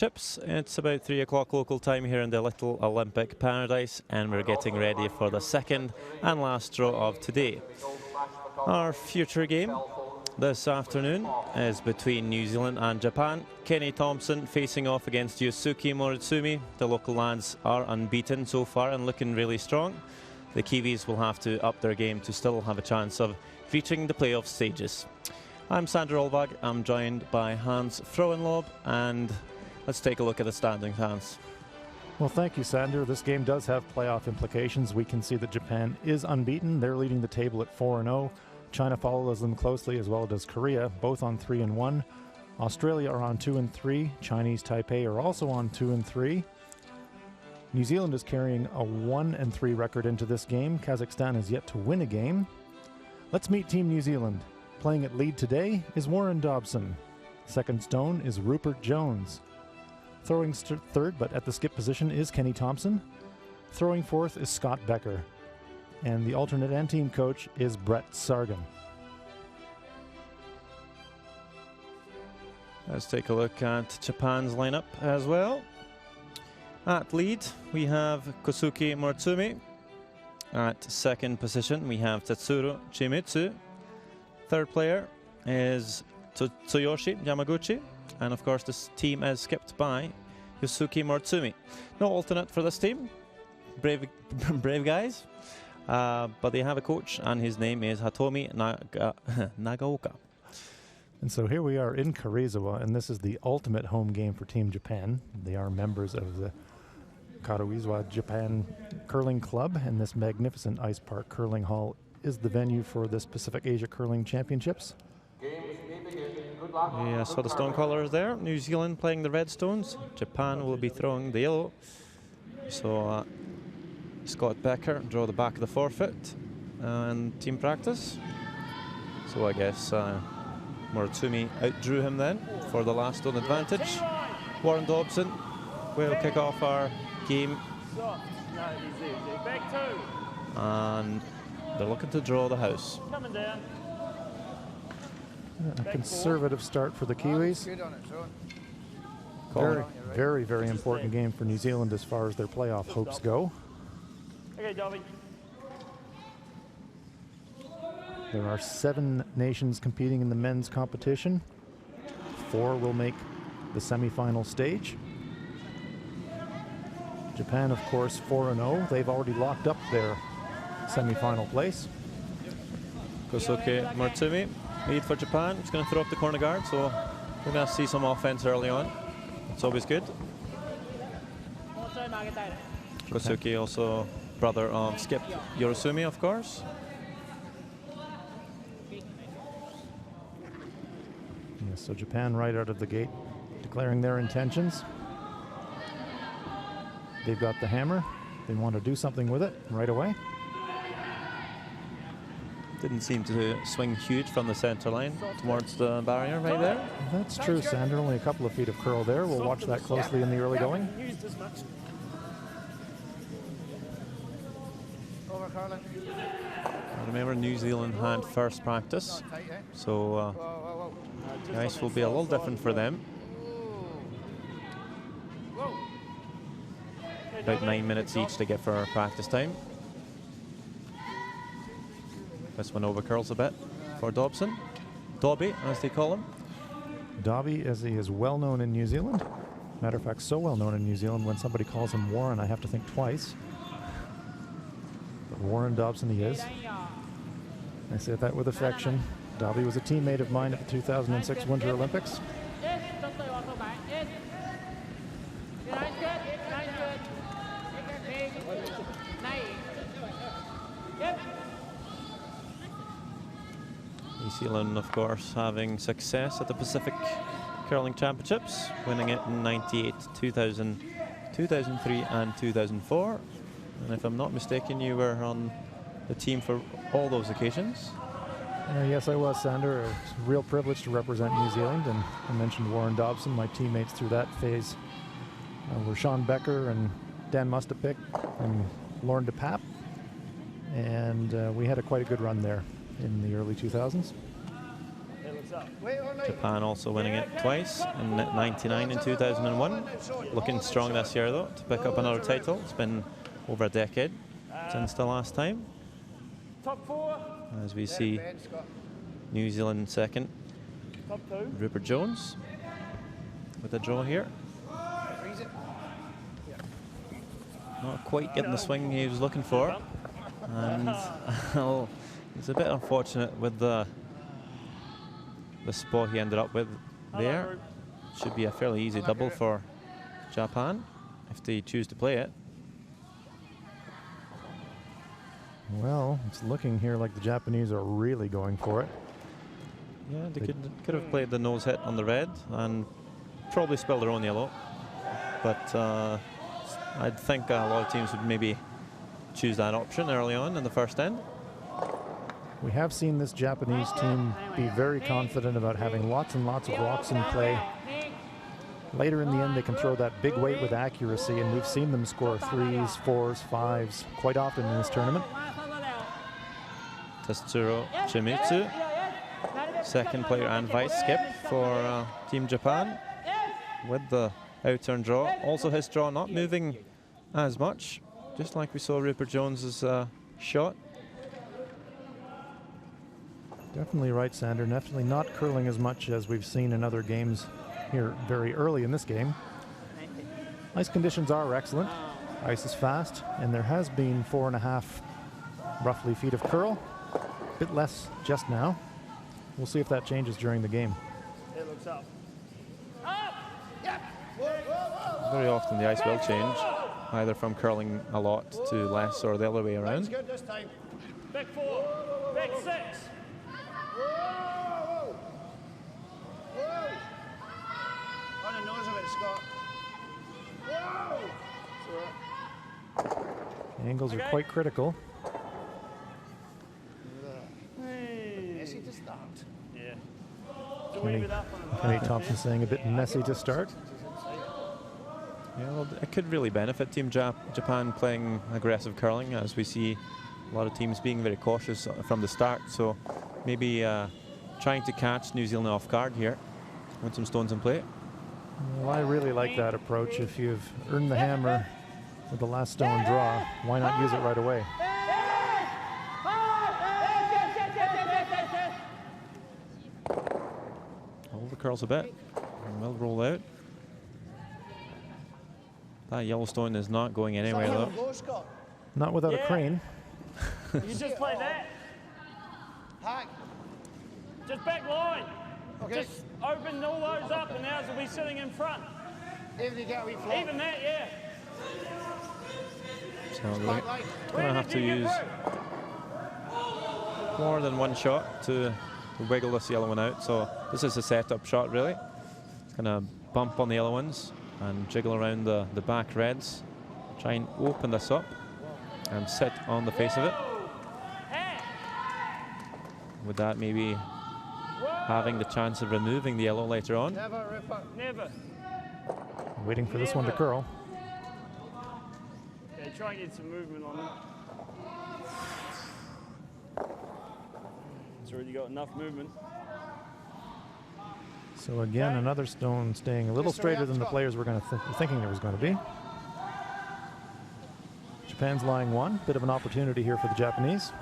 Chips. It's about 3 o'clock local time here in the Little Olympic Paradise, and we're getting ready for the second and last draw of today. Our future game this afternoon is between New Zealand and Japan. Kenny Thompson facing off against Yusuke Moritsumi. The local lads are unbeaten so far and looking really strong. The Kiwis will have to up their game to still have a chance of reaching the playoff stages. I'm Sander Olvag. I'm joined by Hans Frohenlob, and let's take a look at the standings, Hans. Well, thank you, Sander. This game does have playoff implications. We can see that Japan is unbeaten. They're leading the table at 4-0. China follows them closely, as well as Korea, both on 3-1. Australia are on 2-3. Chinese Taipei are also on 2-3. New Zealand is carrying a 1-3 record into this game. Kazakhstan has yet to win a game. Let's meet Team New Zealand. Playing at lead today is Warren Dobson. Second stone is Rupert Jones. Throwing third, but at the skip position, is Kenny Thompson. Throwing fourth is Scott Becker. And the alternate and team coach is Brett Sargan. Let's take a look at Japan's lineup as well. At lead, we have Kosuke Moritsumi. At second position, we have Tetsuro Chimitsu. Third player is Tsuyoshi Yamaguchi. And of course, this team is skipped by Yusuke Moritsumi. No alternate for this team. Brave guys. But they have a coach, and his name is Hatomi Nagaoka. And so here we are in Karuizawa, and this is the ultimate home game for Team Japan. They are members of the Karuizawa Japan Curling Club, and this magnificent Ice Park Curling Hall is the venue for this Pacific Asia Curling Championships. Yeah, so the stone colors there. New Zealand playing the red stones. Japan will be throwing the yellow. So Scott Becker draw the back of the forfeit and team practice. So I guess Moritsumi outdrew him then for the last stone advantage. Warren Dobson will kick off our game. And they're looking to draw the house. A conservative start for the Kiwis. Very, very important game for New Zealand as far as their playoff hopes go. There are 7 nations competing in the men's competition. 4 will make the semifinal stage. Japan, of course, 4-0. They've already locked up their semifinal place. Kosuke Moritsumi, lead for Japan. He's going to throw up the corner guard, so we're going to see some offense early on. It's always good. Kosuke, also brother of Skip Yorosumi, of course. Yes, so Japan right out of the gate declaring their intentions. They've got the hammer. They want to do something with it right away. Didn't seem to swing huge from the center line towards the barrier right there. That's true, Sander. Only a couple of feet of curl there. We'll watch that closely in the early going. Remember, New Zealand had first practice, so the ice will be a little different for them. About 9 minutes each to get for practice time. This one over curls a bit for Dobson. Dobby, as they call him. Dobby, as he is well known in New Zealand. Matter of fact, so well known in New Zealand, when somebody calls him Warren, I have to think twice. But Warren Dobson he is. I say that with affection. Dobby was a teammate of mine at the 2006 Winter Olympics. New Zealand, of course, having success at the Pacific Curling Championships, winning it in 98, 2000, 2003 and 2004. And if I'm not mistaken, you were on the team for all those occasions. Yes, I was, Sander. It's a real privilege to represent New Zealand, and I mentioned Warren Dobson. My teammates through that phase were Sean Becker and Dan Mustapik and Lauren DePape. And we had quite a good run there in the early 2000s. Japan also winning it twice, in '99 and 2001. Looking strong this year though to pick up another title. It's been over a decade since the last time. As we see New Zealand second, Rupert Jones with a draw here. Not quite getting the swing he was looking for, and it's a bit unfortunate with the spot he ended up with there. Should be a fairly easy double for Japan if they choose to play it. Well, it's looking here like the Japanese are really going for it. Yeah, they could have played the nose hit on the red and probably spilled their own yellow. But I think a lot of teams would maybe choose that option early on in the first end. We have seen this Japanese team be very confident about having lots and lots of rocks in play. Later in the end, they can throw that big weight with accuracy, and we've seen them score 3s, 4s, 5s quite often in this tournament. Tetsuro Shimizu, second player and vice skip for Team Japan with the out-turn draw. Also his draw not moving as much, just like we saw Rupert Jones's shot. Definitely right, Sander. Definitely not curling as much as we've seen in other games here very early in this game. Ice conditions are excellent. Ice is fast, and there has been 4.5 roughly feet of curl. A bit less just now. We'll see if that changes during the game. It looks up. Very often the ice will change, either from curling a lot to less or the other way around. Good this time. Back 4, back 6. Whoa! Whoa! On the nose of it, Scott. Whoa! Angles are quite critical. Messy to start. Yeah. Kenny Thompson saying a bit messy to start. Yeah, well, it could really benefit Team Japan playing aggressive curling, as we see a lot of teams being very cautious from the start. So maybe trying to catch New Zealand off guard here with some stones in play. Well, I really like that approach. If you've earned the hammer with the last stone draw, why not use it right away? Hold the curls a bit and we'll roll out. That Yellowstone is not going anywhere though. Not without a crane. You just play that. Hack. Just back line. Okay. Just open all those up and ours will be sitting in front. Even that, yeah. So we're going to have to use more than one shot to wiggle this yellow one out. So this is a setup shot really. It's going to bump on the yellow ones and jiggle around the back reds. Try and open this up and sit on the face of it. With that maybe having the chance of removing the yellow later on. Never, Ripper. Never. Waiting for this one to curl. Okay, try and get some movement on it. It's already got enough movement. So again, another stone staying a little straighter than the players were going to thinking there was going to be. Japan's lying one. Bit of an opportunity here for the Japanese.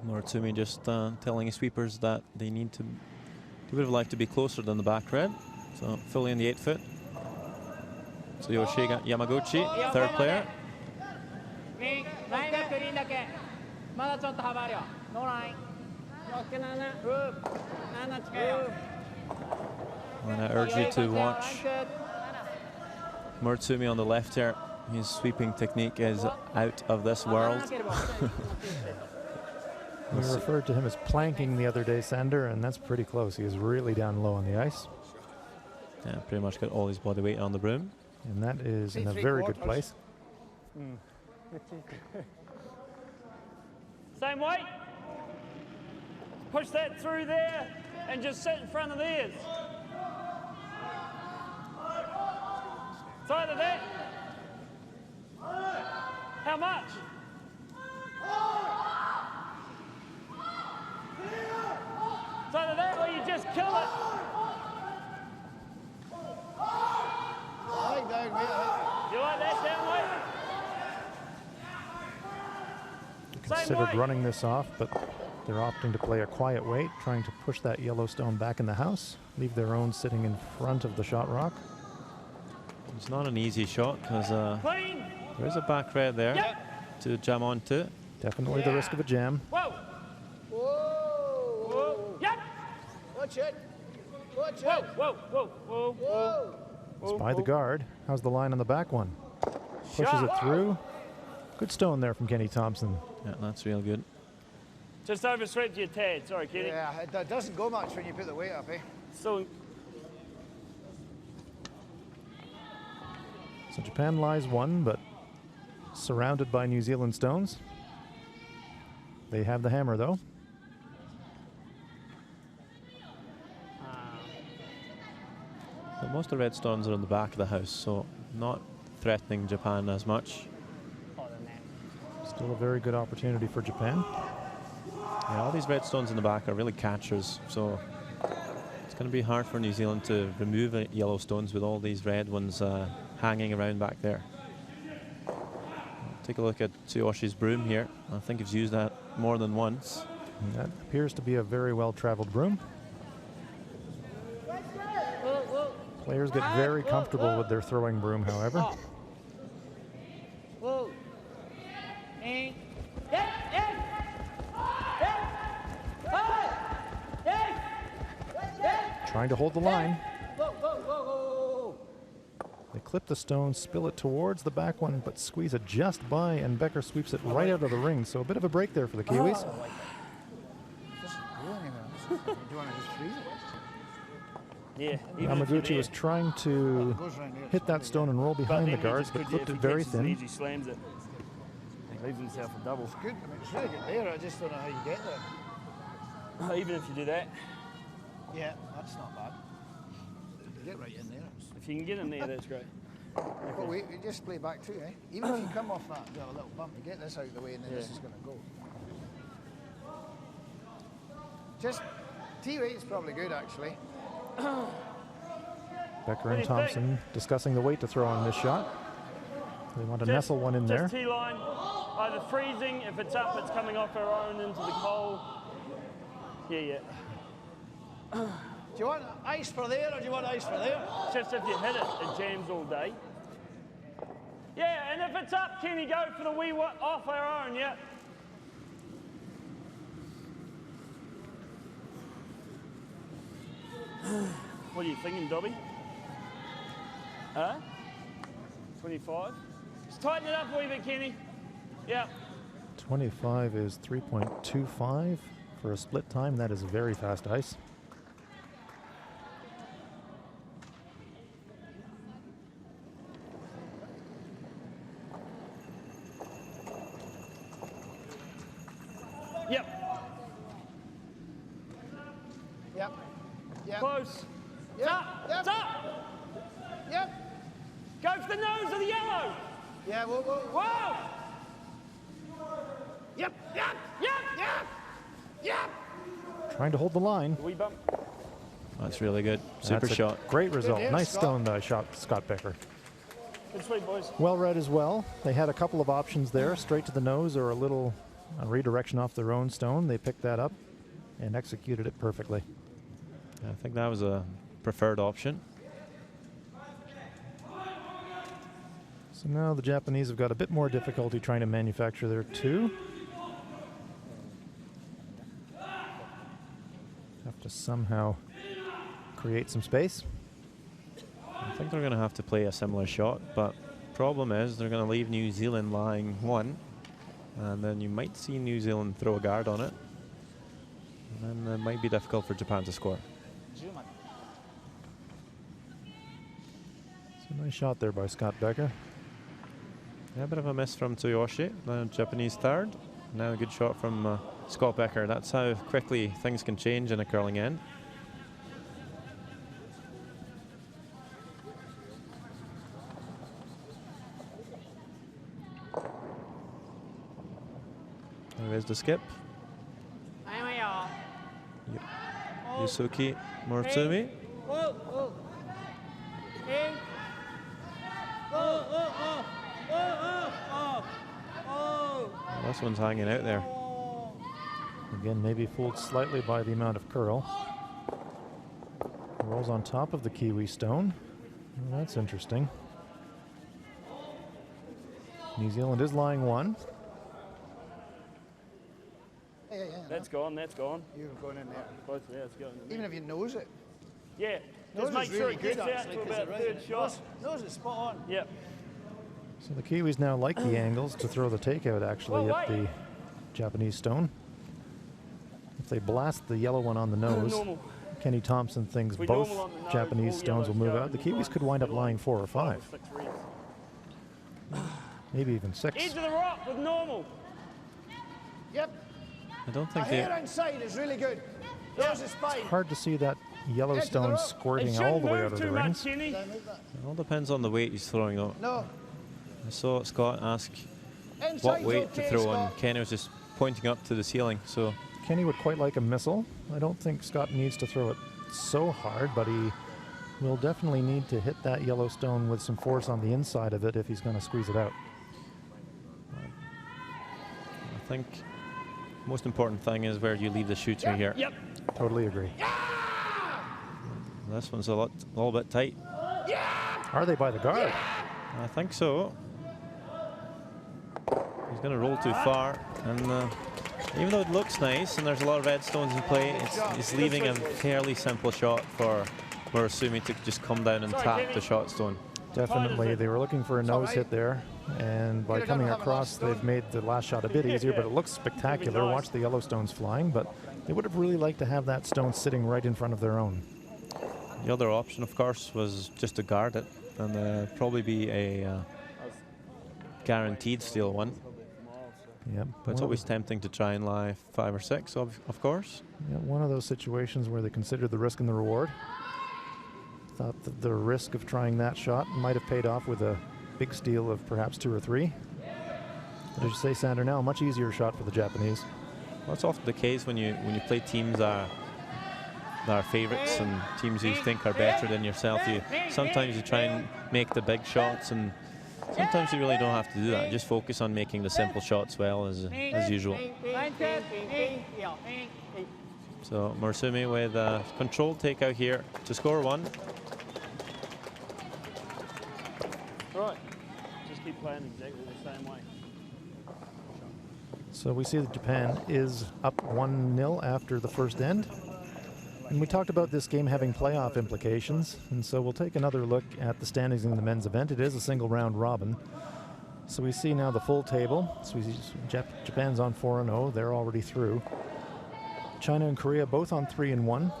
Moritsumi just telling his sweepers that they need to, they would have liked to be closer than the back red. So fully in the 8 foot. So Yoshiga Yamaguchi, third player. And I urge you to watch Moritsumi on the left here. His sweeping technique is out of this world. We referred to him as planking the other day, Sander, and that's pretty close. He is really down low on the ice. Yeah, pretty much got all his body weight on the broom. And that is in a very good place. Same weight. Push that through there and just sit in front of theirs. It's either that. How much? It's either that or you just kill it. You like that down weight? Considered running this off, but they're opting to play a quiet weight, trying to push that Yellowstone back in the house, leave their own sitting in front of the shot rock. It's not an easy shot because there is a back red there to jam onto. Definitely the risk of a jam. Whoa! Whoa! Whoa! Yep! Watch it! Watch it! Whoa! Whoa! Whoa! Whoa! Whoa! It's by the guard. How's the line on the back one? Pushes it through. Good stone there from Kenny Thompson. Yeah, that's real good. Just overswept your tad. Sorry, Kenny. Yeah, it doesn't go much when you put the weight up, eh? So Japan lies one, but surrounded by New Zealand stones. They have the hammer, though. But most of the red stones are on the back of the house, so not threatening Japan as much. Still a very good opportunity for Japan. Yeah, all these red stones in the back are really catchers, so it's going to be hard for New Zealand to remove yellow stones with all these red ones hanging around back there. Take a look at Tsuyoshi's broom here. I think he's used that more than once. And that appears to be a very well-traveled broom. Players get very comfortable with their throwing broom, however. Trying to hold the line. They clip the stone, spill it towards the back one, but squeeze it just by, and Becker sweeps it right out of the ring. So a bit of a break there for the Kiwis. yeah. Yamaguchi was trying to hit that stone and roll behind the guards, but clipped it very thin. He slams it. He leaves himself a double. It's good. I mean, it's really good there. I just don't know how you get there. Even if you do that. Yeah, that's not bad. Get right in there. If you can get in there, that's great. But we just play back too, eh? Even if you come off that little bump, you get this out of the way and then this is going to go. Just T-weight is probably good, actually. Becker and Thompson discussing the weight to throw on this shot. They want to nestle one in there. Just T-line, either freezing, if it's up, it's coming off our own into the coal. Yeah. Do you want ice for there or do you want ice for there? Just if you hit it, it jams all day. Yeah, and if it's up, Kenny, go for the wee off our own, yeah. What are you thinking, Dobby? Huh? 25? Just tighten it up a wee bit, Kenny. Yeah. 25 is 3.25 for a split time. That is very fast ice. Yep. Close. Yep. It's up. Yep. It's up. Yep. Go for the nose of the yellow. Yeah, whoa. Yep. Trying to hold the line. Wee bump. That's really good. Super That's a shot. Great result. Good Nice Scott. stone shot, Scott Becker. Good sweep, boys. Well read as well. They had a couple of options there, straight to the nose or a little redirection off their own stone. They picked that up and executed it perfectly. I think that was a preferred option. So now the Japanese have got a bit more difficulty trying to manufacture their two. Have to somehow create some space. I think they're going to have to play a similar shot, but problem is they're going to leave New Zealand lying one, and then you might see New Zealand throw a guard on it, and then it might be difficult for Japan to score. So nice shot there by Scott Becker. Yeah, a bit of a miss from Tsuyoshi, the Japanese third. Now a good shot from Scott Becker. That's how quickly things can change in a curling end. There's the skip. Yep. Yusuke Moritsumi. This one's hanging out there. Again, maybe fooled slightly by the amount of curl. Rolls on top of the Kiwi stone. Well, that's interesting. New Zealand is lying one. Yeah. That's gone, that's gone. You're going in there. Both there, it's going in there. Even if you nose it. Yeah, Nose just make is sure really it gets good, out actually, to 'cause about it third really- shot. Nose is spot on. Yep. So the Kiwis now like the angles to throw the takeout actually at the Japanese stone. If they blast the yellow one on the nose, Normal. Kenny Thompson thinks We both normal on the nose, Japanese all stones will yellows move go, out. The and Kiwis could wind up lying 4 or 5, 6 reds. maybe even 6. Edge of the rock with normal. Yep. I don't The think hair they... inside is really good. Nose is fine. Hard to see that yellow Edge of the stone rock. It squirting all shouldn't the way move out of the too much, rings. Kenny. Did I move that? It all depends on the weight he's throwing though. No. I saw Scott ask what Inside's weight to okay, throw, Scott. and Kenny was just pointing up to the ceiling. So Kenny would quite like a missile. I don't think Scott needs to throw it so hard, but he will definitely need to hit that yellow stone with some force on the inside of it if he's going to squeeze it out. I think most important thing is where you leave the shooter here. Yep. Totally agree. This one's a little bit tight. Are they by the guard? I think so. He's going to roll too far, and even though it looks nice and there's a lot of red stones in play, it's leaving a fairly simple shot for Moritsumi to just come down and tap the shot stone. Definitely. They were looking for a nose hit there, and by coming across, they've made the last shot a bit easier, but it looks spectacular. Watch the yellow stones flying, but they would have really liked to have that stone sitting right in front of their own. The other option, of course, was just to guard it, and probably be a guaranteed steal one. Yep. But it's always tempting to try and lie 5 or 6, of course. Yeah, one of those situations where they consider the risk and the reward. Thought that the risk of trying that shot might have paid off with a big steal of perhaps 2 or 3. But as you say, Sander, now a much easier shot for the Japanese. Well, that's often the case when you play teams that are favourites and teams you think are better than yourself. Sometimes you try and make the big shots, and sometimes you really don't have to do that. Just focus on making the simple shots well as usual. So Moritsumi with a controlled takeout here to score 1. Right. Just keep playing exactly the same way. So we see that Japan is up 1-0 after the first end. And we talked about this game having playoff implications, and so we'll take another look at the standings in the men's event. It is a single round robin. So we see now the full table. So we see Japan's on 4-0. They're already through. China and Korea both on 3-1.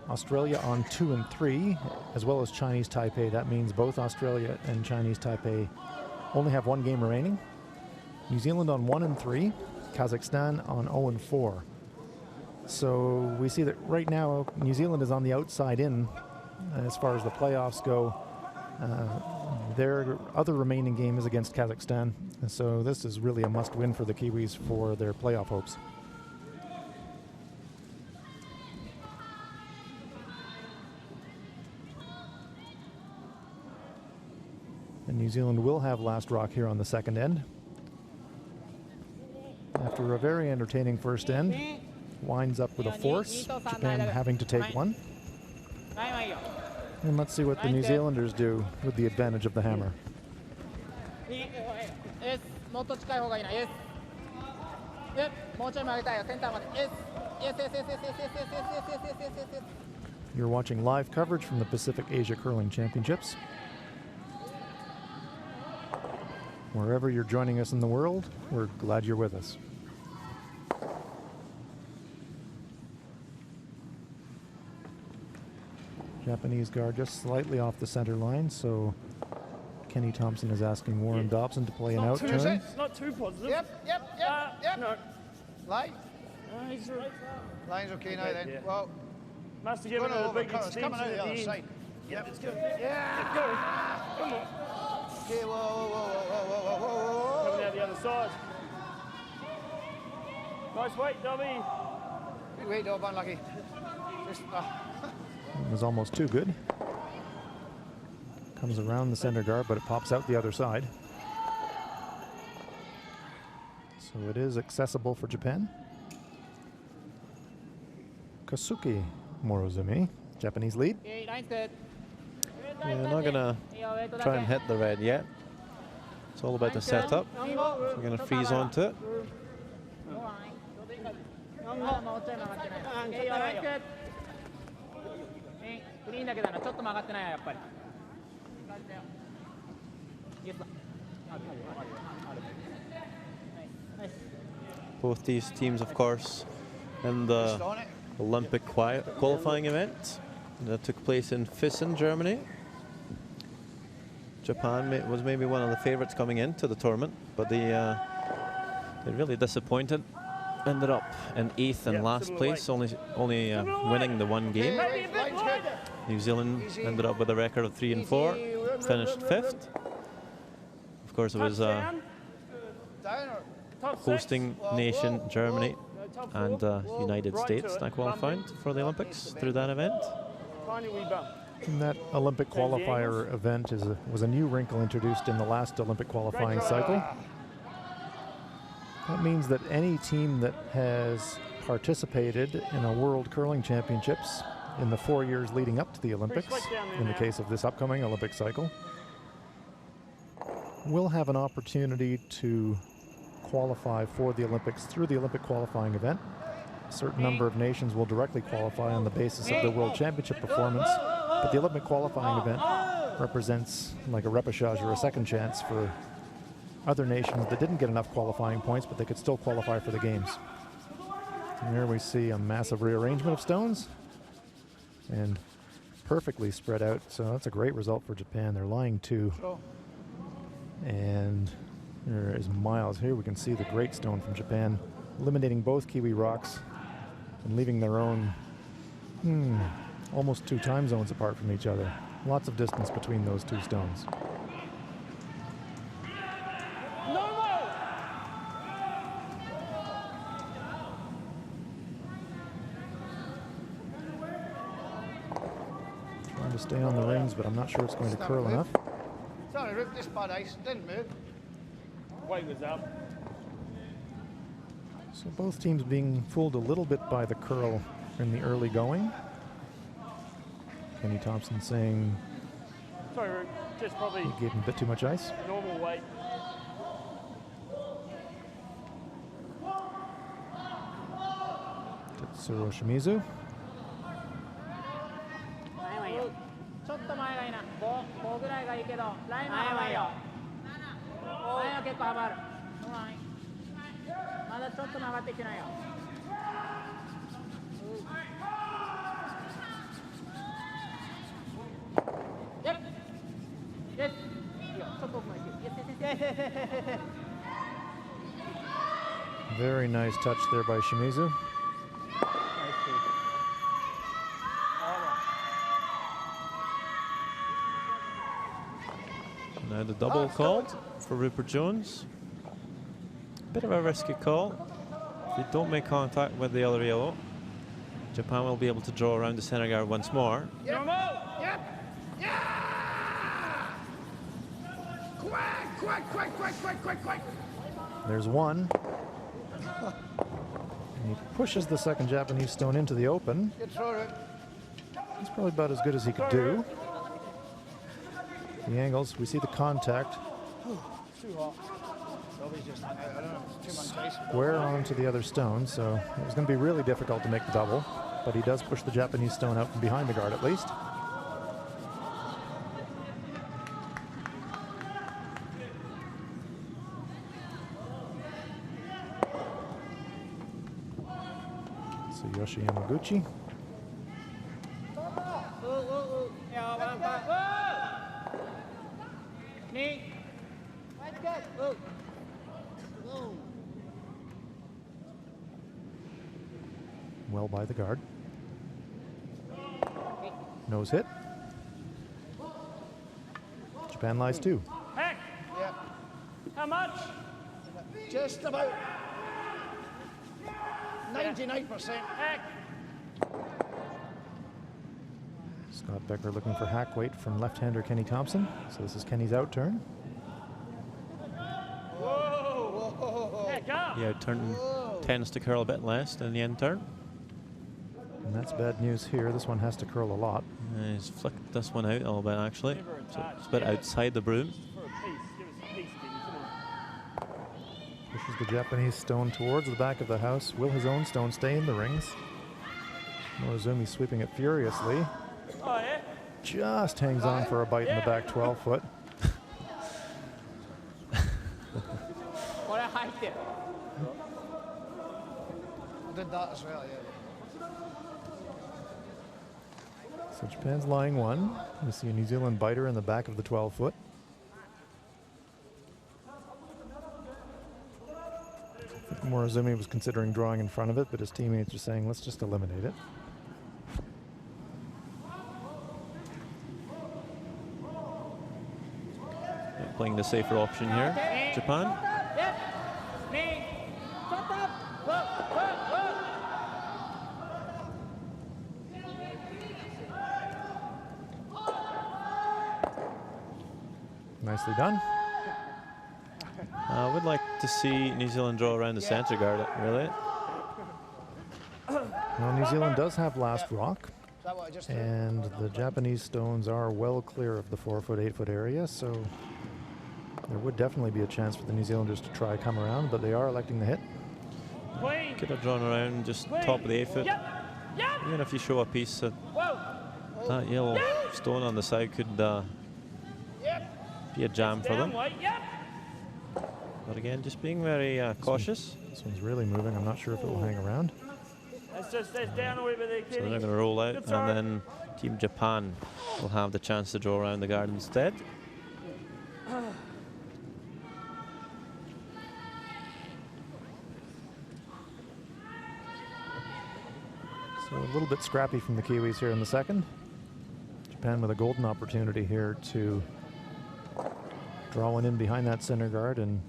Australia on 2-3, as well as Chinese Taipei. That means both Australia and Chinese Taipei only have 1 game remaining. New Zealand on 1-3. Kazakhstan on 0-4. So we see that right now New Zealand is on the outside in as far as the playoffs go. Their other remaining game is against Kazakhstan. And so this is really a must-win for the Kiwis for their playoff hopes. And New Zealand will have last rock here on the second end. After a very entertaining first end, winds up with a force, Japan having to take 1. And let's see what the New Zealanders do with the advantage of the hammer. You're watching live coverage from the Pacific Asia Curling Championships. Wherever you're joining us in the world, we're glad you're with us. Japanese guard just slightly off the center line, so Kenny Thompson is asking Warren Dobson to play an out turn. It's not too positive. Yep. No. Line? He's Line's okay now then. Yeah. Well, must have given it a big it's coming out the other side. Yep, it's good. Yeah. Go. Come on. Okay, whoa. Coming out the other side. Nice weight, Dobby. Good weight, Dob, unlucky. Just, It was almost too good. Comes around the center guard, but it pops out the other side. So it is accessible for Japan. Kasuki Morozumi, Japanese lead. Yeah, not going to try and hit the red yet. It's all about the setup. So we're going to freeze onto it. Both these teams, of course, in the Olympic qualifying event that took place in Füssen, Germany. Japan was maybe one of the favorites coming into the tournament, but they really disappointed. Ended up in 8th and last place, only winning the one game. New Zealand ended up with a record of 3 and 4, finished 5th. Of course, it was hosting nation Germany and United States that qualified for the Olympics through that event. And that Olympic qualifier event was a new wrinkle introduced in the last Olympic qualifying cycle. That means that any team that has participated in a World Curling Championships in the 4 years leading up to the Olympics, in the case of this upcoming Olympic cycle, will have an opportunity to qualify for the Olympics through the Olympic qualifying event. A certain number of nations will directly qualify on the basis of their World Championship performance, but the Olympic qualifying event represents like a repechage or a second chance for other nations that didn't get enough qualifying points, but they could still qualify for the games. And there we see a massive rearrangement of stones and perfectly spread out. So that's a great result for Japan. They're lying 2. And there is miles. Here we can see the great stone from Japan, eliminating both Kiwi rocks and leaving their own almost 2 time zones apart from each other. Lots of distance between those 2 stones. Trying to stay on the rings, but I'm not sure it's going to curl enough. Sorry, Rip, this bad ice didn't move. Weight was up. So both teams being fooled a little bit by the curl in the early going. Kenny Thompson saying Sorry, Rip, just probably he gave him a bit too much ice. normal weight. Tetsuro Shimizu. Very nice touch there by Shimizu. Now the double called for Rupert Jones. Bit of a risky call. If they don't make contact with the other yellow, Japan will be able to draw around the center guard once more. Yep. Yeah! Quick! There's one. And he pushes the second Japanese stone into the open. Good throw, Rip. It's probably about as good as he could do. The angles, we see the contact. Too hot. Dobby's just, I don't know, too much ice. Square onto the other stone, so it was going to be really difficult to make the double, but he does push the Japanese stone out from behind the guard at least. So Yoshi Yamaguchi. Well by the guard. Nose hit. Japan lies 2. Heck. Yep. How much? Just about 99%. Heck. Scott Becker looking for hack weight from left-hander Kenny Thompson. So this is Kenny's out turn. Whoa. Heck up. The out turn tends to curl a bit less than the end turn. And that's bad news here. This one has to curl a lot. He's flicked this one out a little bit, actually. Give her a So touch. it's a bit outside the broom. For a piece. Give us a piece, Kenny. Come on. Pushes the Japanese stone towards the back of the house. Will his own stone stay in the rings? Morozumi sweeping it furiously. Oh, yeah? Just hangs on for a bite in the back 12 foot. Did that as well, yeah. So Japan's lying 1. We see a New Zealand biter in the back of the 12 foot. I think Morozumi was considering drawing in front of it, but his teammates are saying, let's just eliminate it. Playing the safer option here, Japan. Nicely done. I would like to see New Zealand draw around the centre guard, really. Well, New Zealand does have last rock, Is that what I just did? and the Japanese stones are well clear of the 4 foot, 8 foot area, so there would definitely be a chance for the New Zealanders to try come around, but they are electing the hit. Clean. Could have drawn around just top of the 8 foot. Yep. Yep. Even if you show a piece, Whoa. that yellow stone on the side could be a jam for Down them. weight. Yep. But again, just being very cautious. This one's really moving. I'm not sure if it will hang around. That's down a wee bit there, So they're Kenny. going to roll out, Good and throw. then Team Japan will have the chance to draw around the guard instead. So a little bit scrappy from the Kiwis here in the second. Japan with a golden opportunity here to draw one in behind that center guard and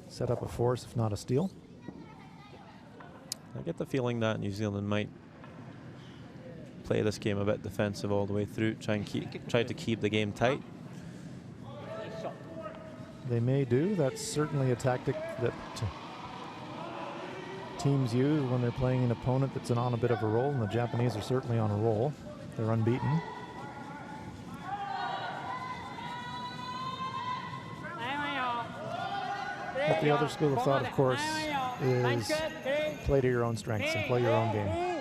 set up a force, if not a steal. I get the feeling that New Zealand might play this game a bit defensive all the way through, try to keep the game tight. They may do. That's certainly a tactic that teams use when they're playing an opponent that's on a bit of a roll, and the Japanese are certainly on a roll. They're unbeaten. But the other school of thought, of course, is play to your own strengths and play your own game.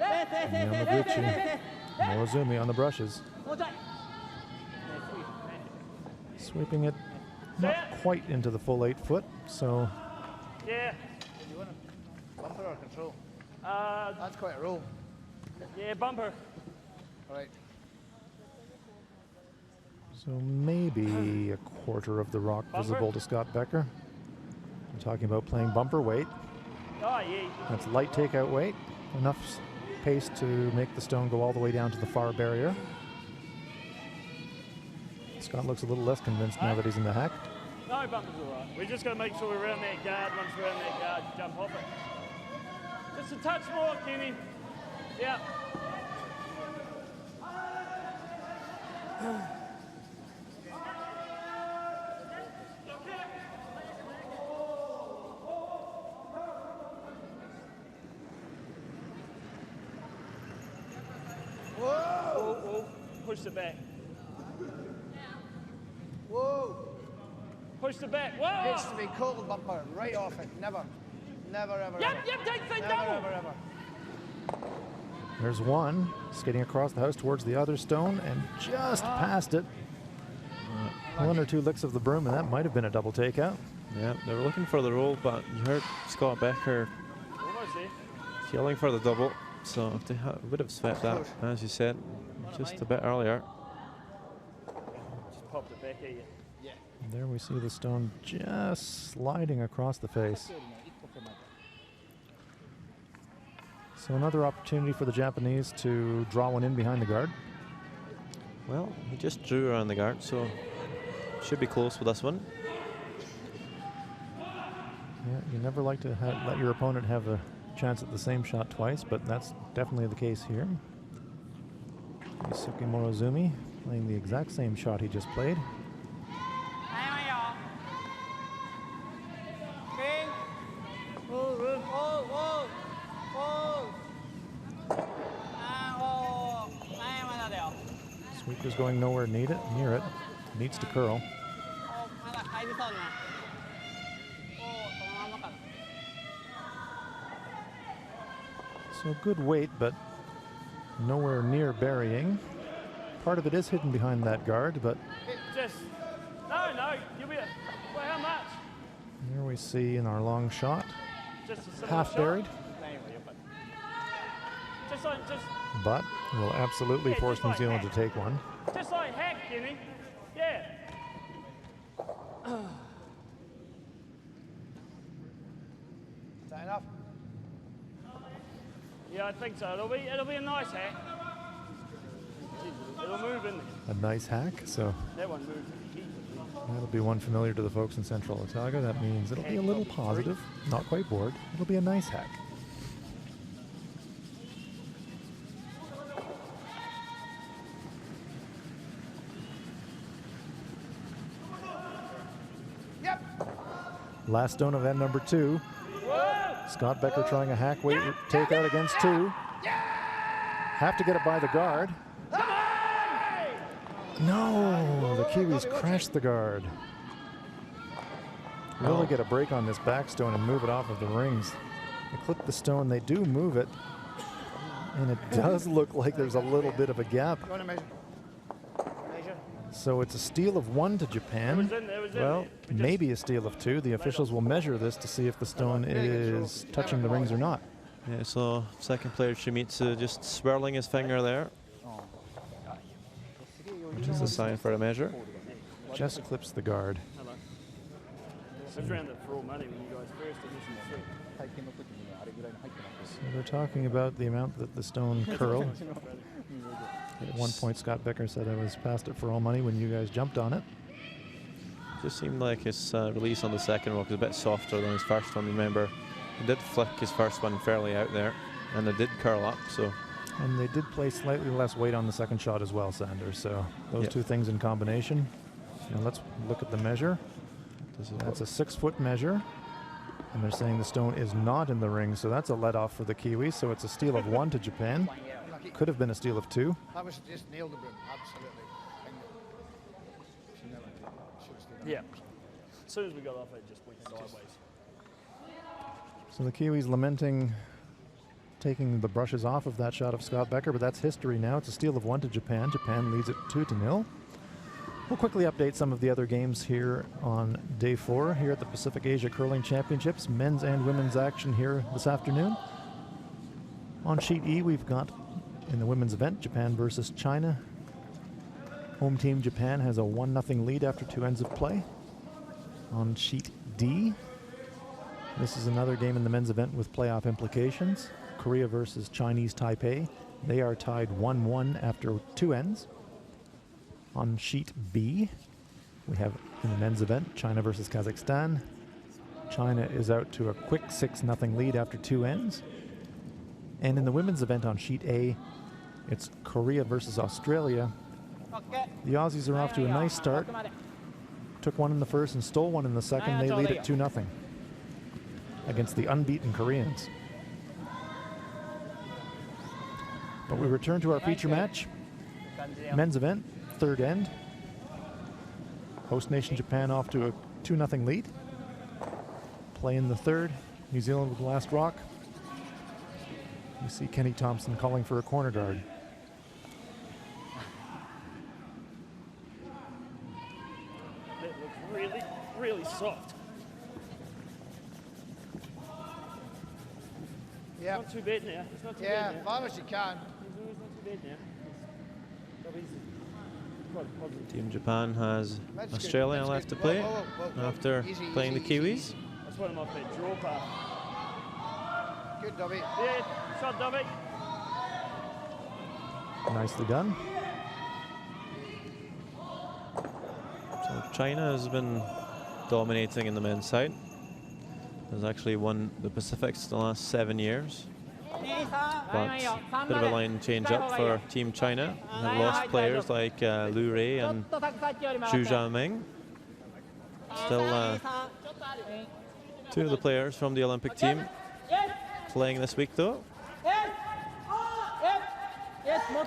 And Yamaguchi, Morozumi on the brushes. Sweeping it not quite into the full 8 foot, so Yeah. You want a bumper or control? Uh, That's quite a roll. yeah, bumper. All right. so maybe a quarter of the rock visible to Scott Becker. I'm talking about playing bumper weight. Oh, yeah. That's light takeout weight, enough pace to make the stone go all the way down to the far barrier. Scott looks a little less convinced now that he's in the hack. No, bumper's all right. We just got to make sure we're around that guard. Once we're around that guard, jump off it. Just a touch more, Kenny. Yeah. Whoa! Push it back. Whoa! Push the back. Whoa! Needs to be cold bumper, right off it. Never. Never, ever, Yep, ever. yep, take thing Never, double. ever, ever. There's one skating across the house towards the other stone and just past it. One or two licks of the broom, and that might have been a double takeout. Yeah, they were looking for the roll, but you heard Scott Becker yelling for the double, so if they would have swept that, as you said, just a bit earlier. Just popped it back at you. And there we see the stone just sliding across the face. So another opportunity for the Japanese to draw one in behind the guard. Well, he just drew around the guard, so should be close with this one. Yeah, you never like to let your opponent have a chance at the same shot twice, but that's definitely the case here. Yusuke Morozumi playing the exact same shot he just played. Sweeper's going nowhere near it. Needs to curl. So good weight, but nowhere near burying. Part of it is hidden behind that guard, but no, you'll be well, how much? Here we see in our long shot, Just a similar half shot? buried, Just but will absolutely Yeah, force just New like Zealand that. to take one. Just like hack, Kenny. Yeah. Is that enough? Yeah, I think so. It'll be a nice hack. It'll move in there. A nice hack, so That one moves. that'll be one familiar to the folks in Central Otago. That means it'll be a little positive, not quite bored. It'll be a nice hack. Yep. Last stone of end number 2. Scott Becker trying a hack weight takeout against 2. Have to get it by the guard. No, the Kiwis crashed the guard. Really get a break on this back stone and move it off of the rings. They clip the stone, they do move it, and it does look like there's a little bit of a gap. You want to measure? Measure. So it's a steal of 1 to Japan. Well, maybe a steal of 2. The officials will measure this to see if the stone is touching the rings or not. Yeah, so second player Shimizu just swirling his finger there, which is a sign for a measure. Just clips the guard. I found it for all money when you guys first initially So they're talking about the amount that the stone curled. At one point, Scott Becker said I was past it for all money when you guys jumped on it. Just seemed like his release on the second rock was a bit softer than his first one. Remember, he did flick his first one fairly out there, and it did curl up. So, and they did play slightly less weight on the second shot as well, Sanders. So those two things in combination. Now let's look at the measure. That's a 6-foot measure, and they're saying the stone is not in the ring, so that's a let-off for the Kiwis. So it's a steal of 1 to Japan. Could have been a steal of 2. That was just nailed the broom, absolutely. Yeah. As soon as we got off, it just went sideways. So the Kiwis lamenting taking the brushes off of that shot of Scott Becker, but that's history now. It's a steal of 1 to Japan. Japan leads it 2-0. We'll quickly update some of the other games here on day 4 here at the Pacific Asia Curling Championships. Men's and women's action here this afternoon. On sheet E, we've got in the women's event, Japan versus China. Home team Japan has a 1-0 lead after 2 ends of play. On sheet D, this is another game in the men's event with playoff implications. Korea versus Chinese Taipei. They are tied 1-1 after 2 ends. On sheet B, we have in the men's event, China versus Kazakhstan. China is out to a quick 6-0 lead after 2 ends. And in the women's event on sheet A, it's Korea versus Australia. The Aussies are off to a nice start. Took one in the first and stole one in the second. They lead at 2-0 against the unbeaten Koreans. But we return to our feature match. Men's event, 3rd end. Host nation Japan off to a 2-0 lead. Play in the 3rd. New Zealand with the last rock. You see Kenny Thompson calling for a corner guard. really soft. Yeah. Not too bad now. It's not too Yeah, bad as now. far as you can. It's not too bad now. Dobby's quite a positive. Team Japan has That's Australia good. left to Whoa, play whoa, whoa, whoa. after Easy, playing easy, the Kiwis. easy. That's what I'm off that draw path. Good, Dobby. Yeah, shot Dobby. Nicely done. So China has been dominating in the men's side. Has actually won the Pacifics the last 7 years. But bit of a line change up for Team China. They have lost players like Lu Rei and Zhu Jiaming. Still two of the players from the Olympic team playing this week though.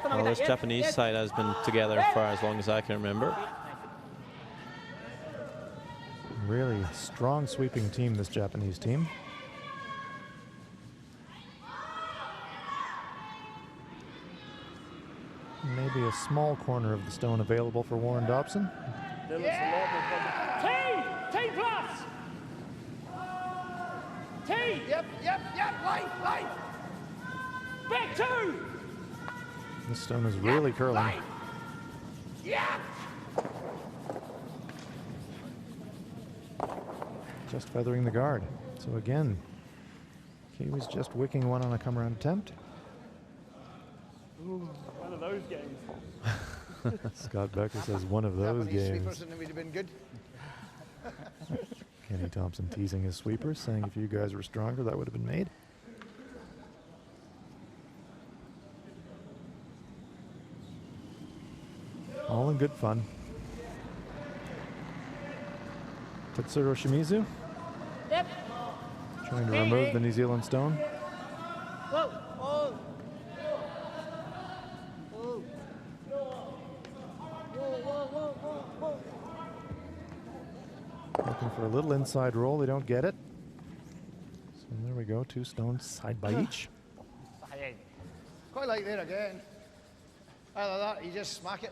Well, this Japanese side has been together for as long as I can remember. Really strong sweeping team, this Japanese team. Maybe a small corner of the stone available for Warren Dobson. That looks a lot more positive. T plus. T. Yep, life. Back 2. This stone is really curling. Yeah. Just feathering the guard. So again, Kiwi's just wicking one on a come around attempt. Ooh, one of those games. Scott Becker says one of those Japanese games. sweepers and it would have been good. Kenny Thompson teasing his sweepers, saying if you guys were stronger, that would have been made. All in good fun. Tetsuro Shimizu trying to remove the New Zealand stone. Looking for a little inside roll, they don't get it. So there we go, 2 stones side by each. Quite like there again. Either that, you just smack it.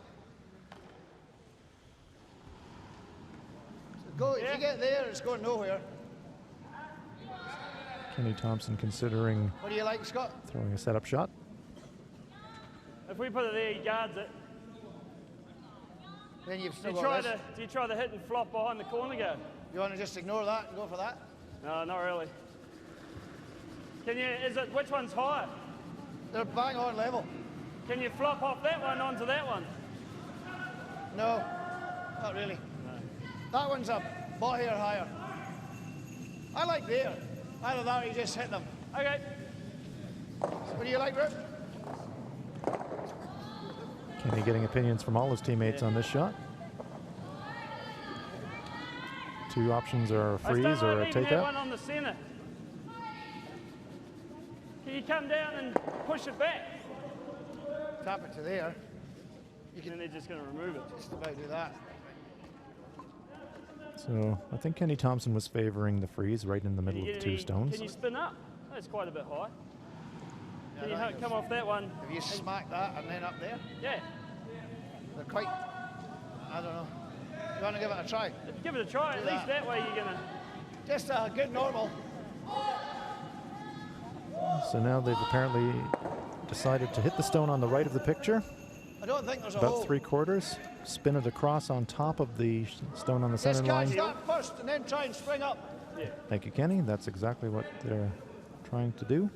Go, if you get there, it's going nowhere. Kenny Thompson considering What do you like, Scott? throwing a setup shot. If we put it there, he guards it. Then you've Do still you got try this. to hit and flop behind the corner guard? You want to just ignore that and go for that? No, not really. Can you? Which one's higher? They're bang on level. Can you flop off that one onto that one? No, not really. No. That one's a body or higher. I like there. Either that or you just hit them. Okay. What do you like, Rip? Kenny getting opinions from all his teammates on this shot. 2 options are a freeze or a That takeout. one on the center. Can you come down and push it back? Tap it to there. And they're just going to remove it. Just about do that. So I think Kenny Thompson was favoring the freeze right in the middle of the 2 stones. Can you spin up? That's quite a bit high. Yeah, Can you that come off that one? If you smack that and then up there, Yeah. they're quite, I don't know. You want to give it a try? Give it a try. Do At least that. that way you're going to... Just a good normal. So now they've apparently decided to hit the stone on the right of the picture, I don't think there's a about hole. 3/4, spin it across on top of the stone on the Just center catch line. that first and then try and spring up. Yeah. Thank you, Kenny. That's exactly what they're trying to do.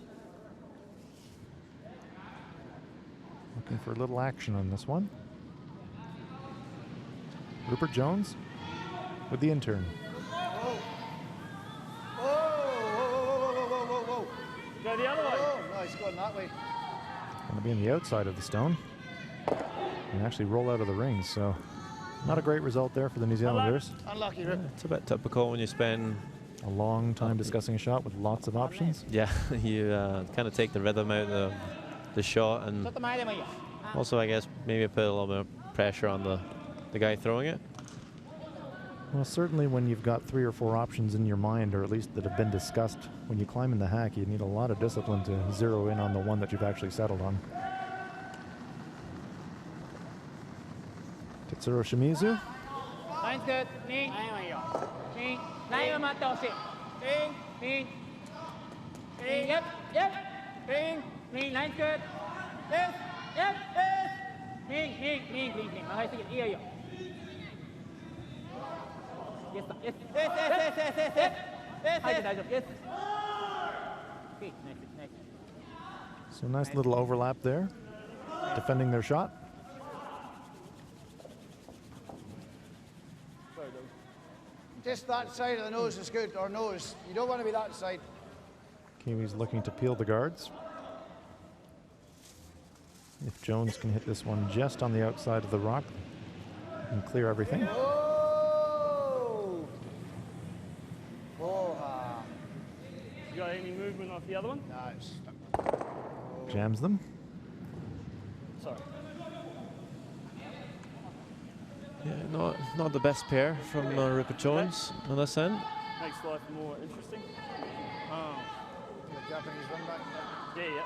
Looking for a little action on this one. Rupert Jones with the intern. Whoa. Whoa. Go the other way. Oh, no, he's going that way. Going to be on the outside of the stone and actually roll out of the rings. So not a great result there for the New Zealanders. Unlucky, Rip. It's a bit typical when you spend A long time discussing a shot with lots of options. you kind of take the rhythm out of the shot, and also I guess maybe put a little bit of pressure on the guy throwing it. Well, certainly when you've got 3 or 4 options in your mind, or at least that have been discussed, when you climb in the hack, you need a lot of discipline to zero in on the one that you've actually settled on. Tetsuro Shimizu Line's good. Knee. Knee. Knee. Knee. Knee. Yep. Knee. Knee. Line's good. Yes. Yes. Yes. Knee. Makay sige. Iyo. Yes. Yes. Yes. Yes. Okay. Next. So nice little overlap there, defending their shot. Just that side of the nose is good, or nose. You don't want to be that side. Kiwis looking to peel the guards. If Jones can hit this one just on the outside of the rock and clear everything. Oh! You got any movement off the other one? Nice. Jams them. Sorry. Yeah, not the best pair from Rupert Jones on this end. Makes life more interesting. The Japanese run back. Yeah.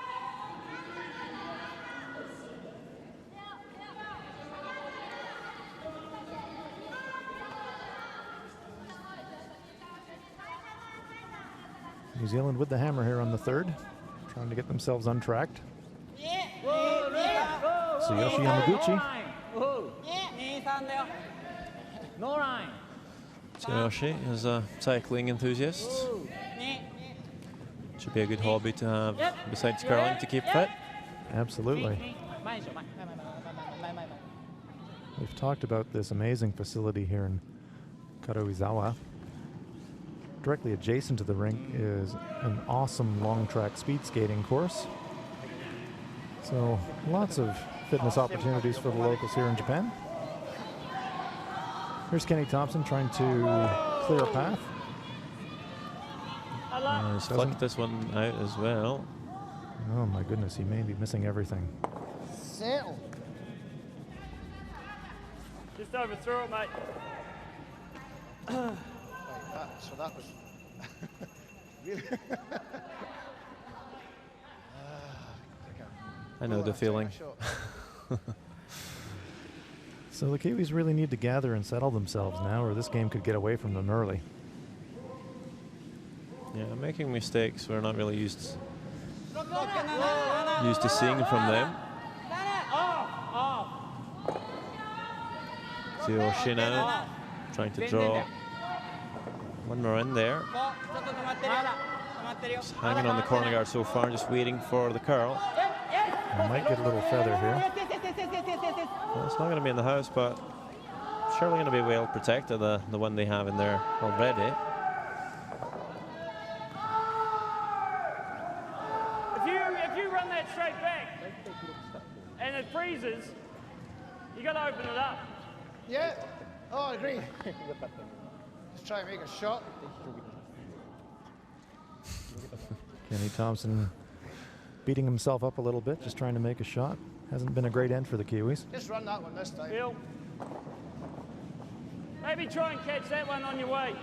New Zealand with the hammer here on the third, trying to get themselves untracked. Tsuyoshi Yamaguchi. No line. Tsuyoshi is a cycling enthusiast. Should be a good hobby to have besides curling to keep fit. Absolutely. We've talked about this amazing facility here in Karuizawa. Directly adjacent to the rink is an awesome long track speed skating course. So lots of fitness opportunities for the locals here in Japan. Here's Kenny Thompson trying to clear a path. He's flicked this one out as well. Oh my goodness, he may be missing everything. Settle. Just overthrew it, mate. So that was really. I know the feeling. So the Kiwis really need to gather and settle themselves now, or this game could get away from them early. Yeah, making mistakes we're not really used to seeing from them. Tsuyoshi now trying to draw one more in there. Just hanging on the corner guard so far, just waiting for the curl. Might get a little feather here. Well, it's not going to be in the house, but surely going to be well protected, the one they have in there already. If you run that straight back and it freezes, you got to open it up. Yeah. Oh, I agree. Just try and make a shot. Kenny Thompson beating himself up a little bit, just trying to make a shot. Hasn't been a great end for the Kiwis. Just run that one this time. Bill. Maybe try and catch that one on your way.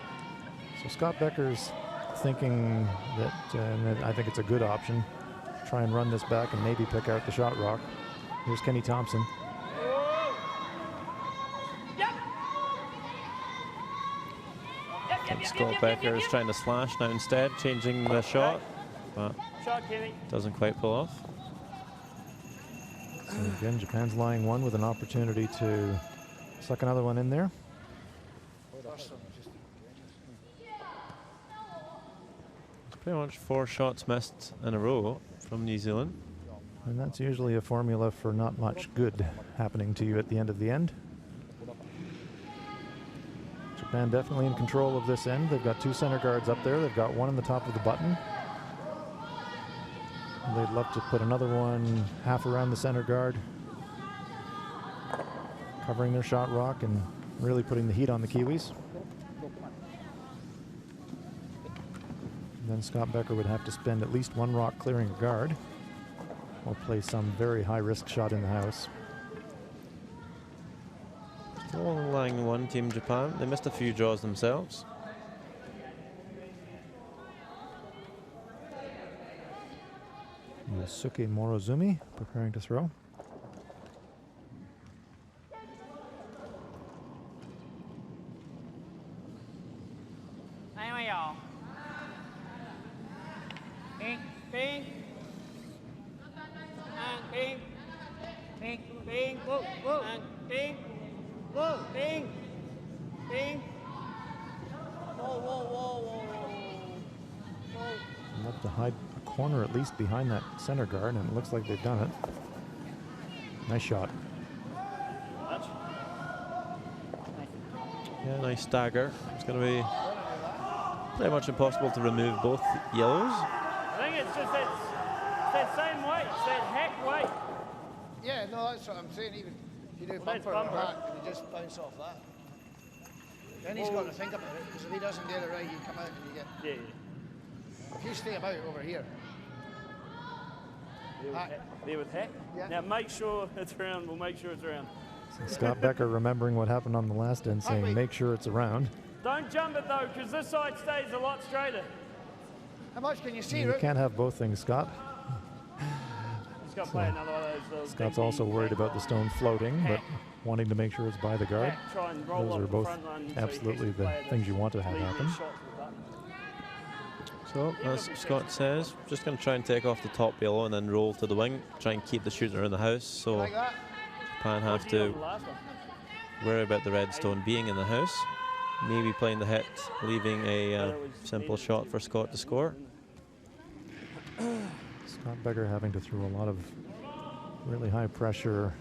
So Scott Becker's thinking that, and I think it's a good option, try and run this back and maybe pick out the shot rock. Here's Kenny Thompson. Scott Becker is trying to slash now instead, changing the shot, but doesn't quite pull off. So again, Japan's lying one with an opportunity to suck another one in there. Pretty much 4 shots missed in a row from New Zealand. And that's usually a formula for not much good happening to you at the end of the end. Japan definitely in control of this end. They've got 2 center guards up there. They've got one on the top of the button. And they'd love to put another one half around the center guard, covering their shot rock and really putting the heat on the Kiwis. And then Scott Becker would have to spend at least 1 rock clearing a guard or play some very high-risk shot in the house. Still lying one, Team Japan. They missed a few draws themselves. Yusuke Morozumi preparing to throw. Ping, ping. And ping. Ping, ping. Whoa, whoa. And ping. Whoa, ping. Ping. Whoa, whoa, whoa, whoa, whoa. Love to hide a corner at least behind that center guard, and it looks like they've done it. Nice shot. Yeah, nice stagger. It's going to be pretty much impossible to remove both yellows. I think it's just that same weight, it's that hack weight. Yeah, no, that's what I'm saying. Even if you do bumper or hack, you just bounce off that. Then he's got to think about it, because if he doesn't get it right, you come out and you get... Yeah. If you stay about over here... There with hack? Yeah. Now make sure it's around, we'll make sure it's around. So Scott Becker remembering what happened on the last end, saying make sure it's around. Don't jump it though, because this side stays a lot straighter. How much can you see? You can't have both things, Scott. He's got to play another one of those. Scott's also worried about the stone floating, but wanting to make sure it's by the guard. Those are both absolutely the things you want to have happen. So, as Scott says, just going to try and take off the top yellow and then roll to the wing, try and keep the shooter in the house. So Japan have to worry about the red stone being in the house. Maybe playing the hit, leaving a simple shot for Scott to score. Scott Becker having to throw a lot of really high pressure,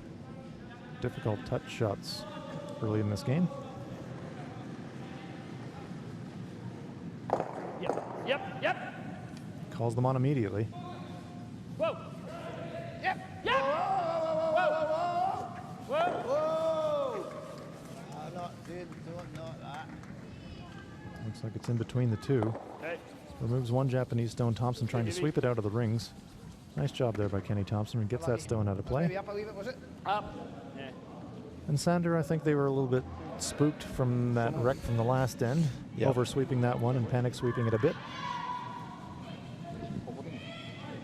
difficult touch shots early in this game. Yep. Calls them on immediately. Whoa. Yep. Whoa. Not that. Looks like it's in between the two. Okay. Removes one Japanese stone. Thompson trying to sweep it out of the rings. Nice job there by Kenny Thompson, and gets that stone out of play. Maybe up a wee bit, was it? Up. Yeah. And Sander, I think they were a little bit spooked from that wreck from the last end. Yep. Over sweeping that one and panic sweeping it a bit.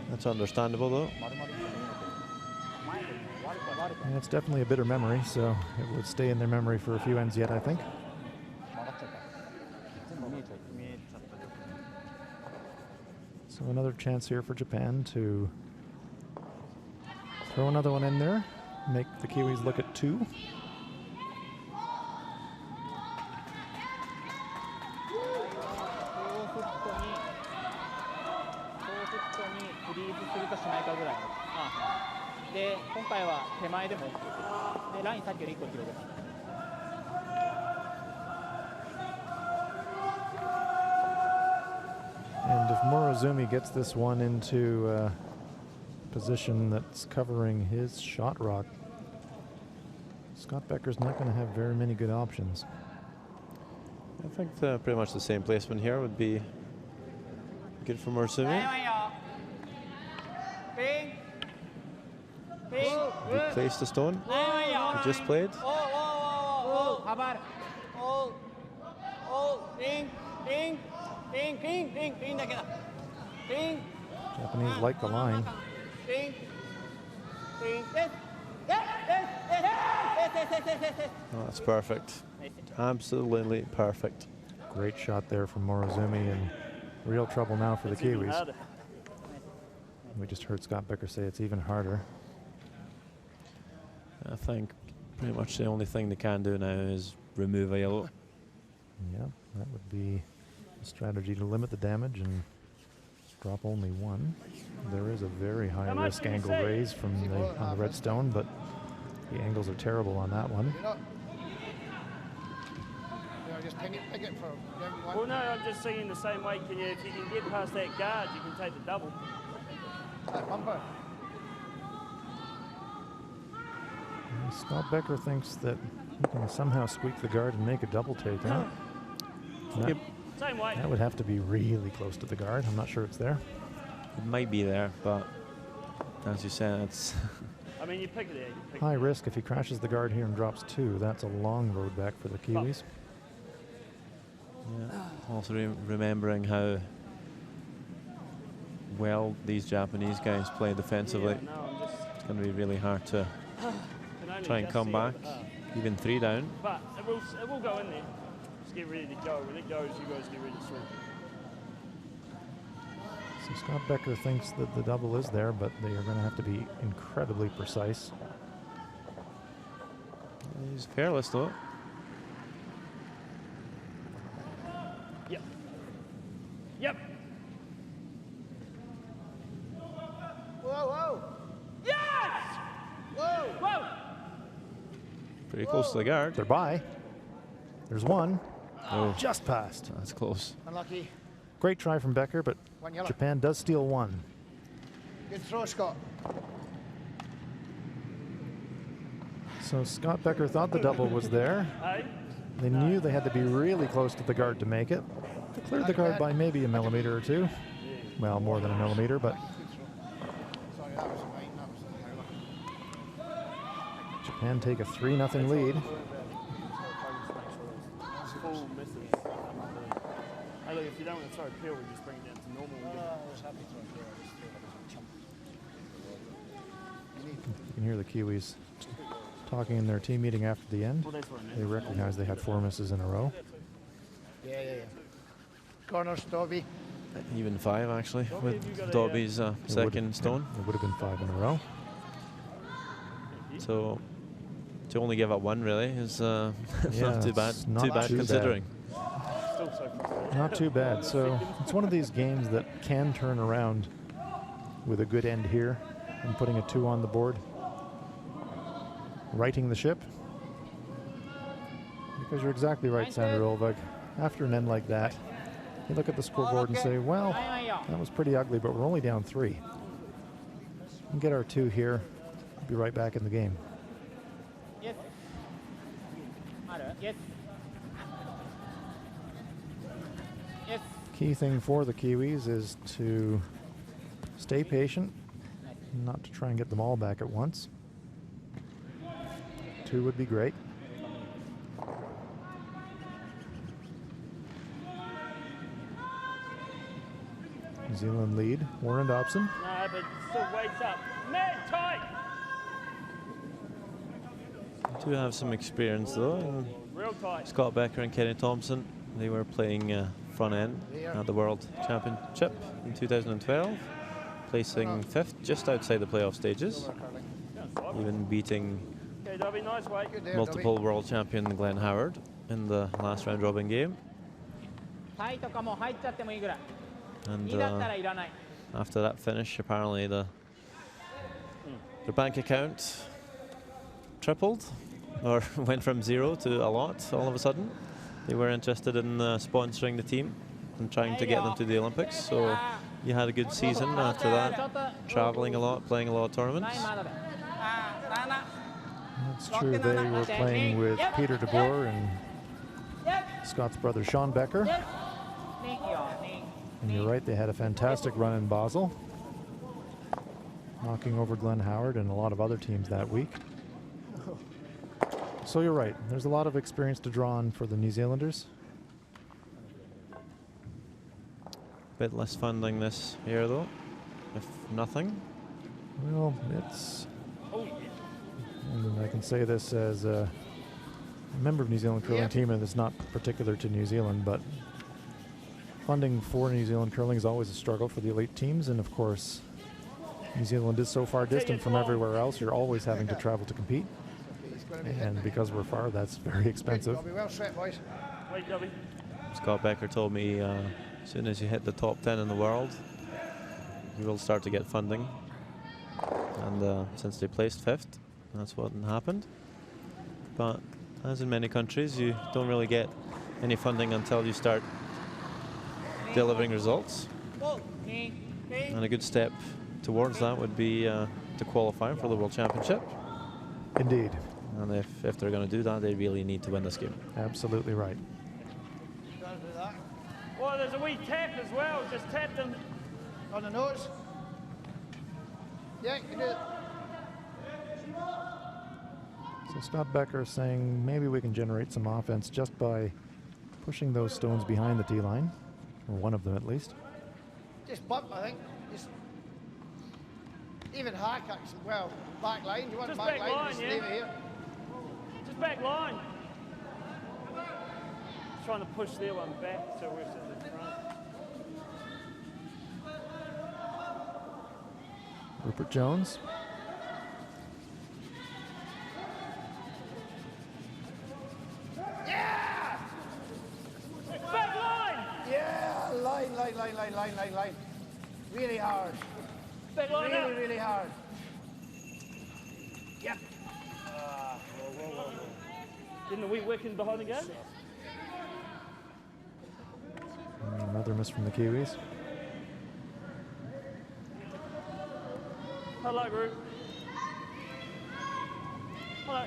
That's understandable though. And it's definitely a bitter memory, so it would stay in their memory for a few ends yet, I think. So another chance here for Japan to throw another one in there, make the Kiwis look at 2. And if Morozumi gets this one into a position that's covering his shot rock, Scott Becker's not going to have very many good options. I think pretty much the same placement here would be good for Morozumi. Replace the stone he just played. Japanese like the line. Oh, that's perfect. Absolutely perfect. Great shot there from Morozumi, and real trouble now for the Kiwis. We just heard Scott Becker say it's even harder. I think pretty much the only thing they can do now is remove a yellow. Yeah, that would be a strategy to limit the damage and drop only one. There is a very high risk angle raise from on the red stone, but the angles are terrible on that one. Just ping it for everyone. Well, no, I'm just seeing the same way. If you can get past that guard, you can take the double. That bumper. Scott Becker thinks that he can somehow squeak the guard and make a double take. Huh? Same way. That would have to be really close to the guard. I'm not sure it's there. It might be there, but as you said, it's I mean, you pick it there. High risk if he crashes the guard here and drops 2. That's a long road back for the Kiwis. Yeah. Also remembering how well these Japanese guys play defensively. Yeah, no, it's going to be really hard to try and come back, even 3 down. But it will go in there. Just get ready to go. When it goes, you guys get ready to swing. So Scott Becker thinks that the double is there, but they are going to have to be incredibly precise. He's careless though. Yep. Yep. Whoa, whoa. Yes! Whoa. Whoa! Pretty close to the guard. They're by. There's one. Oh, Just passed. that's close. Unlucky. Great try from Becker, but One yellow. Japan does steal one. Good throw, Scott. So Scott Becker thought the double was there. Hey? They knew they had to be really close to the guard to make it. They cleared the guard by maybe a millimeter or two. Well, more than a millimeter, but Good throw. Sorry, that was mine. That was the higher. Japan take a 3-0 lead. Full misses. Hey, look, if you don't want to throw a peel, we just bring it down to normal. I was happy to throw it. I just threw it as a chump. You can hear the Kiwis talking in their team meeting after the end. Well, that's what I meant. They recognize they had 4 misses in a row. Yeah. Corners, Dobby. Even 5 actually, Dobby, with have you got a, Dobby's It second would- stone. It would have been 5 in a row. So to only give up 1 really is Yeah, not too bad. it's not Too bad too bad. considering. Still so frustrating. Not too bad. So it's one of these games that can turn around with a good end here and putting a 2 on the board. Righting the ship. Because you're exactly right, Sandra Olvig. After an end like that, you look at the scoreboard and say, well, that was pretty ugly, but we're only down 3. We can get our 2 here. Be right back in the game. Yes. Yes. Yes. Key thing for the Kiwis is to stay patient, not to try and get them all back at once. 2 would be great. New Zealand lead. Warren Dobson. No, but still waits up. Mad tight! Do have some experience though. And Real tight. Scott Becker and Kenny Thompson, they were playing front end at the World Championship in 2012, placing 5th just outside the playoff stages, even beating Okay, Dobby, nice weight. Good there, multiple world champion Glenn Howard in the last round robin game. タイとかも入っちゃってもいいぐらい。 And 2だったらいらない。 after that finish, apparently their bank account tripled or went from 0 to a lot all of a sudden. They were interested in sponsoring the team and trying to get them to the Olympics. So you had a good season after that, traveling a lot, playing a lot of ない tournaments. まだだ。7。 That's true. They were playing with Peter de Boer and Scott's brother Sean Becker. 2よ、2。 And you're right, they had a fantastic run in Basel, knocking over Glenn Howard and a lot of other teams that week. So you're right, there's a lot of experience to draw on for the New Zealanders. Bit less funding this year though, if nothing. Well, it's, and I can say this as a member of New Zealand curling team, and it's not particular to New Zealand, but funding for New Zealand curling is always a struggle for the elite teams, and of course, New Zealand is so far distant from everywhere else, you're always having to travel to compete. And because we're far, that's very expensive. Dobby, well set, boys. Wait, Dobby. Scott Becker told me as soon as you hit the top 10 in the world, you will start to get funding. And since they placed 5th, that's what happened. But as in many countries, you don't really get any funding until you start delivering results. And a good step towards that would be to qualify for the World Championship. Indeed. And if they're going to do that, they really need to win this game. Absolutely right. Gotta do that. Oh, there's a wee tap as well. Just tap them. On the nose. Yeah, you can do it. So Scott Becker is saying maybe we can generate some offense just by pushing those stones behind the tee line, or one of them at least. Just bump, I think. Just even high kicks. Well, back line. You want Just back back line? line, Just yeah. leave it here. Just back line. trying to push their one back so we're sitting in front. Rupert Jones. Yeah! Back line! Yeah! Line. Really hard. Back line up. Really hard. Yep. Didn't the wheat working behind the goal? Another miss from the Kiwis. Hello, group. Hello.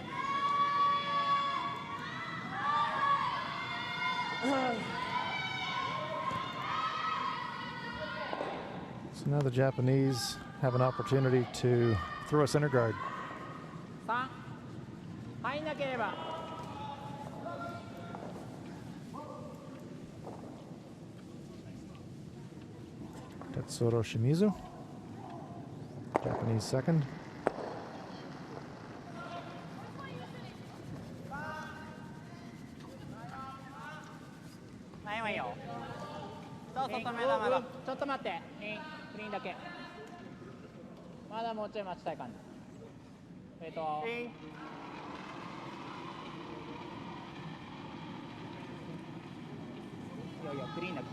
So now the Japanese have an opportunity to throw a center guard. 3入んなければ Tetsuro Shimizu, Japanese second. ないわよそう外目だまだちょっと待ってグリーンだけまだもうちょい待ちたい感じいやいやグリーンだけ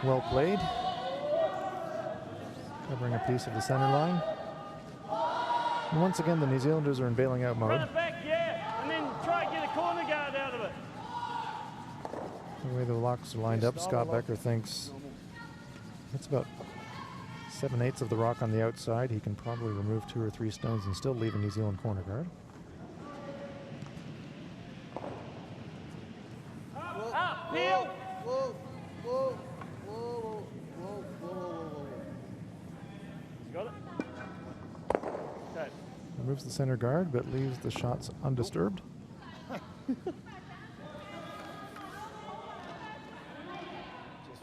Well played. Covering a piece of the center line. And once again, the New Zealanders are in bailing out Run mode. it back, yeah, and then try and get a corner guard out of it. The way the locks are lined up, Scott Becker thinks it's about 7/8 of the rock on the outside. He can probably remove 2 or 3 stones and still leave a New Zealand corner guard. Up, peel. Whoa. You got it? Okay. Removes the center guard, but leaves the shots undisturbed. Just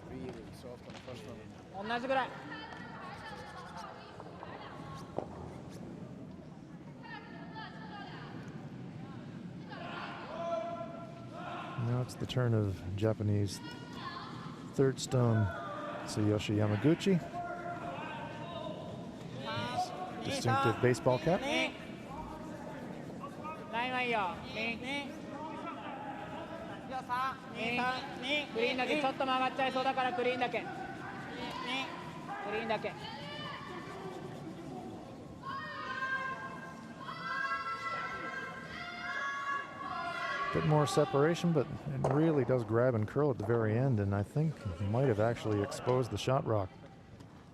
really soft on the first one. 同じぐらい Now it's the turn of Japanese third stone, Tsuyoshi Yamaguchi. Distinctive baseball cap. ないわいいよグリーンだけちょっと曲がっちゃいそうだからグリーンだけグリーンだけ Bit more separation, but it really does grab and curl at the very end, and I think it might have actually exposed the shot rock.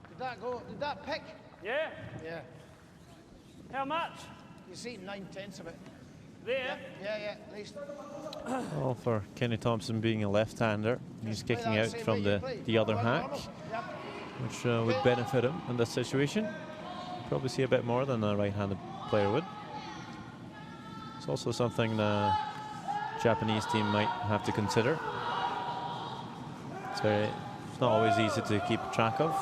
Did that go? Did that pick? Yeah. Yeah. How much? You see 9/10 of it. There. Yeah, at least. Well, for Kenny Thompson being a left-hander, he's kicking out from the other hack, which would benefit him in this situation. Probably see a bit more than a right-handed player would. It's also something the Japanese team might have to consider. It's not always easy to keep track of,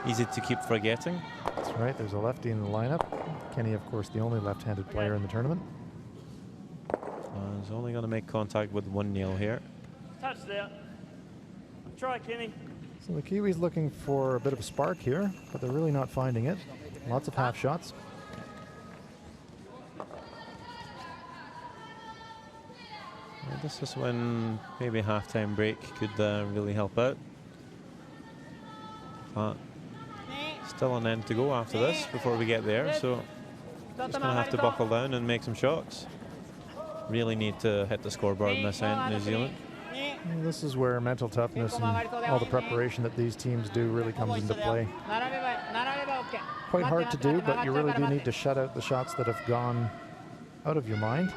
easy to keep forgetting. That's right, there's a lefty in the lineup. Kenny, of course, the only left-handed player in the tournament. He's only going to make contact with one nail here. Touched out. Try, Kenny. So the Kiwis looking for a bit of a spark here, but they're really not finding it. Lots of half shots. Well, this is when maybe halftime break could really help out. But still an end to go after this before we get there, so just going to have to buckle down and make some shots. Really need to hit the scoreboard in this end, New Zealand. Well, this is where mental toughness and all the preparation that these teams do really comes into play. Quite hard to do, but you really do need to shut out the shots that have gone out of your mind.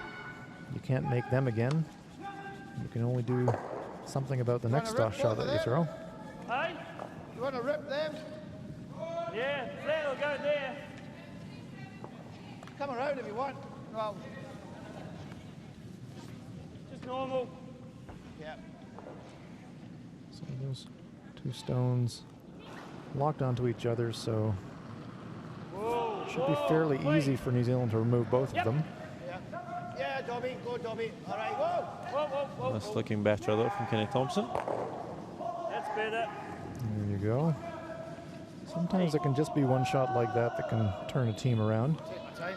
You can't make them again. You can only do something about the next shot that you throw. Hey? You want to rip them? Yeah, that'll go there. Come around if you want. Well, Just normal. yeah. So those 2 stones locked onto each other, so Whoa, should be fairly wait. easy for New Zealand to remove both of them. Yeah. Yeah, Dobby, go Dobby. All right, go. Whoa, whoa, whoa. That's looking better though from Kenny Thompson. That's better. There you go. Sometimes it can just be one shot like that that can turn a team around. Take my time.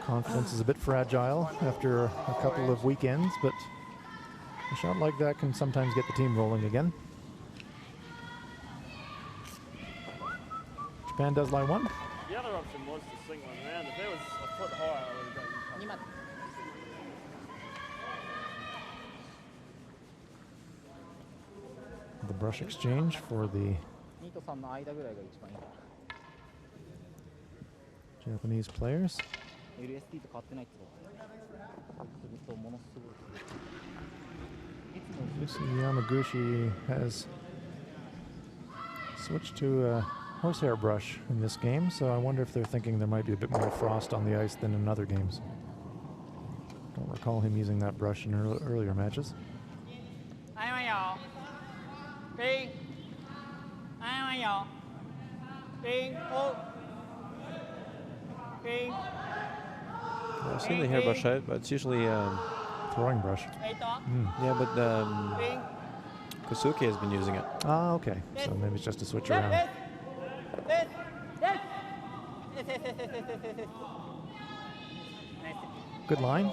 Confidence is a bit fragile after a couple of weekends, but a shot like that can sometimes get the team rolling again. Japan does line one. The other option was to swing one around. If that was a foot higher, I would have done it. 2マット The brush exchange for the 2と3の間ぐらいが一番いいか Japanese players. な LSD と変わってないってことするとものすごいいつも You see Yamaguchi has switched to a horsehair brush in this game, so I wonder if they're thinking there might be a bit more frost on the ice than in other games. Don't recall him using that brush in earlier matches. はいはいよピンはいはいよピンおピン I've seen the hairbrush out, but it's usually Throwing brush. えいと yeah, but ピン Kosuke has been using it. Ah, okay. So maybe it's just a switch です around. ですですですですですですですです Good line.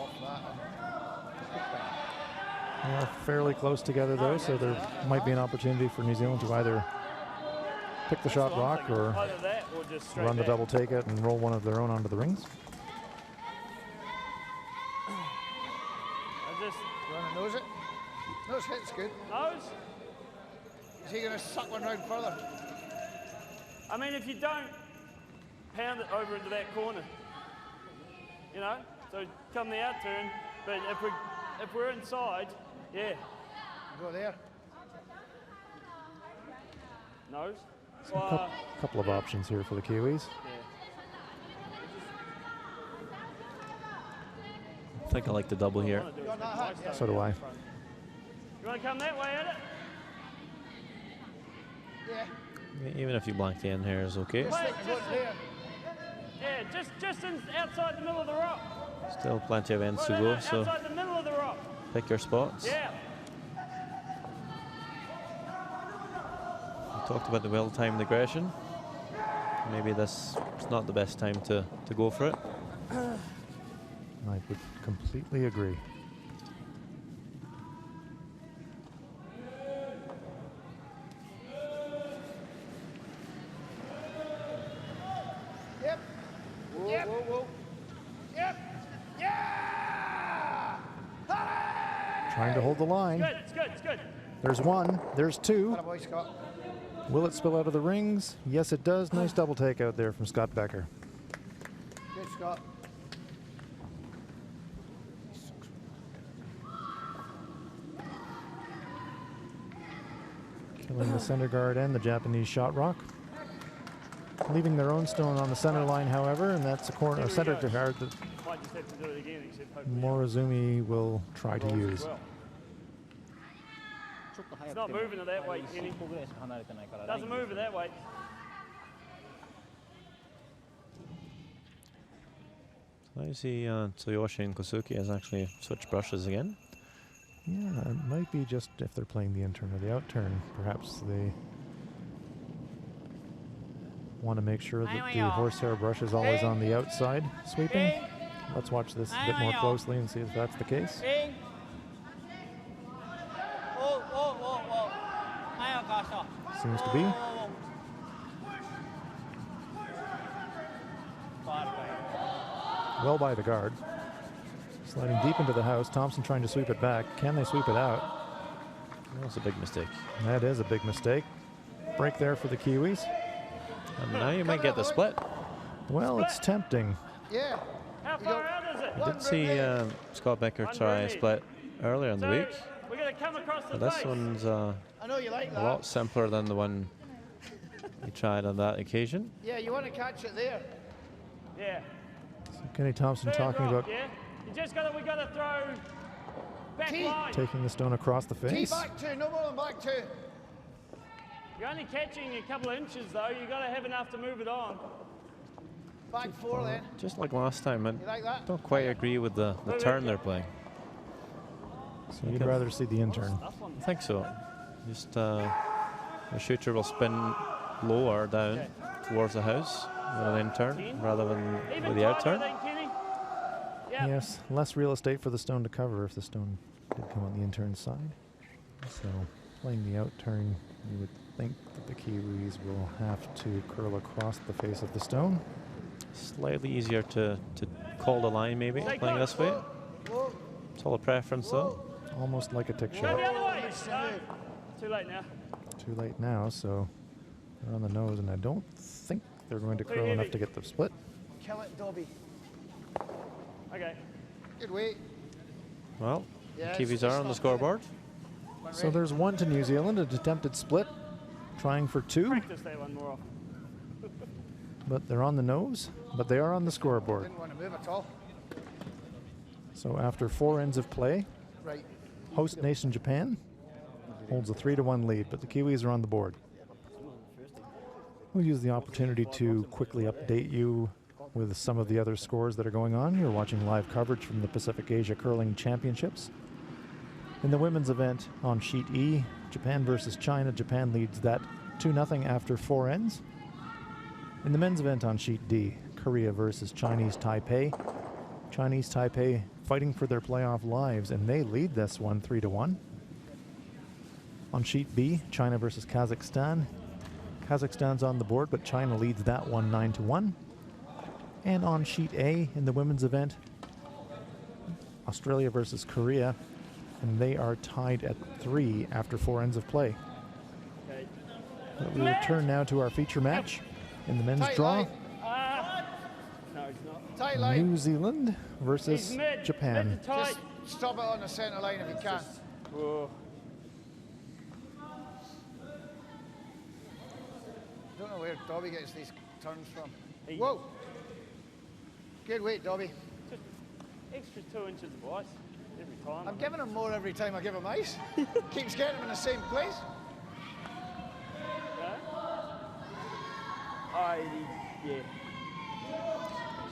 They're fairly close together though, so there might be an opportunity for New Zealand to either pick the shot rock or Either that or just straight run the back. double take it and roll one of their own onto the rings. I just You want to nose it? Nose hit's good. nose. Is he going to suck one round further? I mean, if you don't pound it over into that corner, you know, so come the out turn. But if we're inside, yeah, Go there. nose. Couple of options here for the Kiwis. I think I like the double here. Do got that hat? Yeah. So do I. You want to come that way at it? Yeah. Even if you blank the end here is okay. Just think go there. Yeah, just outside the middle of the rock. Still plenty of ends to No, go, so outside the middle of the rock. pick your spots. Yeah. We talked about the well-timed aggression. Maybe this is not the best time to go for it. I would completely agree. Yep. Whoa, Yep. whoa, whoa. Yep. Yeah! Trying to hold the line. Good, it's good, it's good. There's one. There's two. Atta boy, Scott. Will it spill out of the rings? Yes, it does. Nice double take out there from Scott Becker. Good, Scott. Killing the center guard and the Japanese shot rock. Leaving their own stone on the center line, however, and that's a corner, a center guard that Might just have to do it again, except hopefully Morozumi will try to rolls as use. well. ちょっと早 It's く not ても moving it that way, 1 Kenny. 歩ぐらいしか離れてないから Doesn't move it that way. So you see Tsuyoshi and Kosuke has actually switched brushes again. Yeah, it might be just if they're playing the in turn or the out turn. Perhaps they want to make sure that the horsehair brush is always on the outside sweeping. Let's watch this a bit more closely and see if that's the case. ピンおおおお早くかわした Seems to be. ファウルかい Well by the guard. Sliding deep into the house. Thompson trying to sweep it back. Can they sweep it out? That's a big mistake. That is a big mistake. Break there for the Kiwis. And now you might get the split. Well, it's tempting. Yeah. How far out is it? I did see Scott Becker try a split earlier in the So week. we're going to come across the But this face. one's I know you like a that. lot simpler than the one he tried on that occasion. Yeah, you want to catch it there. Yeah. Kenny Thompson Bad talking rock, about yeah? You just got to, we got to throw back Tee. line. taking the stone across the Tee face. back two, no more than back two. You're only catching a couple of inches though. You got to have enough to move it on. Back 4 then. Just like last time, I You like that? don't quite agree with the turn they're playing. So you'd rather see the in-turn. I think so. Just the shooter will spin lower down towards the house with an in-turn rather than with the out-turn. Yes, less real estate for the stone to cover if the stone did come on the in-turn side. So playing the out-turn, you would think that the Kiwis will have to curl across the face of the stone. Slightly easier to call the line maybe, playing this way. It's all a preference though. Almost like a tick Go shot. the other way. No. Too late now. Too late now, so they're on the nose, and I don't think they're going to curl enough to get the split. Kill it, Dobby. Okay. Good weight. Well, Yeah, Kiwis it's are on the not scoreboard. So there's 1 to New Zealand, an attempted split, trying for 2, Practice that one more often. but they're on the nose, but they are on the scoreboard. Didn't want to move at all. So after 4 ends of play, Right. host nation Japan holds a 3-1 lead, but the Kiwis are on the board. We'll use the opportunity to quickly update you with some of the other scores that are going on. You're watching live coverage from the Pacific Asia Curling Championships. In the women's event on Sheet E, Japan versus China, Japan leads that 2-0 after 4 ends. In the men's event on Sheet D, Korea versus Chinese Taipei. Chinese Taipei fighting for their playoff lives, and they lead this one 3-1. On Sheet B, China versus Kazakhstan. Kazakhstan's on the board, but China leads that one 9-1. And on Sheet A, in the women's event, Australia versus Korea, and they are tied at 3 after 4 ends of play. Okay. But we return now to our feature match in the men's Tight draw. line. No, it's not. Tight line. New Zealand versus He's mid. Japan. Mid to tight. Just stop it on the centre line if you can. Whoa. Don't know where Dobby gets these turns from. He- Whoa. Good weight, Dobby. Just extra 2 inches of ice every time. I'm giving him more every time I give him ice. Keeps getting him in the same place. Yeah.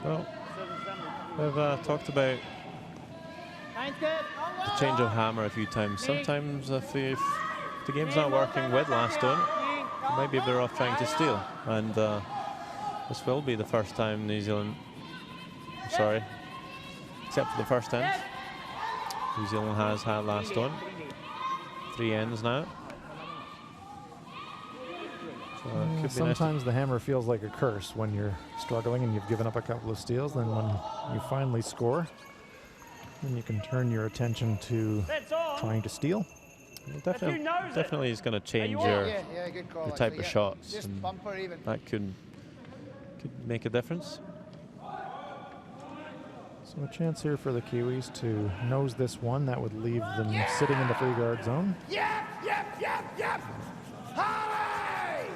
So Seven. we've talked about Line's good. the change of hammer a few times. Sometimes if the game's not working with last stone, it might be better off trying to steal. And this will be the first time New Zealand, sorry, except for the first end, New Zealand has had last stone. 3 ends now. So it could be nice to- Sometimes the hammer feels like a curse when you're struggling and you've given up a couple of steals. Then when you finally score, then you can turn your attention to That's on. trying to steal. Definitely, knows it. definitely is going to change you your on? Yeah, good call. the type actually, of yeah. shots, Just and bumper even. that could make a difference. So a chance here for the Kiwis to nose this one. That would leave them sitting in the free guard zone. Yep. Harry!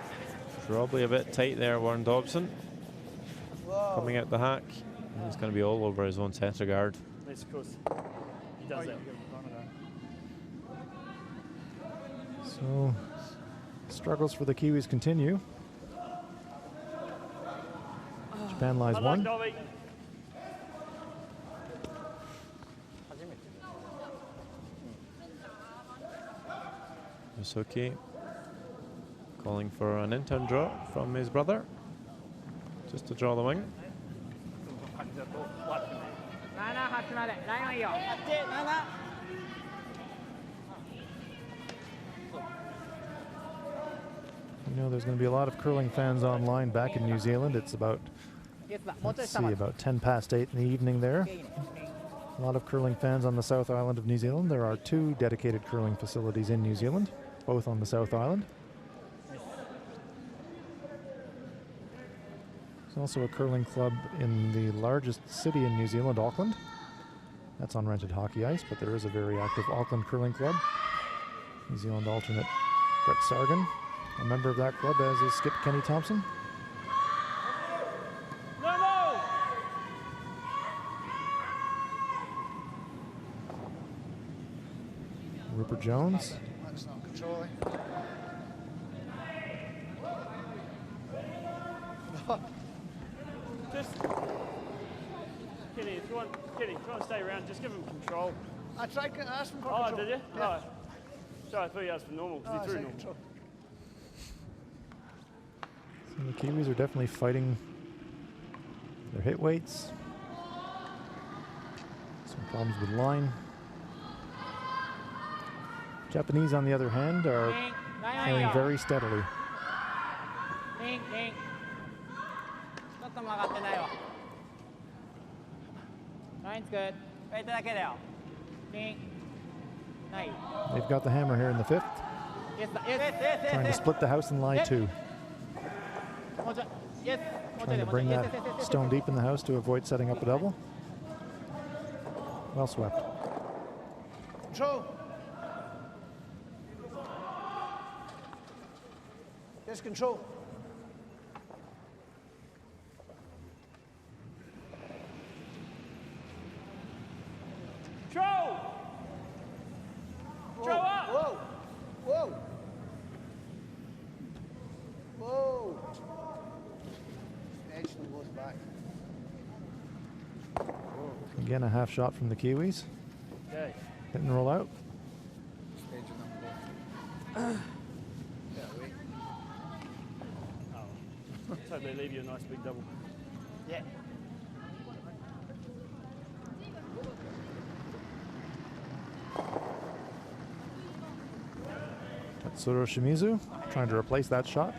Probably a bit tight there, Warren Dobson. Whoa. Coming out the hack. He's going to be all over his own centre guard. Yes, of course. He does that. So struggles for the Kiwis continue. Japan lies I like 1. Dobby. Yosuke calling for an in-turn draw from his brother, just to draw the wing. 7-8までラインはいいよ。You know, there's going to be a lot of curling fans online back in New Zealand. It's about, 7もうちょい let's 下 see, まで。 about 10 past 8 in the evening there. A lot of curling fans on the South Island of New Zealand. There are 2 dedicated curling facilities in New Zealand, both on the South Island. There's also a curling club in the largest city in New Zealand, Auckland. That's on rented hockey ice, but there is a very active Auckland curling club. New Zealand alternate Brett Sargan, a member of that club, as is skip Kenny Thompson. No! Rupert Jones. That's not controlling. Just, Kenny, if you want to stay around, just give him control. I tried to ask him for Oh, control. did you? Yeah. Oh. Sorry, I thought you asked for normal, because he threw normal. Control. So the Kiwis are definitely fighting their hit weights. Some problems with line. Japanese, on the other hand, are playing very steadily. Line's good. They've got the hammer here in the fifth, trying to split the house in lie two. Trying to bring that stone deep in the house to avoid setting up a double. Well swept. Control. Just control. Control! Control up! Whoa! Whoa! Whoa! Edge them both back. Again, a half shot from the Kiwis. Okay. Hit and roll out. Edge them both. Yeah, wait. Oh. Let's hope they leave you a nice big double. Yeah. Tatsuro Shimizu trying to replace that shot.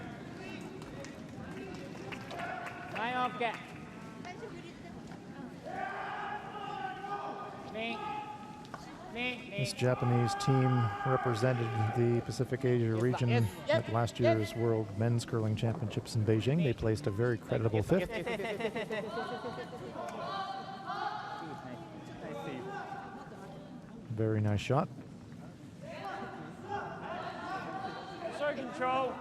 This Japanese team represented the Pacific Asia region at last year's World Men's Curling Championships in Beijing. They placed a very creditable fifth. Very nice shot. So control.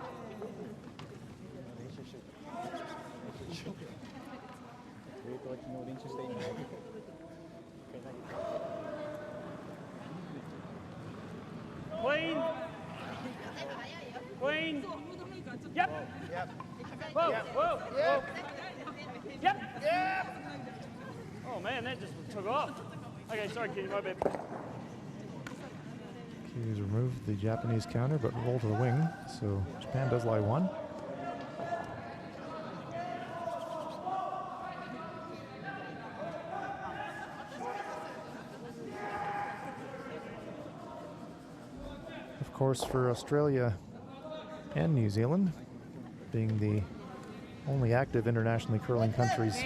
Clean. Clean. Yep. Yep. Whoa, Yep. whoa, Yep. whoa. Yep. Yep. Oh man, that just took off. Okay, sorry, Kenny, my bad. Kiwis removed the Japanese counter but rolled to the wing, so Japan does lie one. Of course, for Australia and New Zealand, being the only active internationally curling countries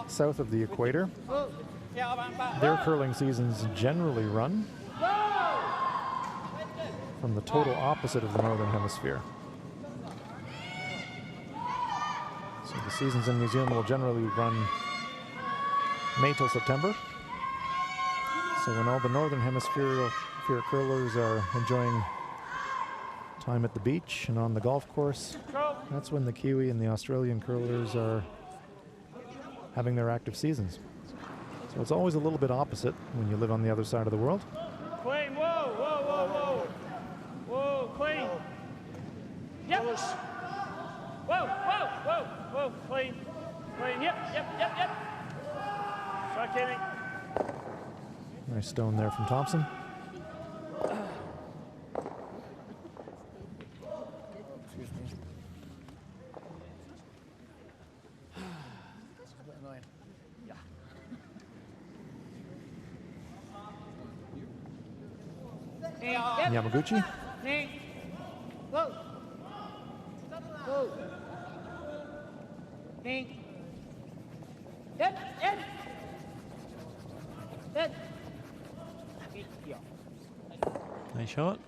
south of the equator, their curling seasons generally run from the total opposite of the Northern Hemisphere. So the seasons in New Zealand will generally run May till September. So when all the Northern Hemisphere curlers are enjoying time at the beach and on the golf course, that's when the Kiwi and the Australian curlers are having their active seasons. So it's always a little bit opposite when you live on the other side of the world. Clean. Whoa, whoa, whoa, whoa. Whoa, clean. Yep. Whoa, whoa, whoa, whoa, clean. Clean. Yep. Try Kenny. Nice stone there from Thompson. Excuse me. It's a bit annoying. Yamaguchi. Whoa. Whoa. Nice shot.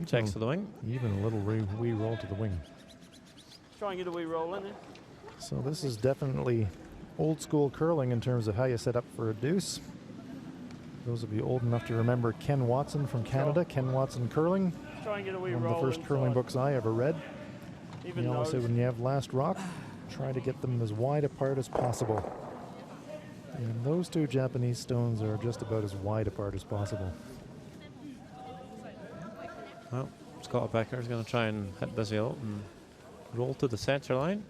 Checks to the wing. Even a little wee roll to the wing. Try and get a wee roll in there. So this is definitely old school curling in terms of how you set up for a deuce. Those of you old enough to remember Ken Watson from Canada, Ken Watson Curling, Try and get a wee one roll of the first inside. curling books I ever read. Even He always nose. said when you have last rock, try to get them as wide apart as possible. And those two Japanese stones are just about as wide apart as possible. Well, Scott Becker is going to try and hit this out and roll to the center line.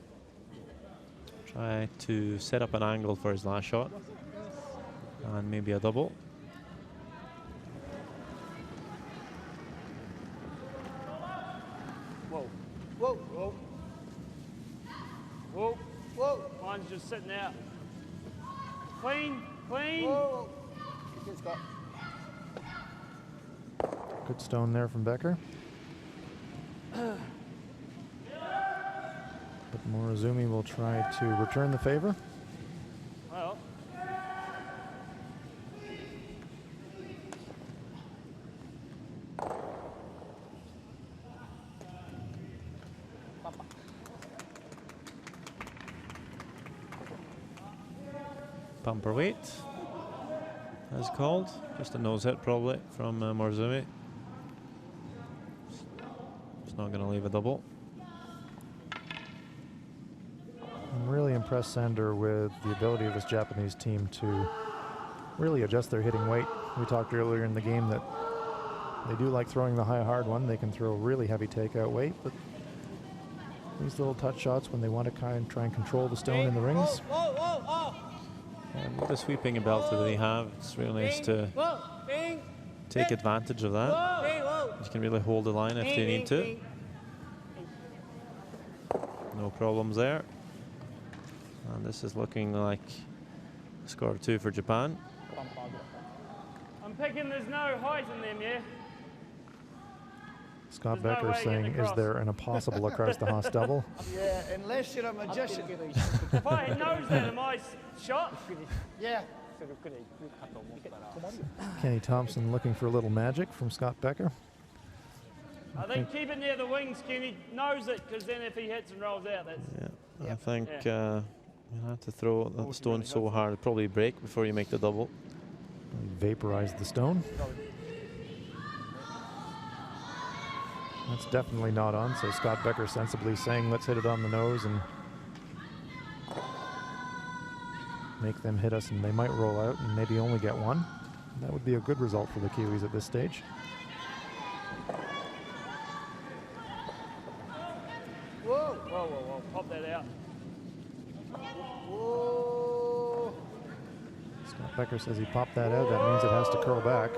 Try to set up an angle for his last shot. And maybe a double. Whoa. Whoa. Whoa. Whoa. Whoa. Mine's just sitting out. Clean. Clean. Whoa. Good stone there from Becker. But Morozumi will try to return the favor. Well. Bumper weight, as called. Just a nose hit probably from Morozumi. It's not going to leave a double. I'm really impressed, Sander, with the ability of this Japanese team to really adjust their hitting weight. We talked earlier in the game that they do like throwing the high hard one. They can throw really heavy takeout weight, but these little touch shots when they want to try and control the stone in the rings. And with the sweeping ability that they have, it's really nice to take advantage of that. You can really hold the line if you need to. No problems there. And this is looking like score 2 for Japan. I'm picking there's no height in them, yeah? Scott Becker saying, is there an impossible across the Haas double? Yeah, unless you're a magician. If I had nosed that, am I shot? Yeah. Kenny Thompson looking for a little magic from Scott Becker. I think keep it near the wings, Kenny. Nose it, because then if he hits and rolls out, that's... Yeah, I think you'll have to throw the stone so hard, it'll probably break before you make the double. Vaporize the stone. That's definitely not on, so Scott Becker sensibly saying, let's hit it on the nose and make them hit us, and they might roll out and maybe only get one. That would be a good result for the Kiwis at this stage. Whoa, whoa, whoa, whoa, pop that out. Whoa. Scott Becker says he popped that out, that means it has to curl back.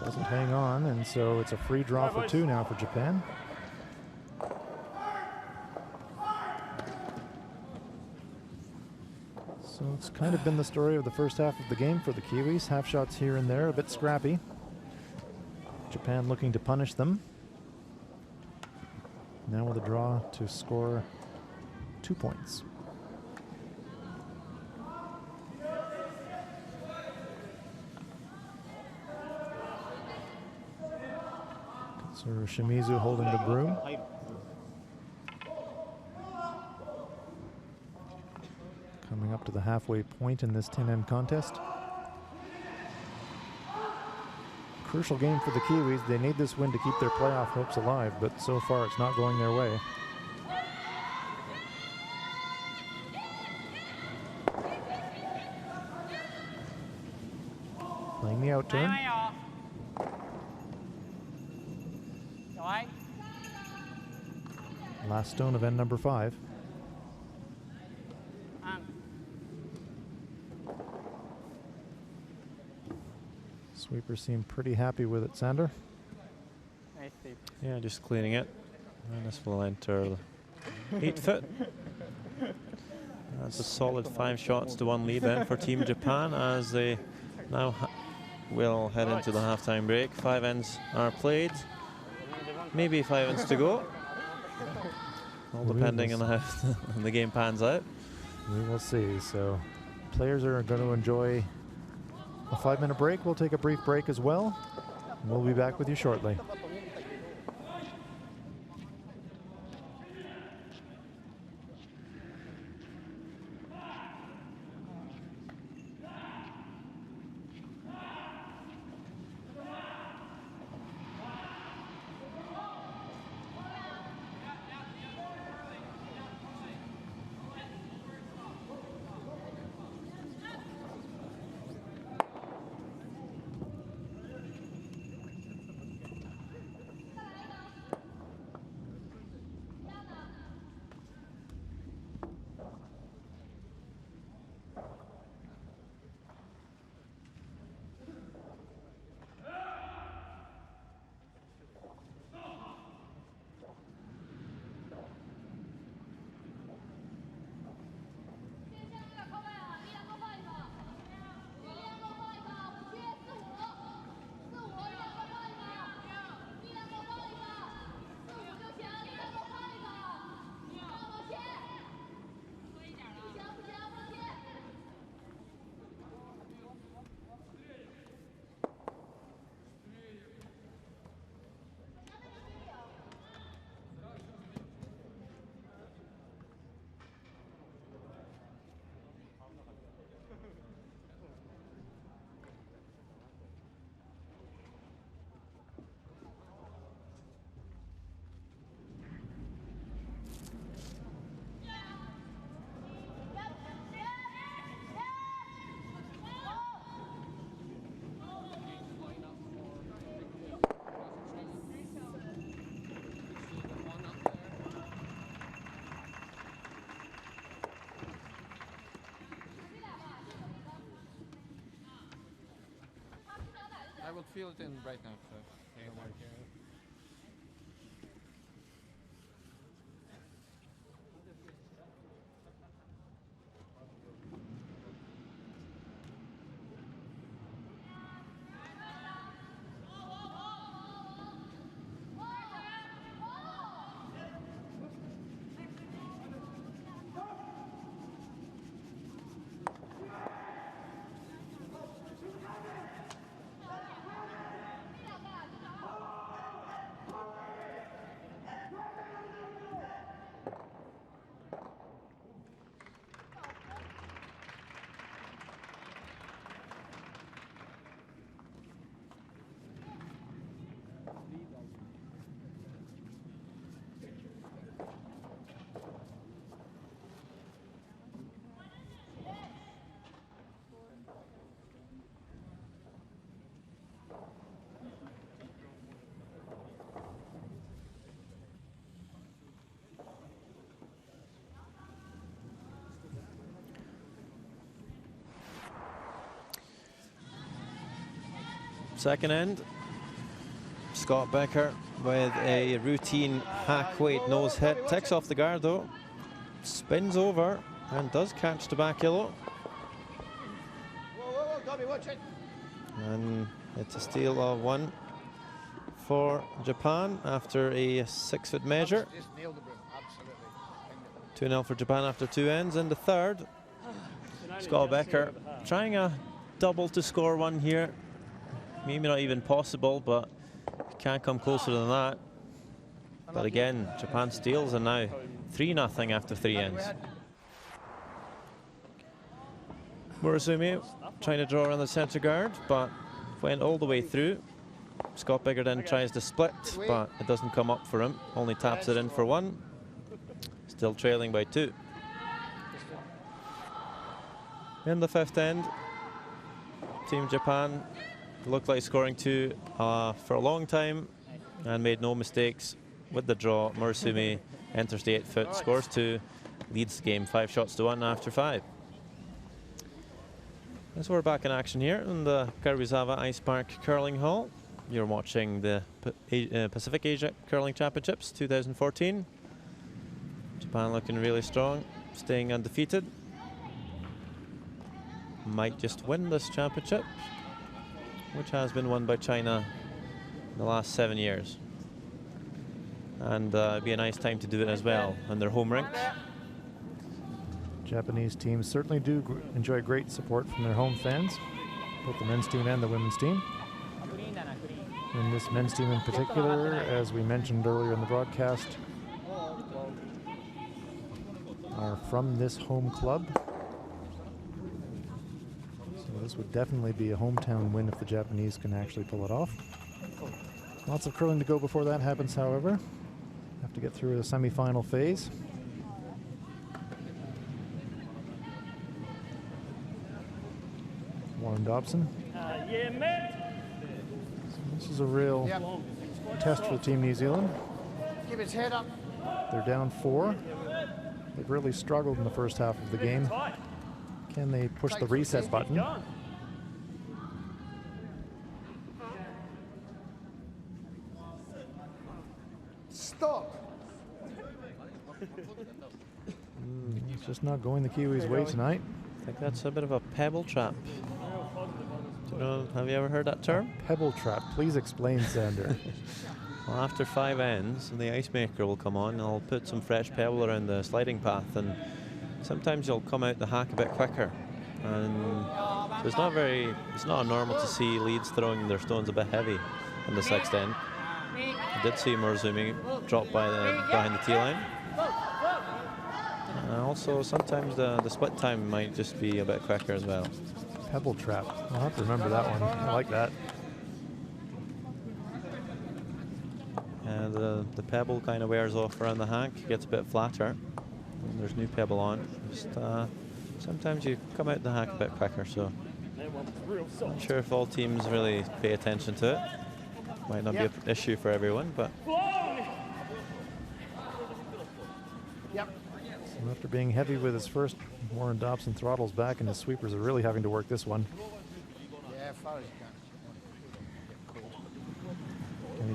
Doesn't hang on, and so it's a free draw for 2 now for Japan. So it's kind of been the story of the first half of the game for the Kiwis. Half shots here and there, a bit scrappy. Japan looking to punish them. Now with a draw to score 2 points. So Shimizu holding the broom. Coming up to the halfway point in this 10-end contest. Crucial game for the Kiwis. They need this win to keep their playoff hopes alive, but so far it's not going their way. Playing the out turn. Last stone of end number 5. Sweepers seem pretty happy with it, Sander. Yeah, just cleaning it. And this will enter the 8th foot. That's a solid 5 shots to 1 lead then for Team Japan as they now will head into the halftime break. 5 ends are played. Maybe 5 ends to go. All depending on how the game pans out. We will see. So players are going to enjoy a 5-minute break. We'll take a brief break as well. We'll be back with you shortly. feel it in right now. So. Second end, Scott Becker with a routine hack weight nose hit. Takes off the guard though, spins over and does catch the back yellow. Whoa, Dobby, watch it. And it's a steal of 1 for Japan after a 6-foot measure. Just nailed the broom, absolutely. 2-0 for Japan after 2 ends. In the third, Scott Becker trying a double to score 1 here. Maybe not even possible, but can't come closer than that. But again, Japan steals, and now 3-0 after 3 ends. Murasumi trying to draw around the centre guard, but went all the way through. Scott Becker then tries to split, but it doesn't come up for him. Only taps it in for 1. Still trailing by 2. In the 5th end, Team Japan looked like scoring 2 for a long time and made no mistakes with the draw. Murasumi enters the 8-foot, scores 2, leads the game 5-1 after 5. So we're back in action here in the Karuizawa Ice Park Curling Hall. You're watching the Pacific Asia Curling Championships 2014. Japan looking really strong, staying undefeated. Might just win this championship, which has been won by China in the last 7 years. And it'd be a nice time to do it as well on their home rink. Japanese teams certainly do enjoy great support from their home fans, both the men's team and the women's team. And this men's team in particular, as we mentioned earlier in the broadcast, are from this home club. So this would definitely be a hometown win if the Japanese can actually pull it off. Lots of curling to go before that happens, however. Have to get through the semi-final phase. Warren Dobson. Yeah, Matt. So this is a real test for Team New Zealand. Keep his head up. They're down 4. They've really struggled in the first half of the game. Can they push the reset button? Stop. It's just not going the Kiwis' way tonight. I think that's a bit of a pebble trap. Do you know, have you ever heard that term? Pebble trap. Please explain, Sander. Well, after 5 ends, the ice maker will come on and I'll put some fresh pebble around the sliding path, and sometimes you'll come out the hack a bit quicker. And so it's not normal to see leads throwing their stones a bit heavy on the 6th end. I did see Murasumi drop behind the tee line. Also, sometimes the split time might just be a bit quicker as well. Pebble trap. I'll have to remember that one. I like that. And the pebble kind of wears off around the hack, gets a bit flatter, and there's new pebble on. Just sometimes you come out the hack a bit quicker, so I'm not sure if all teams really pay attention to it. Might not be an issue for everyone, but So after being heavy with his first, Warren Dobson throttles back, and his sweepers are really having to work this one. Yeah, as far as you can.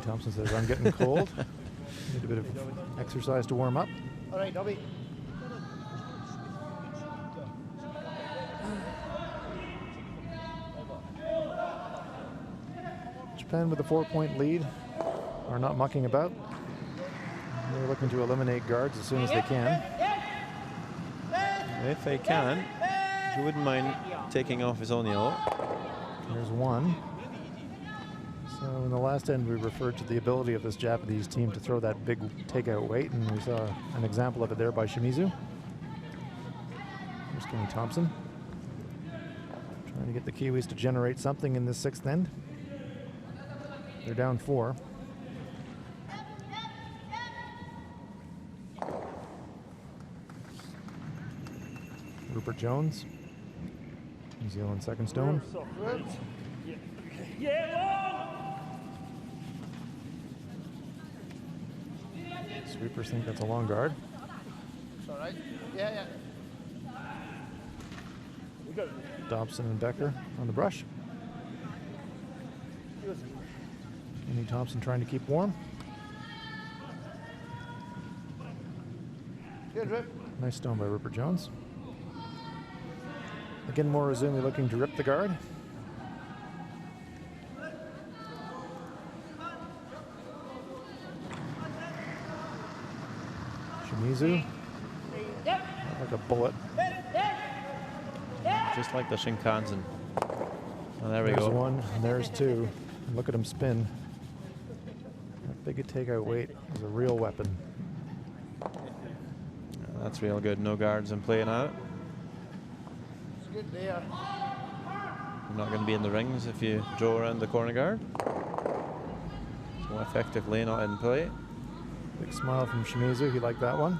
Thompson says, I'm getting cold. Need a bit of exercise to warm up. All right, Dobby. Japan with a 4-point lead are not mucking about. They're looking to eliminate guards as soon as they can. If they can, he wouldn't mind taking off his own yellow. There's one. So in the last end, we referred to the ability of this Japanese team to throw that big takeout weight, and we saw an example of it there by Shimizu. Here's Kenny Thompson, trying to get the Kiwis to generate something in this 6th end. They're down 4. Rupert Jones, New Zealand 2nd stone. Sweepers think that's a long guard. It's all right. Yeah. Dobson and Becker on the brush. Kenny Thompson trying to keep warm. Good rip. Nice stone by Rupert Jones. Again, Morozumi looking to rip the guard. Shimizu, like a bullet. Just like the Shinkansen. Oh, there we There's go. one, and there's two. And look at him spin. That big a takeout weight is a real weapon. That's real good. No guards in play now. It's good there. You're not going to be in the rings if you draw around the corner guard. So effectively not in play. Big smile from Shimizu. He liked that one.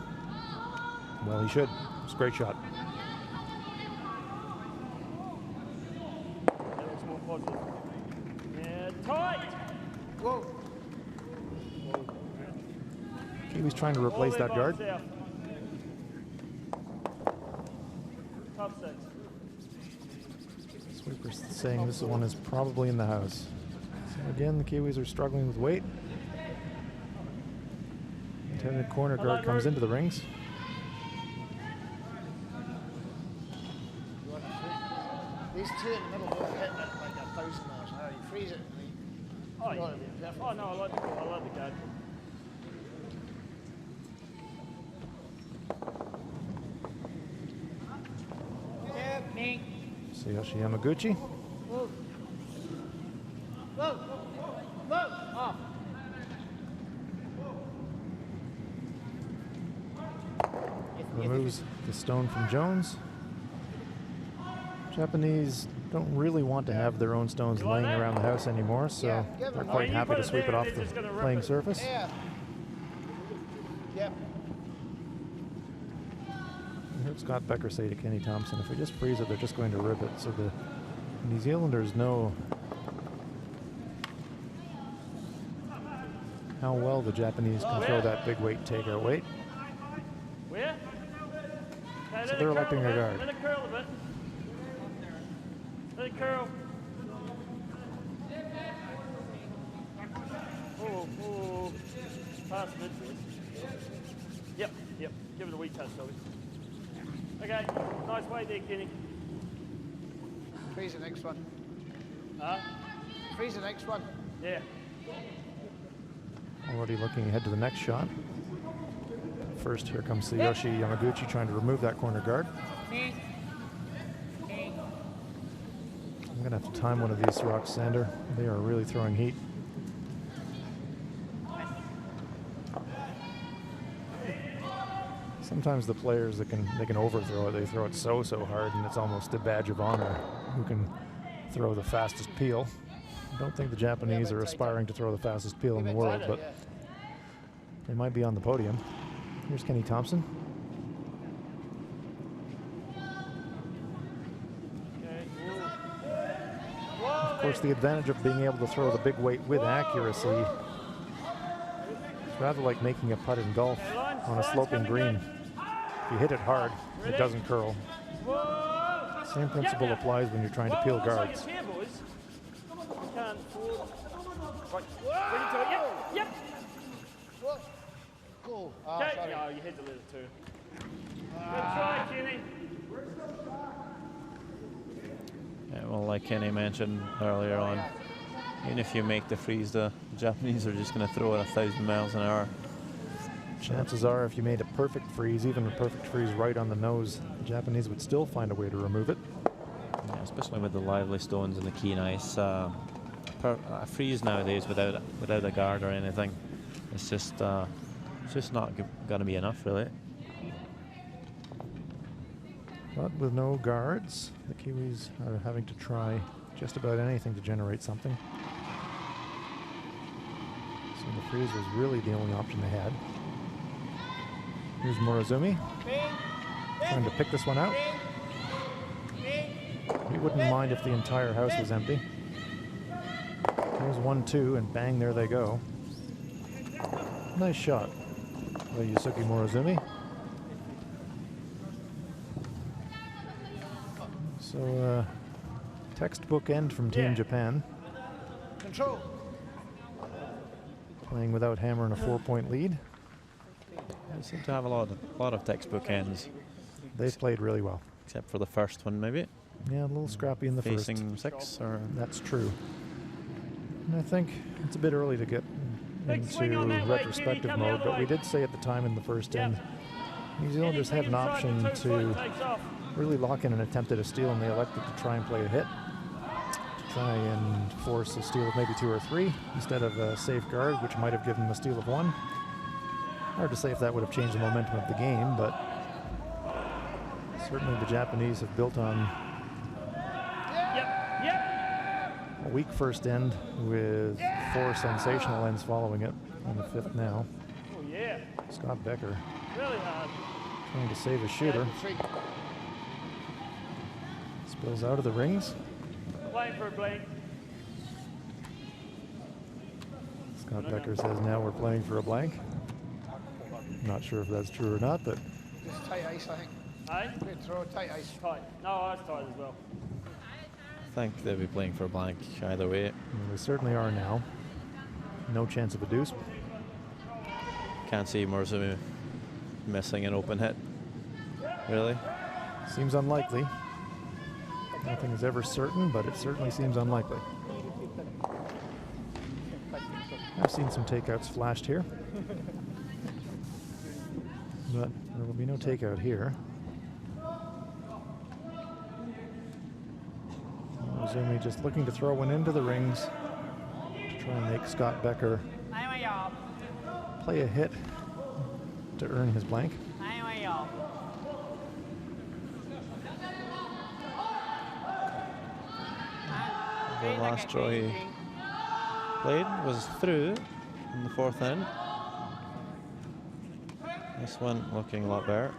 Well, he should. It's a great shot. Yeah, tight. Whoa. Kiwi's trying to replace that guard. Top 6. Sweeper's saying this one is probably in the house. So again, the Kiwis are struggling with weight. Intended corner guard comes into the rings. These two in the middle both hitting it like 1,000 miles an hour. You freeze it and Oh, yeah. Oh, no, I like the guard. Tsuyoshi Yamaguchi. Removes the stone from Jones. Japanese don't really want to have their own stones laying around the house anymore, so they're quite happy to sweep it off the playing surface. Yeah. Yep. I heard Scott Becker say to Kenny Thompson, if we just freeze it, they're just going to rip it. So the New Zealanders know how well the Japanese can throw that big weight takeout weight. Where? So they're electing a guard. Let it curl a bit. Let it curl. Oh. Pass mid. Yep. Give it a wee touch, Toby. Okay, nice way there, Kenny. Freeze the next one. Huh? Freeze the next one. Yeah. Already looking ahead to the next shot. First, here comes Tsuyoshi Yamaguchi trying to remove that corner guard. I'm going to have to time one of these rocks, Sander. They are really throwing heat. Sometimes the players they can overthrow it. They throw it so hard, and it's almost a badge of honor who can throw the fastest peel. I don't think the Japanese are aspiring to throw the fastest peel in the world, but they might be on the podium. Here's Kenny Thompson. Of course, the advantage of being able to throw the big weight with accuracy is rather like making a putt in golf on a sloping green. If you hit it hard, it doesn't curl. Same principle applies when you're trying to peel guards. Right. Ready to it, yep. Oh, Okay. sorry. No, you had to let it too. Good try, Kenny. Yeah, well, like Kenny mentioned earlier on, even if you make the freeze, the Japanese are just going to throw it 1,000 miles an hour. Chances are, if you made a perfect freeze, even a perfect freeze right on the nose, the Japanese would still find a way to remove it. Yeah, especially with the lively stones and the keen ice. A freeze nowadays without a guard or anything, it's just not going to be enough, really. But with no guards, the Kiwis are having to try just about anything to generate something. So the freeze was really the only option they had. Here's Morozumi trying to pick this one out. He wouldn't mind if the entire house was empty. Here's 1-2, and bang, there they go. Nice shot by Yusuke Morozumi. So, textbook end from Team Japan. Control. Playing without hammer and a 4-point lead. They seem to have a lot of textbook ends. They've played really well. Except for the first one, maybe. Yeah, a little scrappy in the Facing first. 6, or that's true. And I think it's a bit early to get into retrospective mode, but we did say at the time in the first end, New Zealanders had an option to really lock in an attempt at a steal, and they elected to try and play a hit, to try and force a steal of maybe 2 or 3 instead of a safeguard, which might have given them a steal of 1. Hard to say if that would have changed the momentum of the game, but certainly the Japanese have built on a weak first end with 4 sensational ends following it, and the 5th now. Oh, yeah. Scott Becker Really hard. trying to save his shooter. Spills out of the rings. Playing for a blank. Scott Becker says now we're playing for a blank. Not sure if that's true or not, but Just tight ice, I think. Hey? Good throw, tight ice. Tight. No, I was tight as well. I think they'll be playing for a blank either way. they certainly are now. No chance of a deuce. Can't see Morozumi missing an open hit. Really? Seems unlikely. Nothing is ever certain, but it certainly seems unlikely. I've seen some takeouts flashed here, but there will be no takeout here. Zumi just looking to throw one into the rings to try and make Scott Becker play a hit to earn his blank. The last draw he played was through in the 4th end. This one looking a lot better.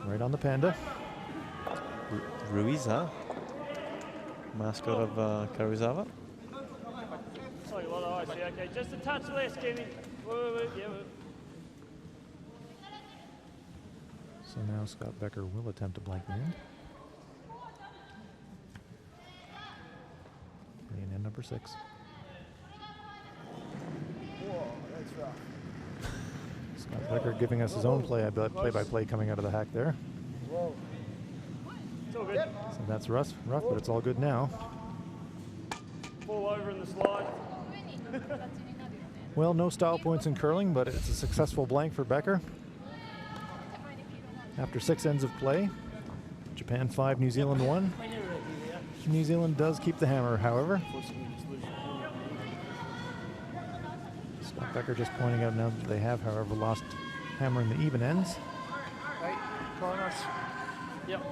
Right on the panda. Ruiza, mascot of Karuizawa. Sorry, a lot of ice. Yeah, okay. Just a touch less, Kenny. Wait. Yeah. So now Scott Becker will attempt to blank the end. Playing end number 6. Whoa, that's rough. Scott Becker giving us his own play-by-play coming out of the hack there. Whoa. It's all good. So that's rough, but it's all good now. Fall over in the slide. Well, no style points in curling, but it's a successful blank for Becker. After 6 ends of play, Japan 5, New Zealand 1. New Zealand does keep the hammer, however. Scott Becker just pointing out now that they have, however, lost hammer in the even ends. Right, corners. Yep.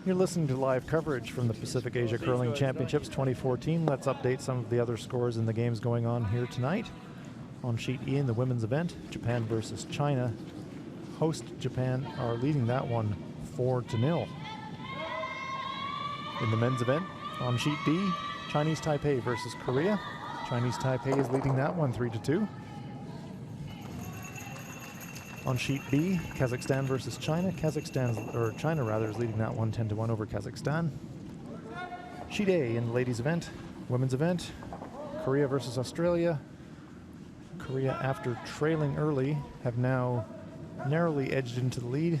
You're listening to live coverage from the Pacific Asia Curling Championships 2014. Let's update some of the other scores in the games going on here tonight. On sheet E in the women's event, Japan versus China. Host Japan are leading that one 4-0. In the men's event, on sheet D, Chinese Taipei versus Korea. Chinese Taipei is leading that one 3-2. On sheet B, Kazakhstan versus China. China rather is leading that one 10-1 over Kazakhstan. Sheet A in the ladies' event, women's event, Korea versus Australia. Korea, after trailing early, have now narrowly edged into the lead.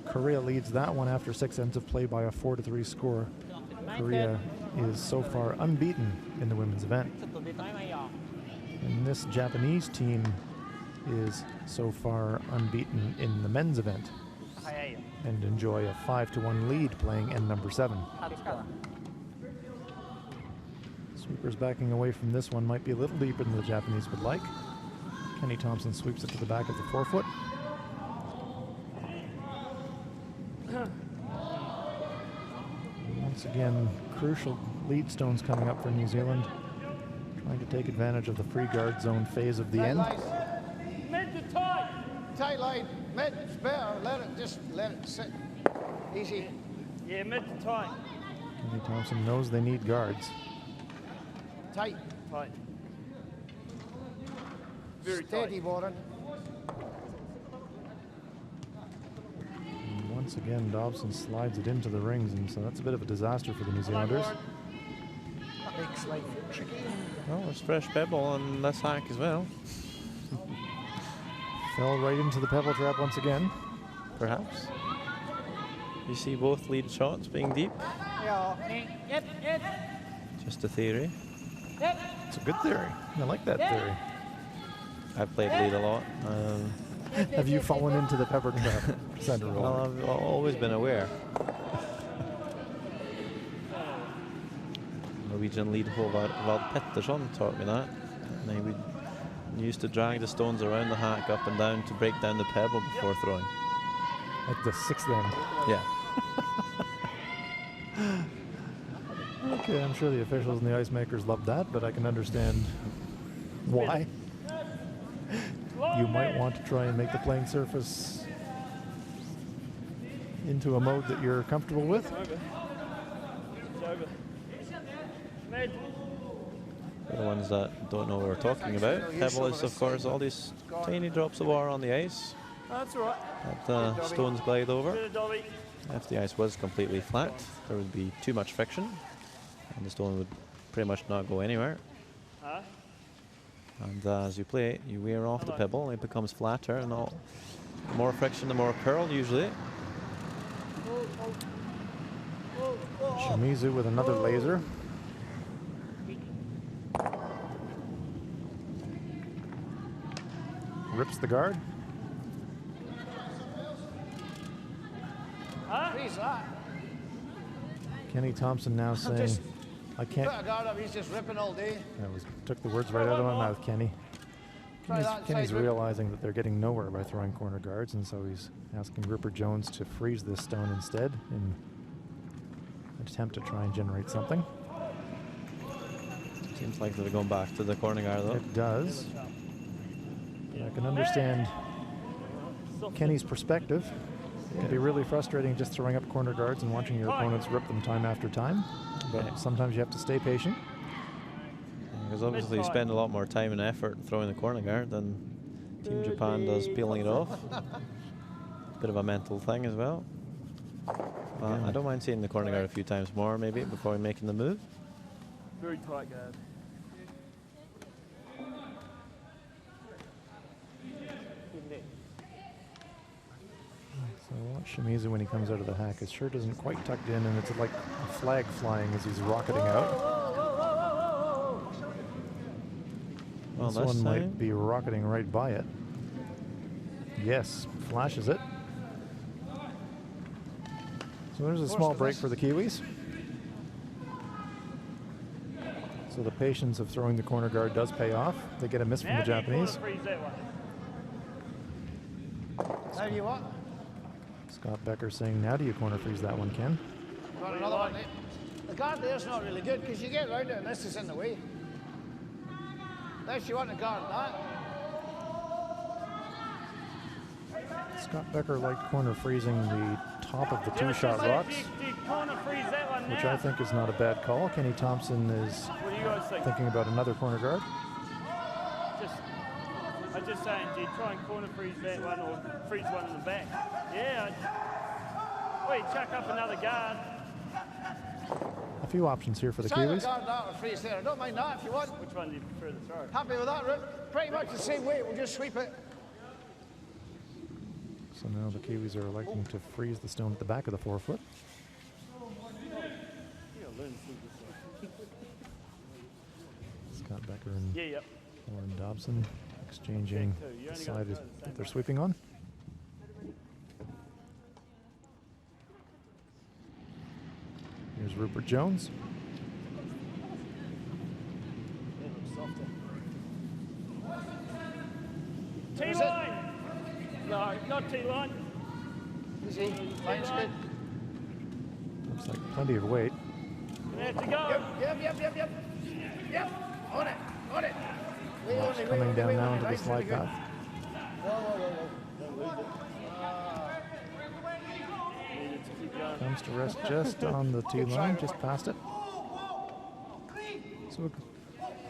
Korea leads that one after 6 ends of play by a 4-3 score. Korea is so far unbeaten in the women's event. And this Japanese team is so far unbeaten in the men's event and enjoy a 5-1 lead playing end number 7. Sweepers backing away from this one might be a little deeper than the Japanese would like. Kenny Thompson sweeps it to the back of the forefoot. Once again, crucial lead stones coming up for New Zealand, trying to take advantage of the free guard zone phase of the end. Mid to tight. Tight line. Mid, it's better. Let it sit. Easy. Yeah, mid to tight. Kenny Thompson knows they need guards. Tight. Tight. Very steady, tight. Warren. And once again, Dobson slides it into the rings, and so that's a bit of a disaster for the New Zealanders. That makes life tricky. Oh, there's fresh pebble on this hack as well. Fell right into the pebble trap once again. Perhaps. You see both lead shots being deep. Just a theory. It's a good theory. I like that theory. I've played lead a lot. Have you fallen into the pepper trap, Sandra? Well, I've always been aware. Norwegian lead Håvard Pettersson taught me that. And he would used to drag the stones around the hack up and down to break down the pebble before throwing. At the 6th end. Yeah. Okay, I'm sure the officials and the ice makers love that, but I can understand why. You might want to try and make the playing surface into a mode that you're comfortable with. It's over. Mid. For the ones that don't know what we're talking about, pebble is, of course, all these tiny drops of water on the ice That's all right. that the stones glide over. Bit of dolly. If the ice was completely flat, there would be too much friction, and the stone would pretty much not go anywhere. Huh? And as you play it, you wear off the pebble, and it becomes flatter, and all. The more friction, the more curl, usually. Shimizu with another laser. Rips the guard. Freeze that. Kenny Thompson now saying, I can't. Put a guard up, he's just ripping all day. Took the words right out of my mouth, Kenny. Try that Kenny's side rip. realizing that they're getting nowhere by throwing corner guards, and so he's asking Rupert Jones to freeze this stone instead in an attempt to try and generate something. Seems like they're going back to the corner guard, though. It does. But I can understand Kenny's perspective. It can be really frustrating just throwing up corner guards and watching your opponents rip them time after time. But sometimes you have to stay patient. Because obviously you spend a lot more time and effort throwing the corner guard than Team Japan does peeling it off. Bit of a mental thing as well. I don't mind seeing the corner guard a few times more, maybe, before making the move. Very tight guard. So watch Shimizu when he comes out of the hack. His shirt isn't quite tucked in, and it's like a flag flying as he's rocketing out. Well, This one might be rocketing right by it. Yes, flashes it. So there's a small break for the Kiwis. So the patience of throwing the corner guard does pay off. They get a miss from the Japanese. How do you what? Scott Becker saying, now do you corner freeze that one, Ken? Got another one there. The guard there's not really good because you get around it and this is in the way. Unless you want to guard that. Scott Becker liked corner freezing the top of the two-shot rocks, which I think is not a bad call. Kenny Thompson is thinking about another corner guard. I'm just saying, do you try and corner freeze that one or freeze one in the back? Yeah. Wait, chuck up another guard. I few options here for the It's either Kiwis. guard that or freeze there. I don't mind that if you want. Which one do you prefer to throw? Happy with that route? Pretty much the same way. We'll just sweep it. So now the Kiwis are electing to freeze the stone at the back of the 4 foot. Scott Becker and Lauren Dobson exchanging the slide that they're sweeping on. Here's Rupert Jones. T-line! No, not T-line. Easy. Line's good. Looks like plenty of weight. We have to go. Yep. On it. Coming down now into the slide path. Comes to rest just on the tee line, just past it. So a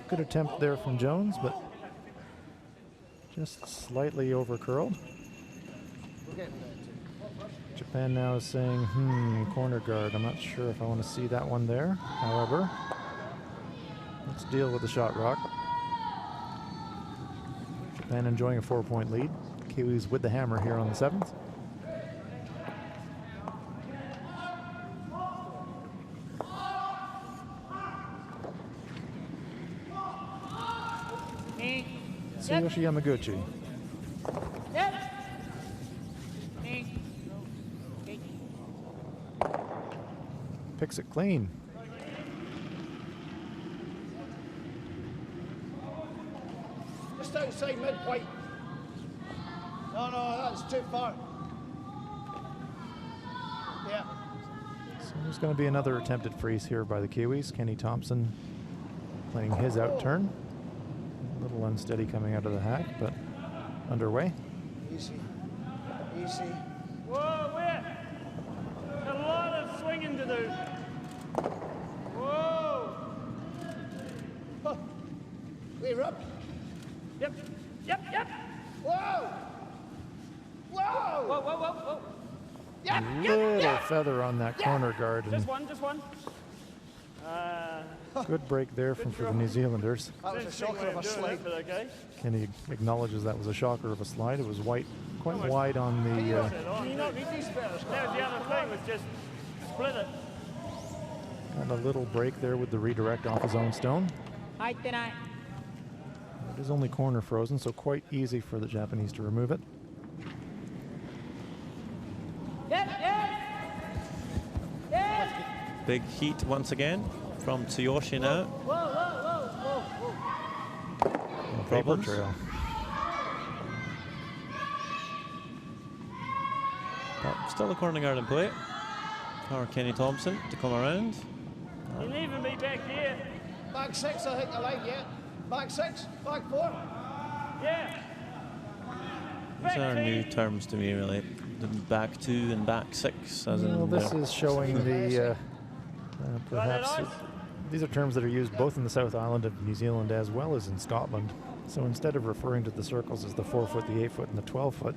good attempt there from Jones, but just slightly over curled. Japan now is saying, corner guard. I'm not sure if I want to see that one there. However, let's deal with the shot rock. Japan enjoying a 4-point lead. Kiwis with the hammer here on the 7th. Tsuyoshi Yamaguchi. Picks it clean. Just outside mid-white. No, that's too far. Yeah. So there's going to be another attempted freeze here by the Kiwis. Kenny Thompson playing his out turn. A little unsteady coming out of the hack, but underway. Easy. Whoa, where? A lot of swinging to do. Whoa. Clear up. Yep. Whoa. Whoa. Little feather on that corner guard. And Just one. good break there for the New Zealanders. That was a shocker of a slide. Okay. Kenny acknowledges that was a shocker of a slide. It was quite wide on the... Can you not read these better? That was the other thing, was just split it. got a little break there with the redirect off his own stone. It is only corner frozen, so quite easy for the Japanese to remove it. Big heat once again from Tsuyoshi now. No problems. Trail. But still a corner guard in play for Kenny Thompson to come around. He'll even be back here. Back 6, I think, the line, yeah. Back 6, back 4. Yeah. These are new terms to me, really. The back 2 and back 6. As Well, in this is showing the perhaps Got it, these are terms that are used both in the South Island of New Zealand as well as in Scotland. So instead of referring to the circles as the 4 foot, the 8 foot, and the 12 foot,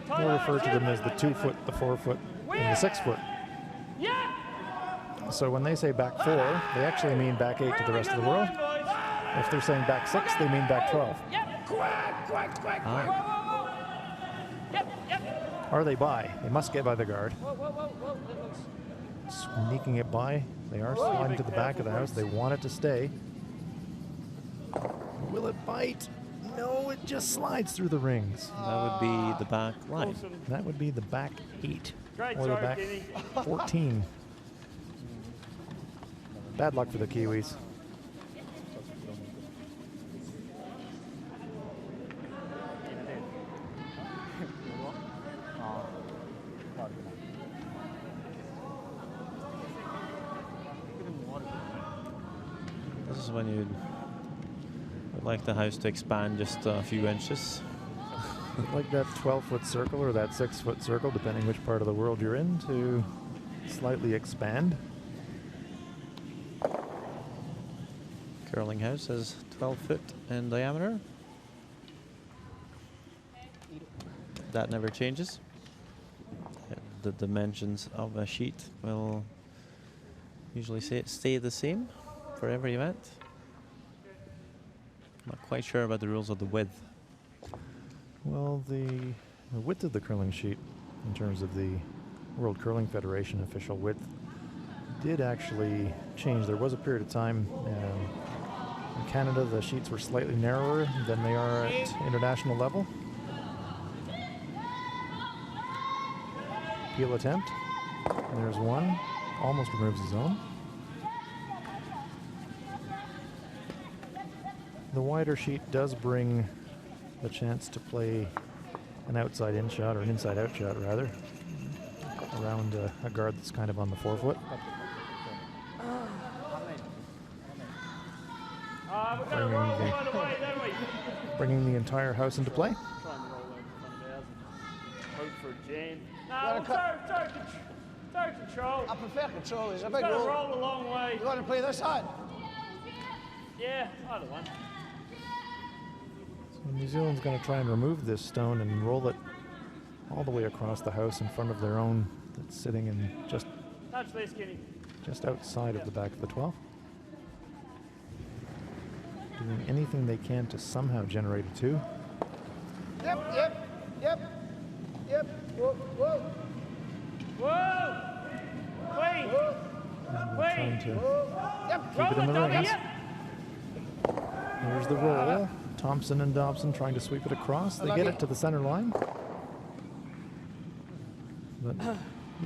they'll refer to them as the 2 foot, the 4 foot, and the 6 foot. Yeah. So when they say back 4, they actually mean back 8 to the rest of the world. If they're saying back 6, they mean back 12. Quick. Are they by? They must get by the guard. Whoa. Sneaking it by. They are sliding to the back of the house. They want it to stay. Will it bite? No, it just slides through the rings. that would be the back line. That would be the back 8 Great or the throw, back Kenny. 14. Bad luck for the Kiwis. This is when you would like the house to expand just a few inches. Like that 12-foot circle or that 6-foot circle, depending which part of the world you're in, to slightly expand. Curling house is 12 foot in diameter. That never changes. The dimensions of a sheet will Usually say it stay the same for every event. Not quite sure about the rules of the width. Well, the width of the curling sheet, in terms of the World Curling Federation official width, did actually change. There was a period of time in Canada the sheets were slightly narrower than they are at international level. Peel attempt. There's one. Almost removes his own. The wider sheet does bring the chance to play an outside-in shot, or an inside-out shot, rather, around a guard that's kind of on the forefoot. Bringing the entire house into play. Control. I prefer control. It's a It's big got to roll. roll a long way. You want to play this side? Yeah, either one. So New Zealand's going to try and remove this stone and roll it all the way across the house in front of their own that's sitting in just outside of the back of the 12. Doing anything they can to somehow generate a 2. Yep. Whoa. Whoa! Clean! Trying to Yep. keep it in the rings. Yep. Here's the roll. Thompson and Dobson trying to sweep it across. They get it to the center line. But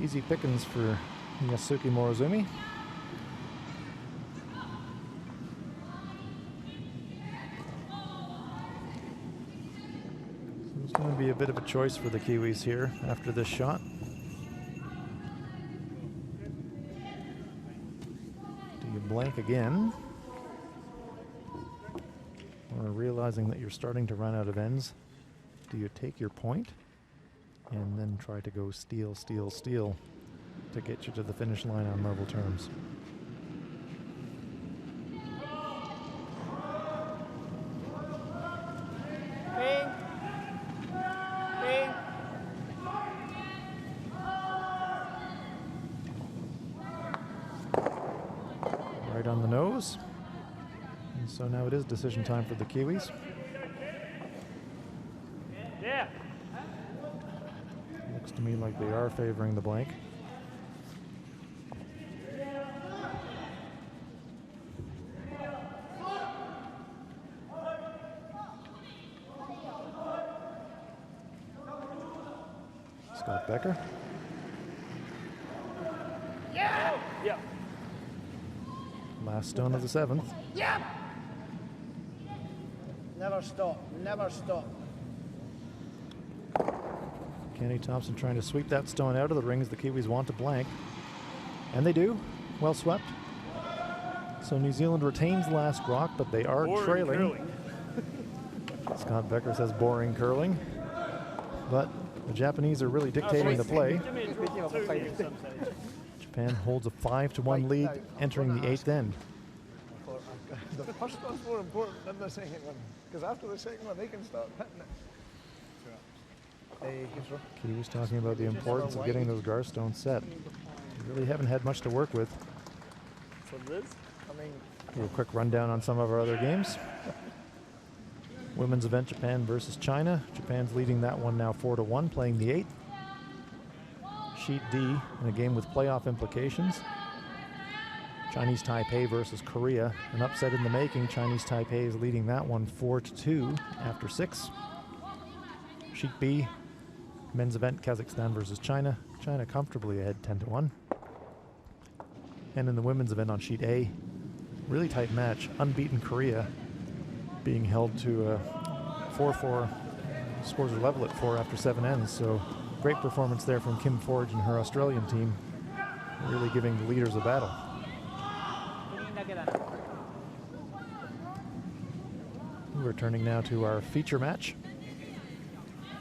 easy pickings for Yasuki Morozumi. So it's going to be a bit of a choice for the Kiwis here after this shot. Do you blank again? Or realizing that you're starting to run out of ends, do you take your point and then try to go steal to get you to the finish line on level terms? Right on the nose. And so now it is decision time for the Kiwis. Yeah. Looks to me like they are favoring the blank. Scott Becker. Yeah. Yeah. Last stone of the 7th. Yep. Never stop. Never stop. Kenny Thompson trying to sweep that stone out of the rings. The Kiwis want to blank. And they do. Well swept. So New Zealand retains the last rock, but they are trailing. Scott Becker says boring curling. But the Japanese are really dictating the play. Japan holds a 5-1 lead entering the 8th end. The first one's more important than the second one, because after the second one they can start hitting it. He was talking about the importance of getting those Garstones set. They really haven't had much to work with. Do a quick rundown on some of our other games. Women's event, Japan versus China. Japan's leading that one now 4-1, playing the 8th. Sheet D in a game with playoff implications. Chinese Taipei versus Korea, an upset in the making. Chinese Taipei is leading that one 4-2 after 6. Sheet B, men's event, Kazakhstan versus China. China comfortably ahead 10-1. And in the women's event on sheet A, really tight match. Unbeaten Korea being held to a 4-4. Scores are level at 4 after 7 ends. So great performance there from Kim Forge and her Australian team, really giving the leaders a battle. We're turning now to our feature match.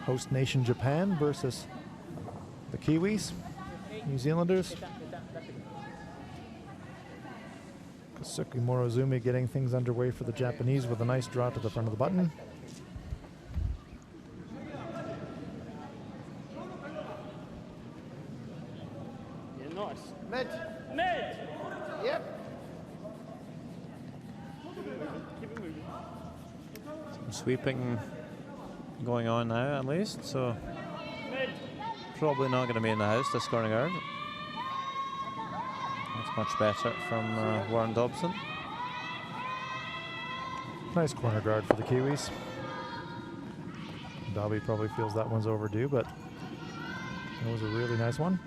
Host nation Japan versus the Kiwis, New Zealanders. Kasuki Morozumi getting things underway for the Japanese with a nice draw to the front of the button. Yeah, nice. Mid. Mid. sweeping going on now at least, so probably not going to be in the house, this corner guard. That's much better from Warren Dobson. Nice corner guard for the Kiwis. Dobby probably feels that one's overdue, but that was a really nice one.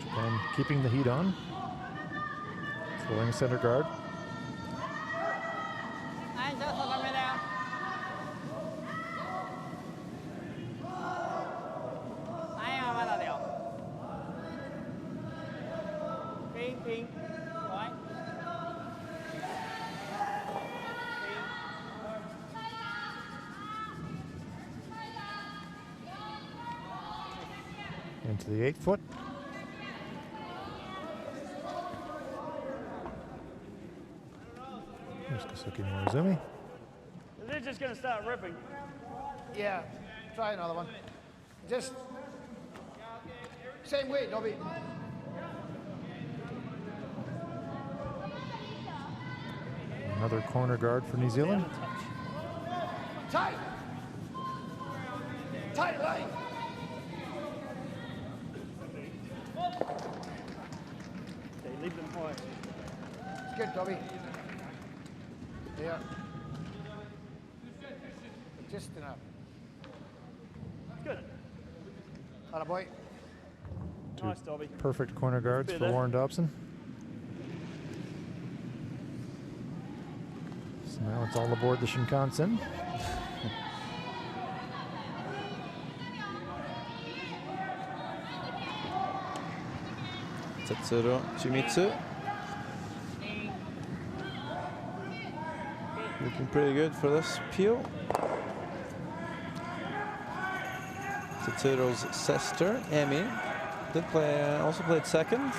Japan keeping the heat on. Throwing center guard. Into the 8 foot. Here's Kasuki Morozumi. They're just going to start ripping. Yeah, try another one. Just same weight, Dobby. Another corner guard for New Zealand. Tight! Tight line! They leave them high. It's good, Dobby. Yeah. Just enough. Good. Atta boy. Nice, Dobby. Perfect corner guards for Warren Dobson. So now it's all aboard the Shinkansen. Tatsuro Shimizu. Looking pretty good for this peel. Tatsuro's sister, Emi, also played second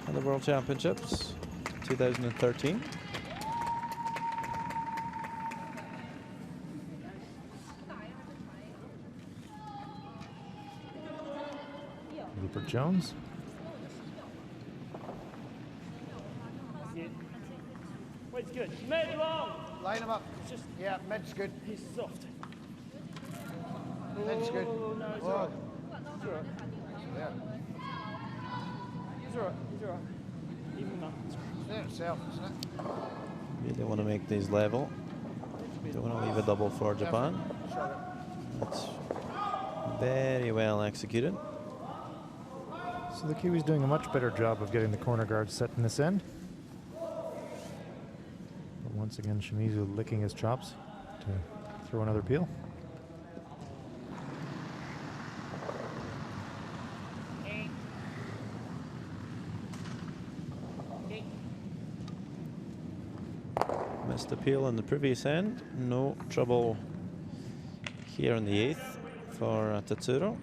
at the World Championships 2013. Rupert Jones. Weight's good. Mid long. Line him up. It's just, yeah, mid's good. He's soft. Mid's good. No, it's all right. It's all right. Yeah. He's all right. He's all right. Even up. It's there itself, isn't it? Really want to make these level. Don't want to leave a double for Japan. That's very well executed. So the Kiwis doing a much better job of getting the corner guard set in this end. But once again, Shimizu licking his chops to throw another peel. Missed the peel on the previous end. No trouble here in the 8th for Tatsuro.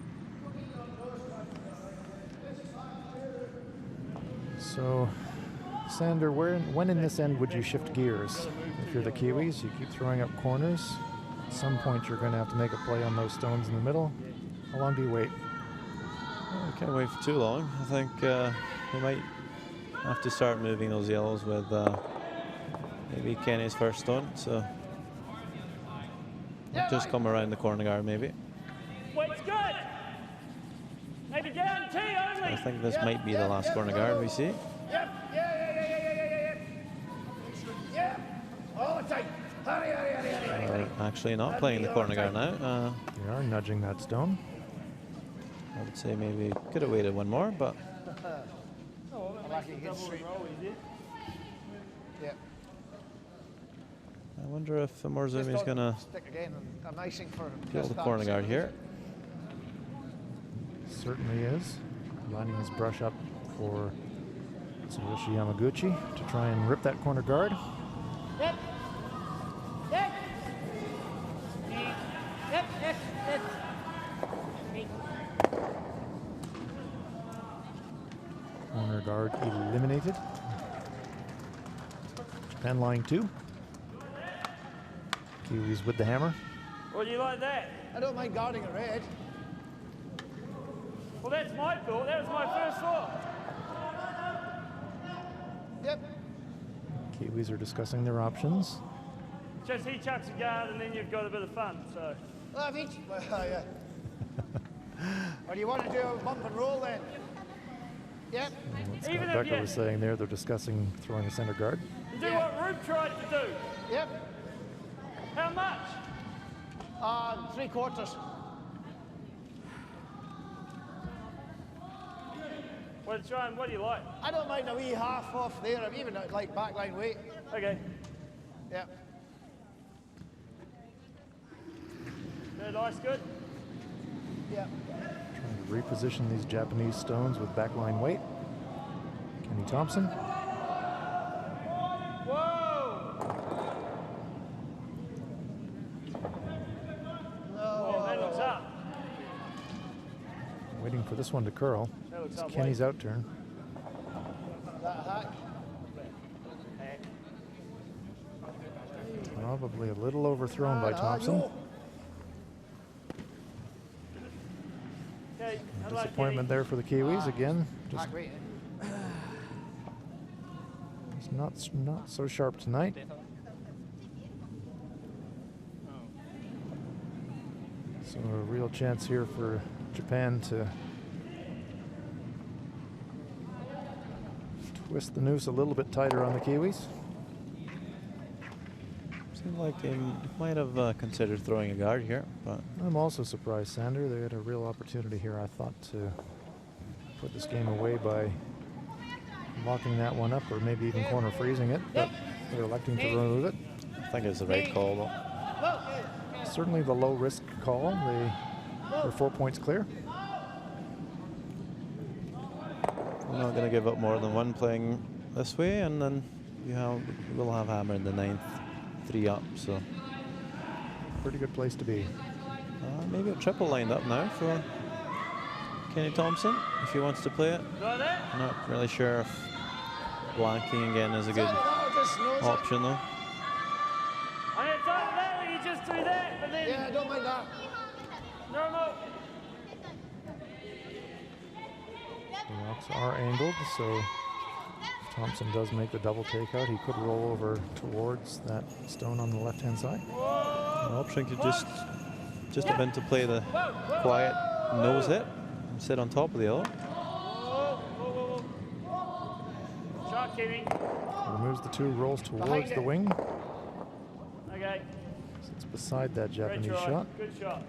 So, Sander, when in this end would you shift gears? If you're the Kiwis, you keep throwing up corners. At some point, you're going to have to make a play on those stones in the middle. How long do you wait? Well, I can't wait for too long. I think we might have to start moving those yellows with maybe Kenny's first stone. So just come around the corner guard maybe. Weight's good. Maybe guarantee only. I think this might be the last corner guard we see. We're actually not playing the corner guard now. They are nudging that stone. I would say maybe could have waited one more, but I wonder if Morozumi is going to peel the corner guard here. Certainly is. Lining his brush up for Tsuyoshi Yamaguchi to try and rip that corner guard. Yep. Yep. Yep. Yep. Yep. Corner guard eliminated. Japan line 2. Kiwis with the hammer. Well, you like that? I don't mind guarding a red. Well, that's my thought. That was my first thought. Yep. Kiwis are discussing their options. Just he chucks a guard and then you've got a bit of fun. So. Well, yeah. Or do you want to do a bump and roll then? Yep. What Scott Becker was saying there, they're discussing throwing a center guard. Do what Rube tried to do. Yep. How much? 3/4. What do you like? I don't mind a wee half off there. I'm even like backline weight. Okay. Yep. Third ice good? Yep. Trying to reposition these Japanese stones with backline weight. Kenny Thompson. Whoa! Oh, that looks up. Waiting for this one to curl. It's Kenny's out turn. That hack. Probably a little overthrown by Thompson. Okay, Disappointment there for the Kiwis again. Just it's not so sharp tonight. So a real chance here for Japan to twist the noose a little bit tighter on the Kiwis. Seemed like they might have considered throwing a guard here, but I'm also surprised, Sander. They had a real opportunity here, I thought, to put this game away by locking that one up or maybe even corner freezing it, but they're electing to remove it. I think it's the right call, though. Certainly the low risk call. They're 4 points clear. We're not going to give up more than one playing this way, and then we'll have Hammer in the 9th, 3 up, so. Pretty good place to be. Maybe a triple lined up now for Kenny Thompson, if he wants to play it. I'm not really sure if blanking again is a good option, though. I had thought of that, you just do that, but then... Yeah, I don't mind that. No. The rocks are angled, so if Thompson does make the double takeout, he could roll over towards that stone on the left-hand side. An option could just a bit to play the quiet nose hit and sit on top of the other. Shot, Kenny. Removes the 2, rolls towards the wing. Okay. Sits beside that Japanese shot. Good shot.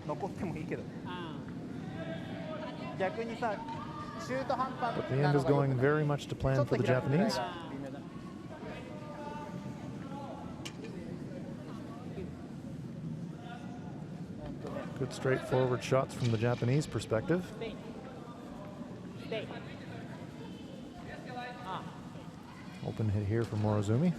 But the end is going very much to plan for the Japanese. Good straightforward shots from the Japanese perspective. Open hit here for Morozumi.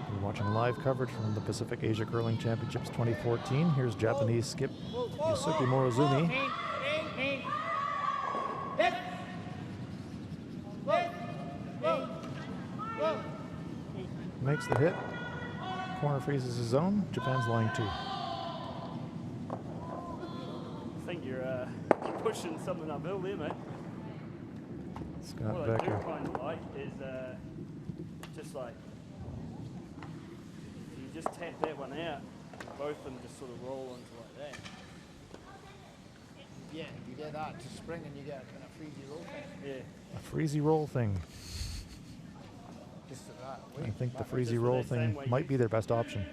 We're watching live coverage from the Pacific Asia Curling Championships 2014. Here's Japanese skip Yusuke Morozumi. Makes the hit. Corner freezes his own. Japan's line 2. I think you're pushing something uphill there, mate. Scott what Becker. I do kind of like is just like you just tap that one out, both of them just sort of roll into like that. Yeah, you get that to spring and you get a kind of freezy roll thing. Yeah. A freezy roll thing. Just that. I think the freezy roll thing might be their best option.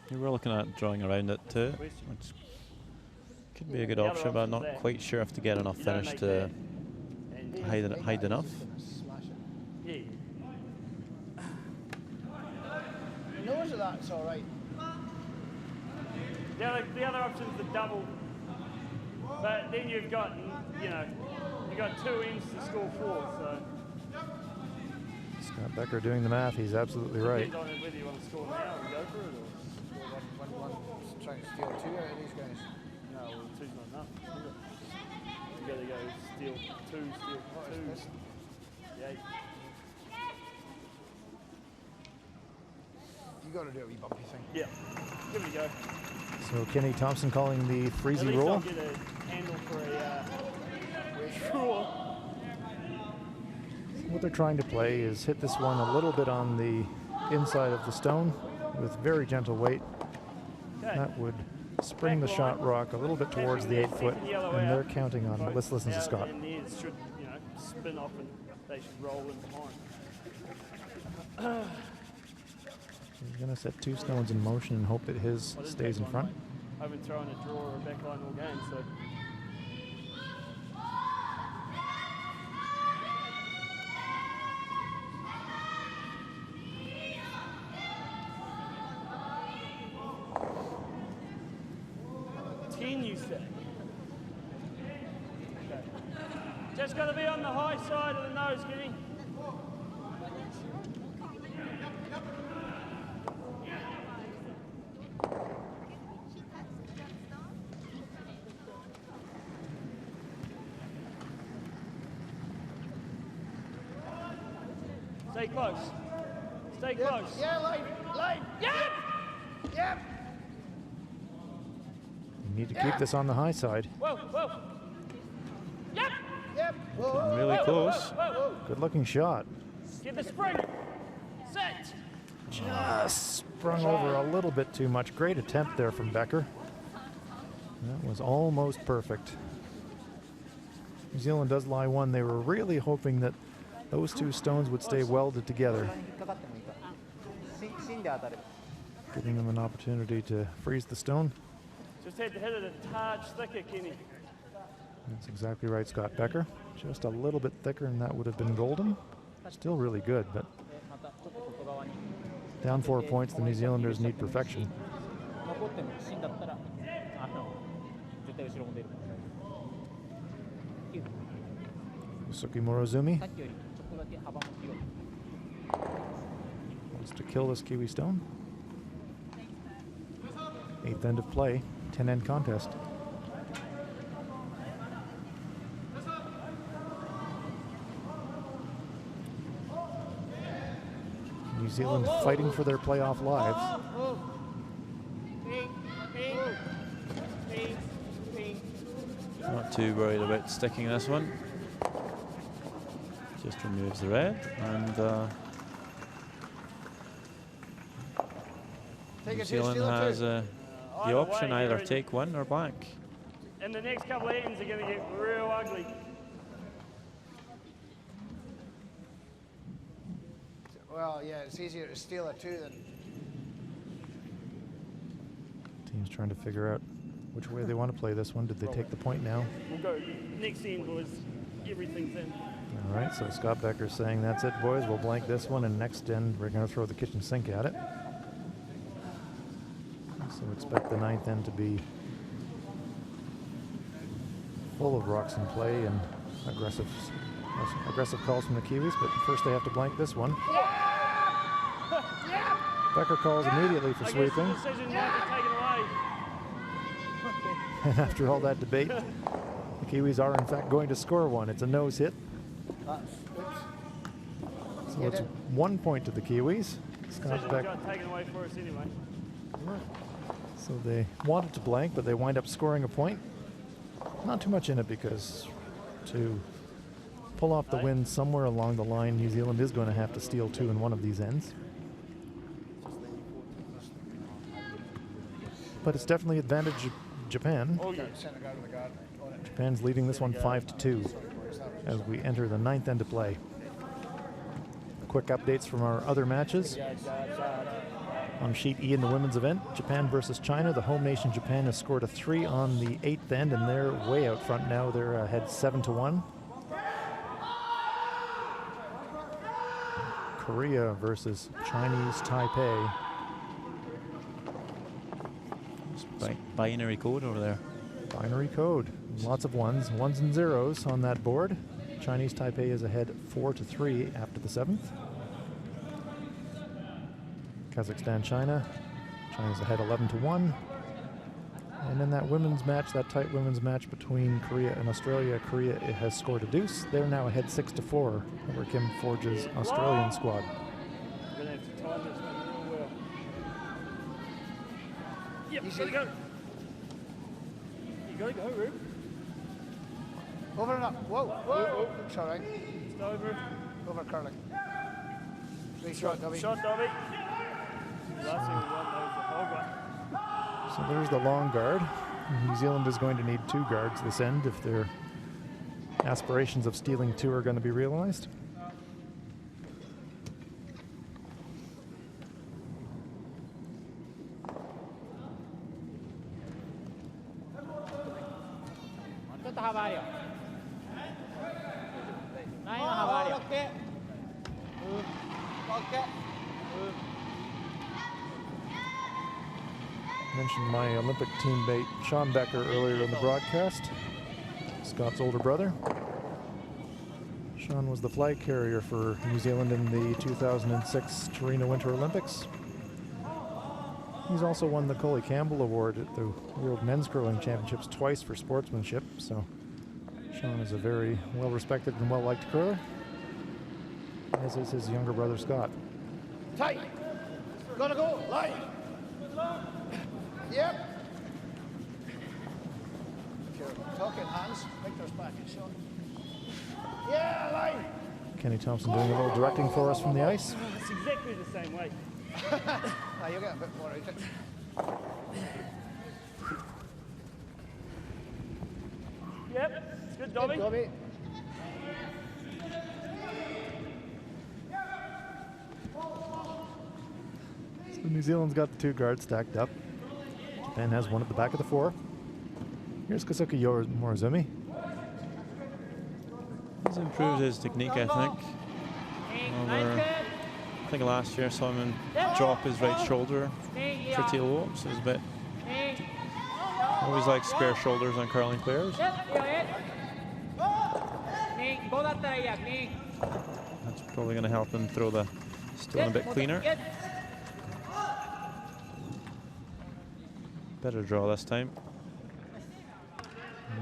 You were looking at drawing around it too, which could be a good option, but I'm not quite sure if to get enough finish to hide enough. Yeah. He knows that that's all right. The other option's the double, but then you've got, you've got 2 ends to score 4, so. Scott Becker doing the math, he's absolutely right. Depends on whether you want to score now and go for it, or. trying to steal 2 out of these guys. No, well, 2's not enough. You got to go steal 2, steal 2. Yeah. You got to do a wee bumpy thing. Yeah. Give it a go. So Kenny Thompson calling the At freezy least roll. I'll get a handle for a draw. What they're trying to play is hit this one a little bit on the inside of the stone with very gentle weight. Okay. That would spring the shot rock a little bit towards the 8-foot, and they're counting on it. Let's listen to Scott. And the ears should, spin off and they should roll in behind. He's going to set 2 stones in motion and hope that his stays in front. I haven't thrown a draw or a backline all game, so. You say. Okay. Just got to be on the high side of the nose, Kenny. Stay close. Stay close. Yeah, late. Yep. Yep. You need to keep this on the high side. Whoa. Yep. Yep. Whoa. Getting really close. Good looking shot. Get the spring. Set. Just sprung over a little bit too much. Great attempt there from Becker. That was almost perfect. New Zealand does lie one. They were really hoping that those 2 stones would stay welded together, giving them an opportunity to freeze the stone. Just had to hit it a touch thicker, Kenny. That's exactly right, Scott Becker. Just a little bit thicker and that would have been golden. Still really good, but down 4 points, the New Zealanders need perfection. Suki Morozumi wants to kill this Kiwi stone. 8th end of play, 10-end contest. New Zealand fighting for their playoff lives. Not too worried about sticking this one. Just removes the red, and New Zealand has the option either take 1 or blank. And the next couple of ends are going to get real ugly. Well, yeah, it's easier to steal a 2 than. Team's trying to figure out which way they want to play this one. Did they take the point now? We'll go next end, boys. Everything's in. All right, so Scott Becker's saying that's it, boys. We'll blank this one, and next end we're going to throw the kitchen sink at it. So expect the 9th end to be full of rocks in play and aggressive calls from the Kiwis, but first they have to blank this one. Becker calls immediately for sweeping. The decision might be taken away. And after all that debate, the Kiwis are in fact going to score 1. It's a nose hit. So it's 1 point to the Kiwis. Scott Beck. Got taken away for us anyway. So they wanted to blank, but they wind up scoring a point. Not too much in it because to pull off the win somewhere along the line, New Zealand is going to have to steal 2 in one of these ends. But it's definitely advantage Japan. Japan's leading this one 5-2 as we enter the 9th end of play. Quick updates from our other matches. On sheet E in the women's event, Japan versus China. The home nation Japan has scored a 3 on the 8th end, and they're way out front now. They're ahead 7-1. Korea versus Chinese Taipei. Binary code over there. Binary code. Lots of 1s and 0s on that board. Chinese Taipei is ahead 4-3 after the 7th. Kazakhstan, China. China's ahead 11-1. And in that women's match, that tight women's match between Korea and Australia, Korea has scored a deuce. They're now ahead 6-4 over Kim Forge's Australian squad. We're going to have to time this one real well. Yep, gotta go. You gotta go, Rube. Over and up. Whoa, whoa. It's all right. It's over. Over curling. Three shot, Dobby. Shot, Dobby. Last thing we want was the whole one. So there's the long guard. New Zealand is going to need 2 guards this end if their aspirations of stealing 2 are going to be realized. Mentioned my Olympic teammate Sean Becker earlier in the broadcast, Scott's older brother. Sean was the flag carrier for New Zealand in the 2006 Torino Winter Olympics. He's also won the Coley Campbell Award at the World Men's Curling Championships twice for sportsmanship, so Sean is a very well-respected and well-liked curler, as is his younger brother Scott. Tight. Gotta go. Line. Yep. If you're talking hands, Victor's back and shot. Yeah, line. Kenny Thompson doing a little directing for us from the ice. It's exactly the same way. Now you'll get a bit more out of it. Yep, it's good, Dobby. Good, Dobby. So New Zealand's got the 2 guards stacked up. Japan has 1 at the back of the 4. Here's Kazuki Morozumi. He's improved his technique, I think. I think last year saw him drop his right shoulder pretty low, so he's a bit. Always like square shoulders on curling players. That's probably going to help him throw the stone a bit cleaner. Better draw this time.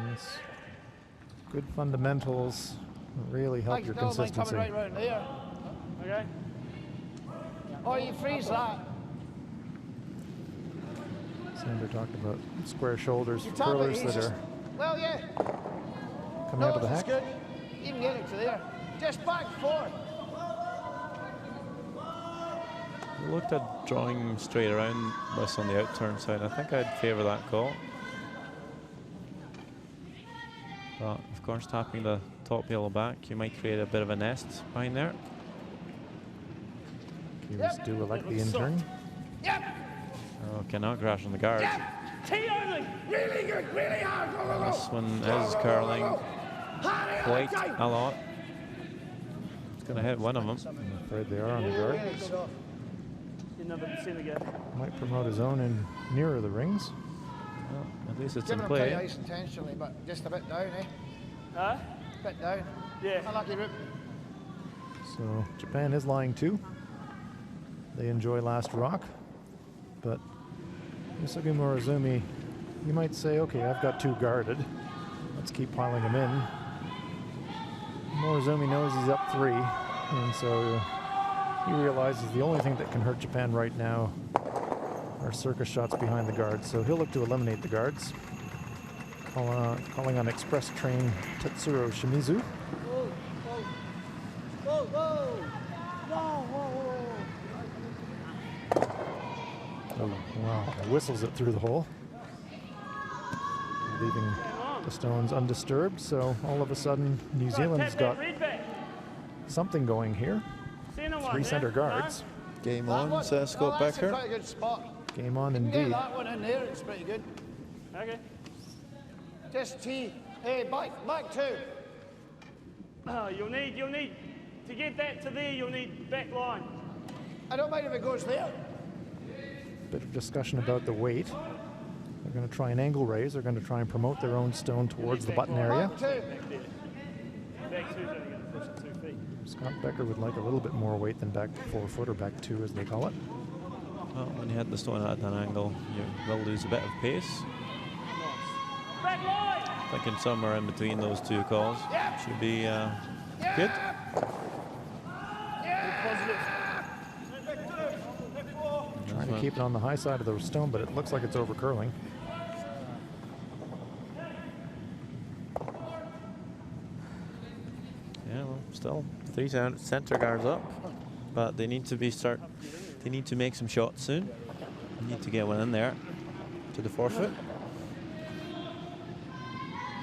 Yes. Good fundamentals really help your consistency. Coming right round there. Okay. Oh, you freeze that. Sander talked about square shoulders, You tap curlers it, that just, are well, yeah. coming out of the that's hack. good. Even get it to there. Just back forward. We looked at drawing straight around this on the outturn side. I think I'd favour that call. But of course, tapping the top yellow back, you might create a bit of a nest behind there. Kiwis do elect the in-turn. Yep. Oh, cannot crash on the guard. Yep. T only. Really good. Really hard. Go, go, go. This one is curling quite a lot. It's going to hit one of them. I'm afraid they are on the guard. Really soft. Another percent again. Might promote his own in nearer the rings. Well, at least it's Giving in him pretty play. ice intentionally, but just a bit down, eh? Huh? Bit down. Yeah. Unlucky route. So Japan is lying 2. They enjoy last rock, but Yusuke Morozumi, you might say, okay, I've got 2 guarded. Let's keep piling them in. Morozumi knows he's up 3, and so he realizes the only thing that can hurt Japan right now are circus shots behind the guards. So he'll look to eliminate the guards. Calling on express train Tetsuro Shimizu. Whoa, whoa. Whoa, whoa. Whoa, whoa, whoa. Oh, wow, whistles it through the hole, leaving the stones undisturbed. So all of a sudden, New Zealand's got something going here. 3 center guards. Game on, says Scott That's a Becker. quite a good spot. Game on Get indeed. that one in there, it's pretty good. Okay. Just T. Hey, back 2. Oh, you'll need, to get that to there, you'll need back line. I don't mind if it goes there. Bit of discussion about the weight. They're going to try an angle raise. They're going to try and promote their own stone towards the button area. Back 2. Back two's only going to push it 2 feet. Scott Becker would like a little bit more weight than back 4 foot or back 2 as they call it. Well, when you hit the stone at an angle, you will lose a bit of pace. Back line. Thinking somewhere in between those two calls should be good. Trying to keep it on the high side of the stone, but it looks like it's over curling. Yeah, well, still 3 center guards up, but they need to be They need to make some shots soon. They need to get one in there to the forefoot.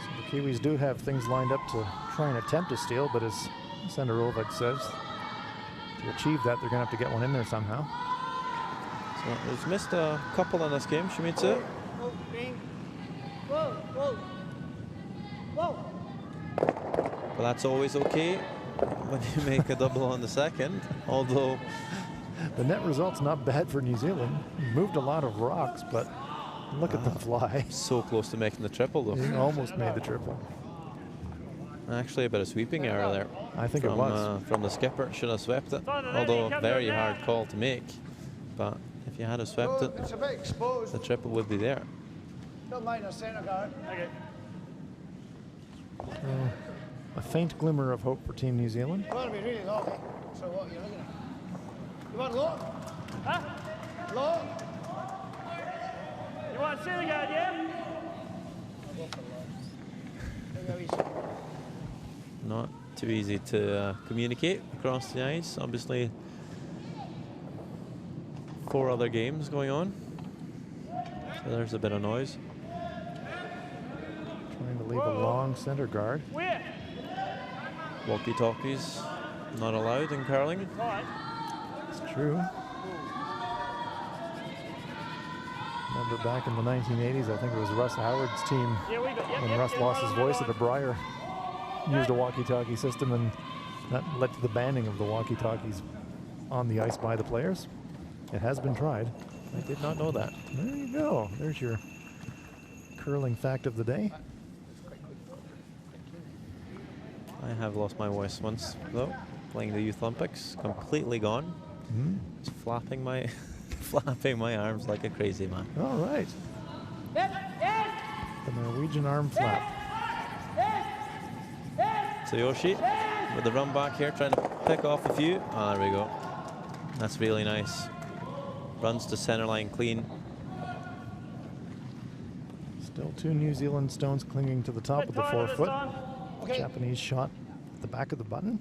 So the Kiwis do have things lined up to try and attempt a steal, but as Senator Olvik says, to achieve that, they're going to have to get one in there somehow. So they've missed a couple in this game, Shimizu. Whoa, whoa, whoa. But that's always okay when you make a double on the second, although the net result's not bad for New Zealand. Moved a lot of rocks, but look at them fly. So close to making the triple, though. He almost made the triple. Actually, a bit of sweeping error there. I think it was. From the skipper. Should have swept it, although a very hard call to make. But if you had have swept it, it's a bit exposed. the triple would be there. Don't mind a centre guard. Okay. A faint glimmer of hope for Team New Zealand. You want to be really low, eh? So what are you looking at? You want low? Huh? Low? You want center guard, yeah? Not too easy to communicate across the ice. Obviously, 4 other games going on. So there's a bit of noise. Trying to leave a long center guard. Where? Walkie-talkies not allowed in curling. Right. It's true. Remember back in the 1980s, I think it was Russ Howard's team, Yeah, we got, when Russ lost his voice at a Briar, used a walkie-talkie system, and that led to the banning of the walkie-talkies on the ice by the players. It has been tried. I did not know that. There you go. There's your curling fact of the day. I have lost my voice once, though, playing the Youth Olympics. Completely gone. Just flapping my flapping my arms like a crazy man. All right. The Norwegian arm flap. Tsuyoshi with the run back here, trying to pick off a few. Ah, there we go. That's really nice. Runs to center line clean. Still 2 New Zealand stones clinging to the top of the forefoot. Okay. Japanese shot at the back of the button.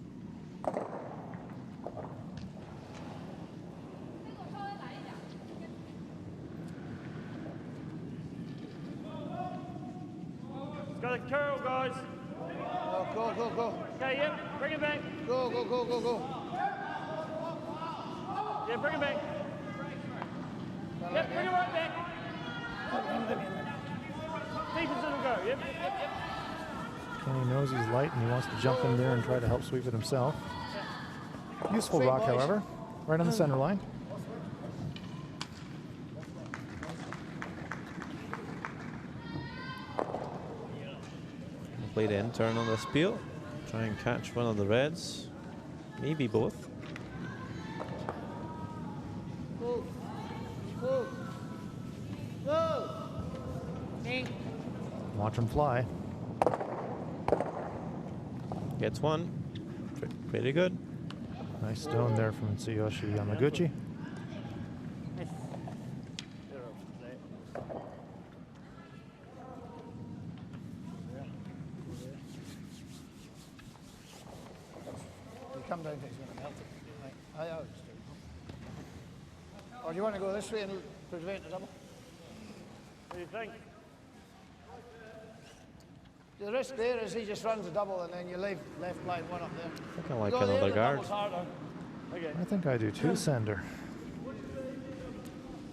It's got a curl, guys. Oh, go, go, go. Okay, yep. Bring it back. Go, go, go, go, go. Yeah, bring it back. Yep, bring it right back. Deep as it'll go. Yep, yep, yep. Kenny knows he's light and he wants to jump in there and try to help sweep it himself. Useful rock, however, right on the center line. Play the intern on this peel. Try and catch one of the reds. Maybe both. Go. Go. Go. Watch him fly. Gets one. Pretty good. Nice stone there from Tsuyoshi Yamaguchi. Come down, he's going to melt it. Right. I always do. Or do you want to go this way and prevent the double? What do you think? The risk there is he just runs a double and then you leave left line one up there. I think I like Go there, another the guard. double's harder. Okay. I think I do too, Sender.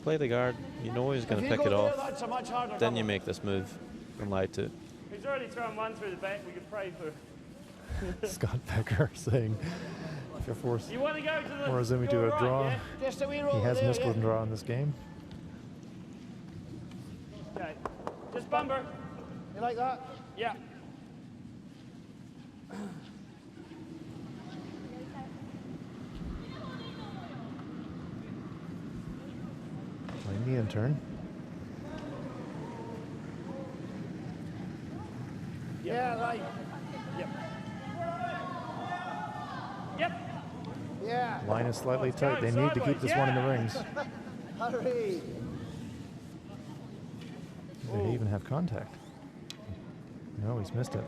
Play the guard. You know he's going to If you pick go it there, off. that's a much harder Then double. you make this move. From lied to. He's already thrown one through the back. We could pray for. Scott Becker saying if you force You want to go to the. Morizumi to your a right, draw, yeah? Just a wee roll he has there, missed yeah. one draw in this game. Okay. Just bumper. You like that? Yeah. Playing the intern. Yeah, right. Yep. Yep. Yeah. Line is slightly tight. They need to keep this one in the rings. Hurry. They even have contact. No, he's missed it.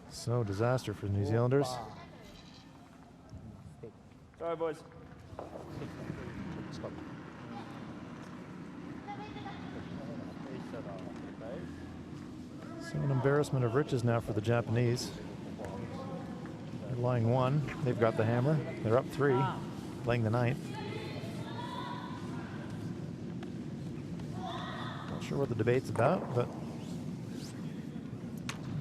So, disaster for the New Zealanders. Sorry, boys. So an embarrassment of riches now for the Japanese. They're lying 1. They've got the hammer. They're up 3, playing the 9th. Not sure what the debate's about, but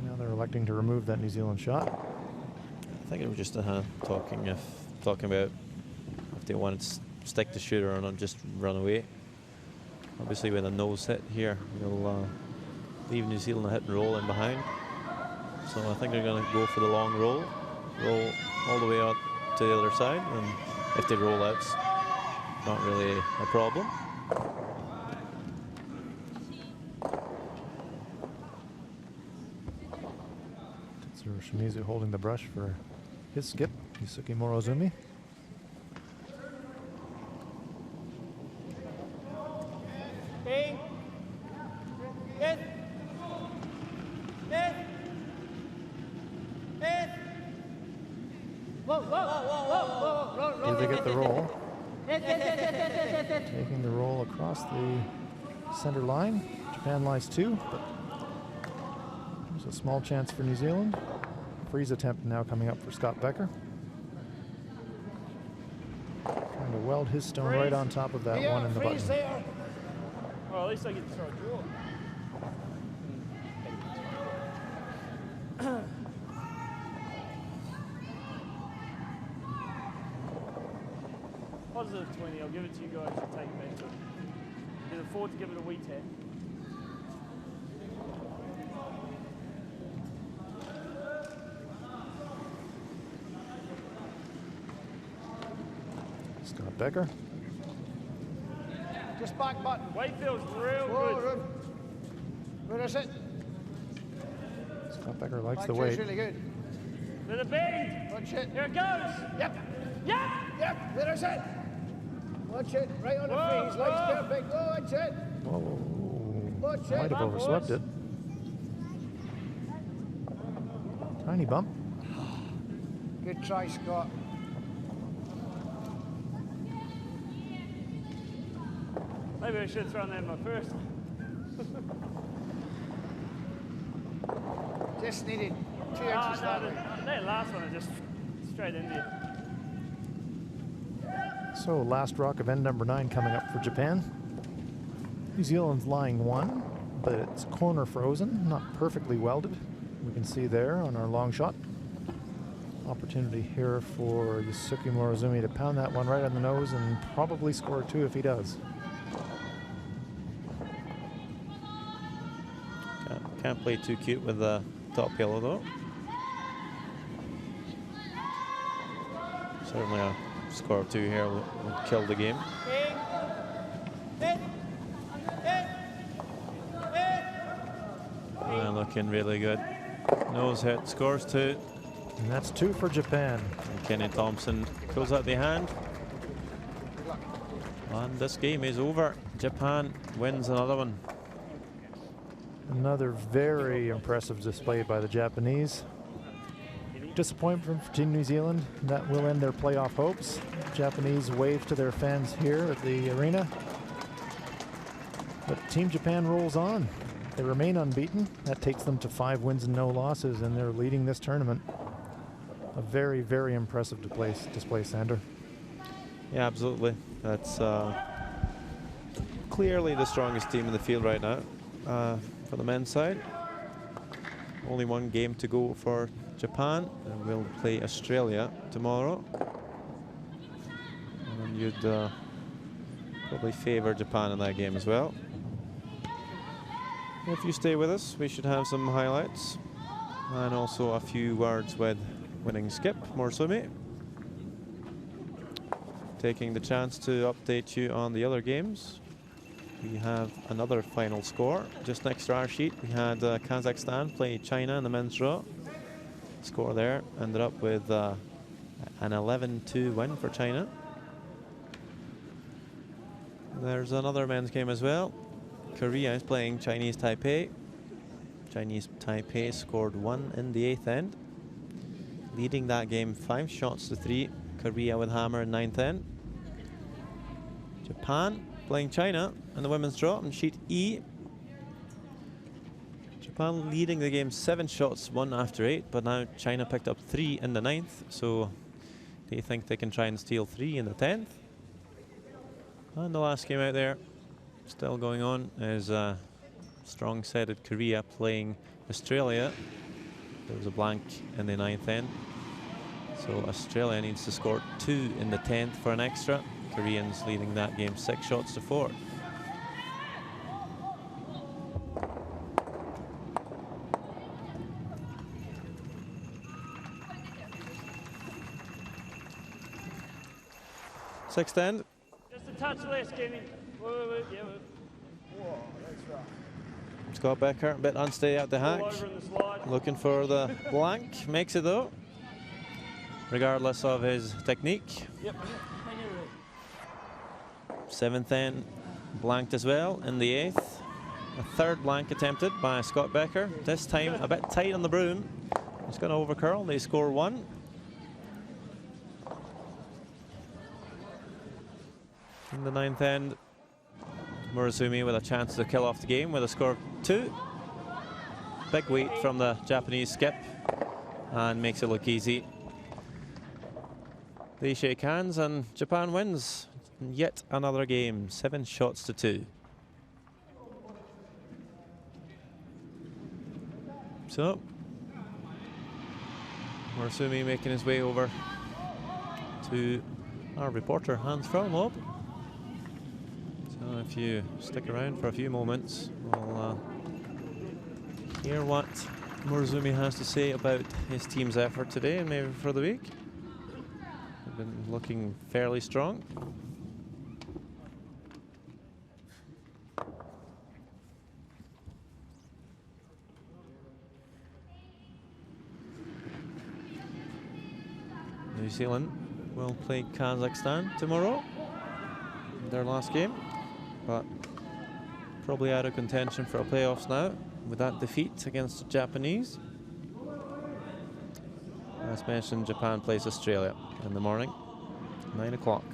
now they're electing to remove that New Zealand shot. I think it was just talking about if they wanted to stick the shooter or not just run away. Obviously, with a nose hit here, you'll leave New Zealand a hit and roll in behind. So I think they're going to go for the long roll all the way out to the other side, and if they roll out, it's not really a problem. Tetsuro Shimizu holding the brush for his skip, Yusuke Morozumi. Did they get the roll? Taking the roll across the center line. Japan lies 2, but there's a small chance for New Zealand. Freeze attempt now coming up for Scott Becker. Trying to weld his stone right on top of that one in the button. There. Well, at least I get to throw a draw. Positive 20, I'll give it to you guys to take it back to it. Can afford to give it a wee tap. Scott Becker. Just back button. Wakefield's real Whoa, good. Where is it? Scott Becker likes Back the two's weight. really good. To the bend. Watch it. Here it goes. Yep. Yep. Yep. Where is it? Watch it. Right on the Whoa, freeze. Light's whoa. perfect. Oh, watch it. Whoa. Watch Might it. have overswept it. Tiny bump. Good try, Scott. Maybe I should have thrown that in my first. Just needed 2 inches No, that way. that last one is just straight into you. So last rock of end number 9 coming up for Japan. New Zealand's lying 1, but it's corner frozen, not perfectly welded. We can see there on our long shot. Opportunity here for Yusuke Morozumi to pound that one right on the nose and probably score 2 if he does. Can't play too cute with the top yellow though. Certainly a score of 2 here will kill the game. And looking really good. Nose hit, scores 2. And that's 2 for Japan. And Kenny Thompson goes out the hand. And this game is over. Japan wins another one. Another very impressive display by the Japanese. Disappointment for Team New Zealand. That will end their playoff hopes. Japanese wave to their fans here at the arena. But Team Japan rolls on. They remain unbeaten. That takes them to 5 wins and no losses, and they're leading this tournament. A very, very impressive display, Sander. Yeah, absolutely. That's clearly the strongest team in the field right now. For the men's side, only 1 game to go for Japan, and we'll play Australia tomorrow. And you'd probably favour Japan in that game as well. If you stay with us, we should have some highlights and also a few words with winning skip Morozumi, taking the chance to update you on the other games. we have another final score. Just next to our sheet, we had Kazakhstan play China in the men's draw. Score there ended up with an 11-2 win for China. There's another men's game as well. Korea is playing Chinese Taipei. Chinese Taipei scored 1 in the 8th end, leading that game 5 shots to 3. Korea with hammer in 9th end. Japan playing China in the women's draw on sheet E. Japan leading the game 7 shots, 1 after 8, but now China picked up 3 in the 9th, so they think they can try and steal 3 in the 10th. And the last game out there, still going on, is strong-sided Korea playing Australia. There was a blank in the 9th end, so Australia needs to score 2 in the 10th for an extra. Koreans leading that game 6 shots to 4. Sixth end. Just a touch less, Kenny. Yeah, Whoa, that's right. Scott Becker, a bit unsteady out the hack. all over in the slide. Looking for the blank. Makes it though, regardless of his technique. Yep. 7th end blanked as well in the 8th. A third blank attempted by Scott Becker. This time a bit tight on the broom. He's going to overcurl. They score 1. In the 9th end, Murasumi with a chance to kill off the game with a score of 2. Big weight from the Japanese skip and makes it look easy. They shake hands and Japan wins yet another game, 7 shots to 2. So Murasumi making his way over to our reporter Hans Frauenlob. So if you stick around for a few moments, we'll hear what Murasumi has to say about his team's effort today and maybe for the week. They've been looking fairly strong. New Zealand will play Kazakhstan tomorrow, their last game, but probably out of contention for playoffs now with that defeat against the Japanese. As mentioned, Japan plays Australia in the morning, 9 o'clock.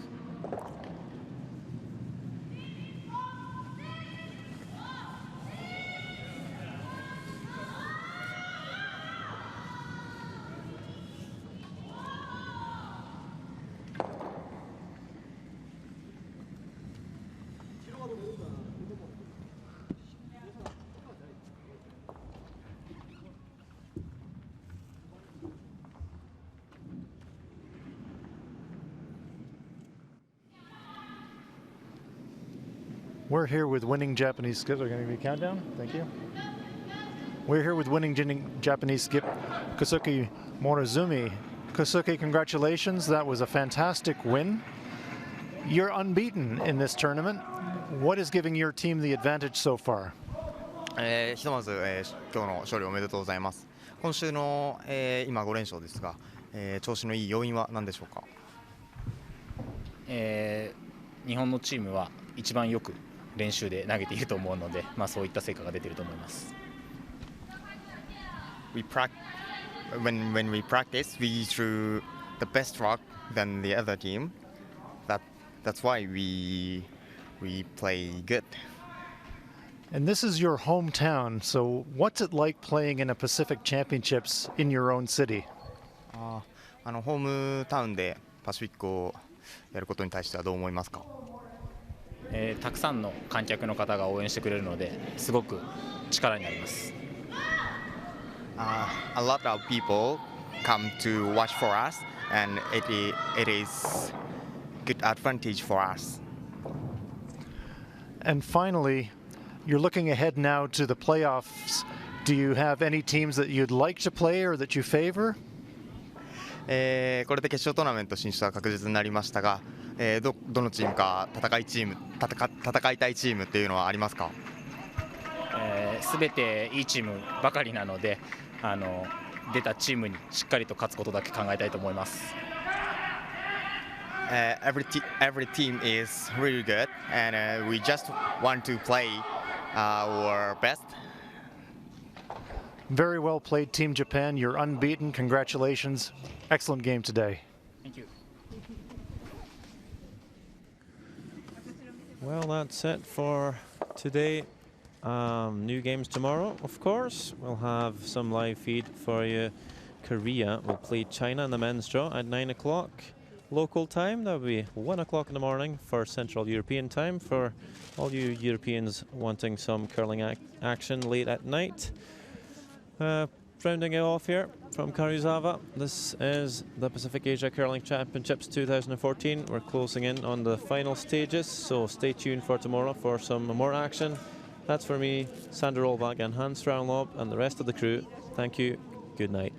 We're here with winning Japanese skip. Are going to give me a countdown? Thank you. We're here with winning Japanese skip Kosuke Murasumi. Kosuke, congratulations. That was a fantastic win. You're unbeaten in this tournament. What is giving your team the advantage so far? ひとまず、今日の勝利おめでとうございます。今週の、今5連勝ですが、調子のいい要因は何でしょうか。日本のチームは一番よく練習で投げていると思うので、そういった成果が出ていると思います。When we practice, we threw the best rock than the other team. That's why we play good. And this is your hometown, so what's it like playing in a Pacific Championships in your own city? ホームタウンでパシフィックをやることに対してはどう思いますか。たくさんの観客の方が応援してくれるのですごく力になります。A lot of people come to watch for us, and it is good advantage for us. And finally, you're looking ahead now to the playoffs. Do you have any teams that you'd like to play or that you favor? これで決勝トーナメント進出は確実になりましたが、どのチームか戦いたいチームっていうのはありますか？全ていいチームばかりなので、出たチームにしっかりと勝つことだけ考えたいと思います。Every team is really good, and we just want to play our best. Very well played, Team Japan. You're unbeaten. Congratulations. Excellent game today. Thank you. Well, that's it for today. New games tomorrow, of course. We'll have some live feed for you. Korea will play China in the men's draw at 9 o'clock local time. That will be 1 o'clock in the morning for Central European time for all you Europeans wanting some curling action late at night. Rounding it off here from Karuizawa, this is the Pacific Asia Curling Championships 2014. We're closing in on the final stages, so stay tuned for tomorrow for some more action. That's for me, Sander Olbach and Hans Frauenlob and the rest of the crew. Thank you. Good night.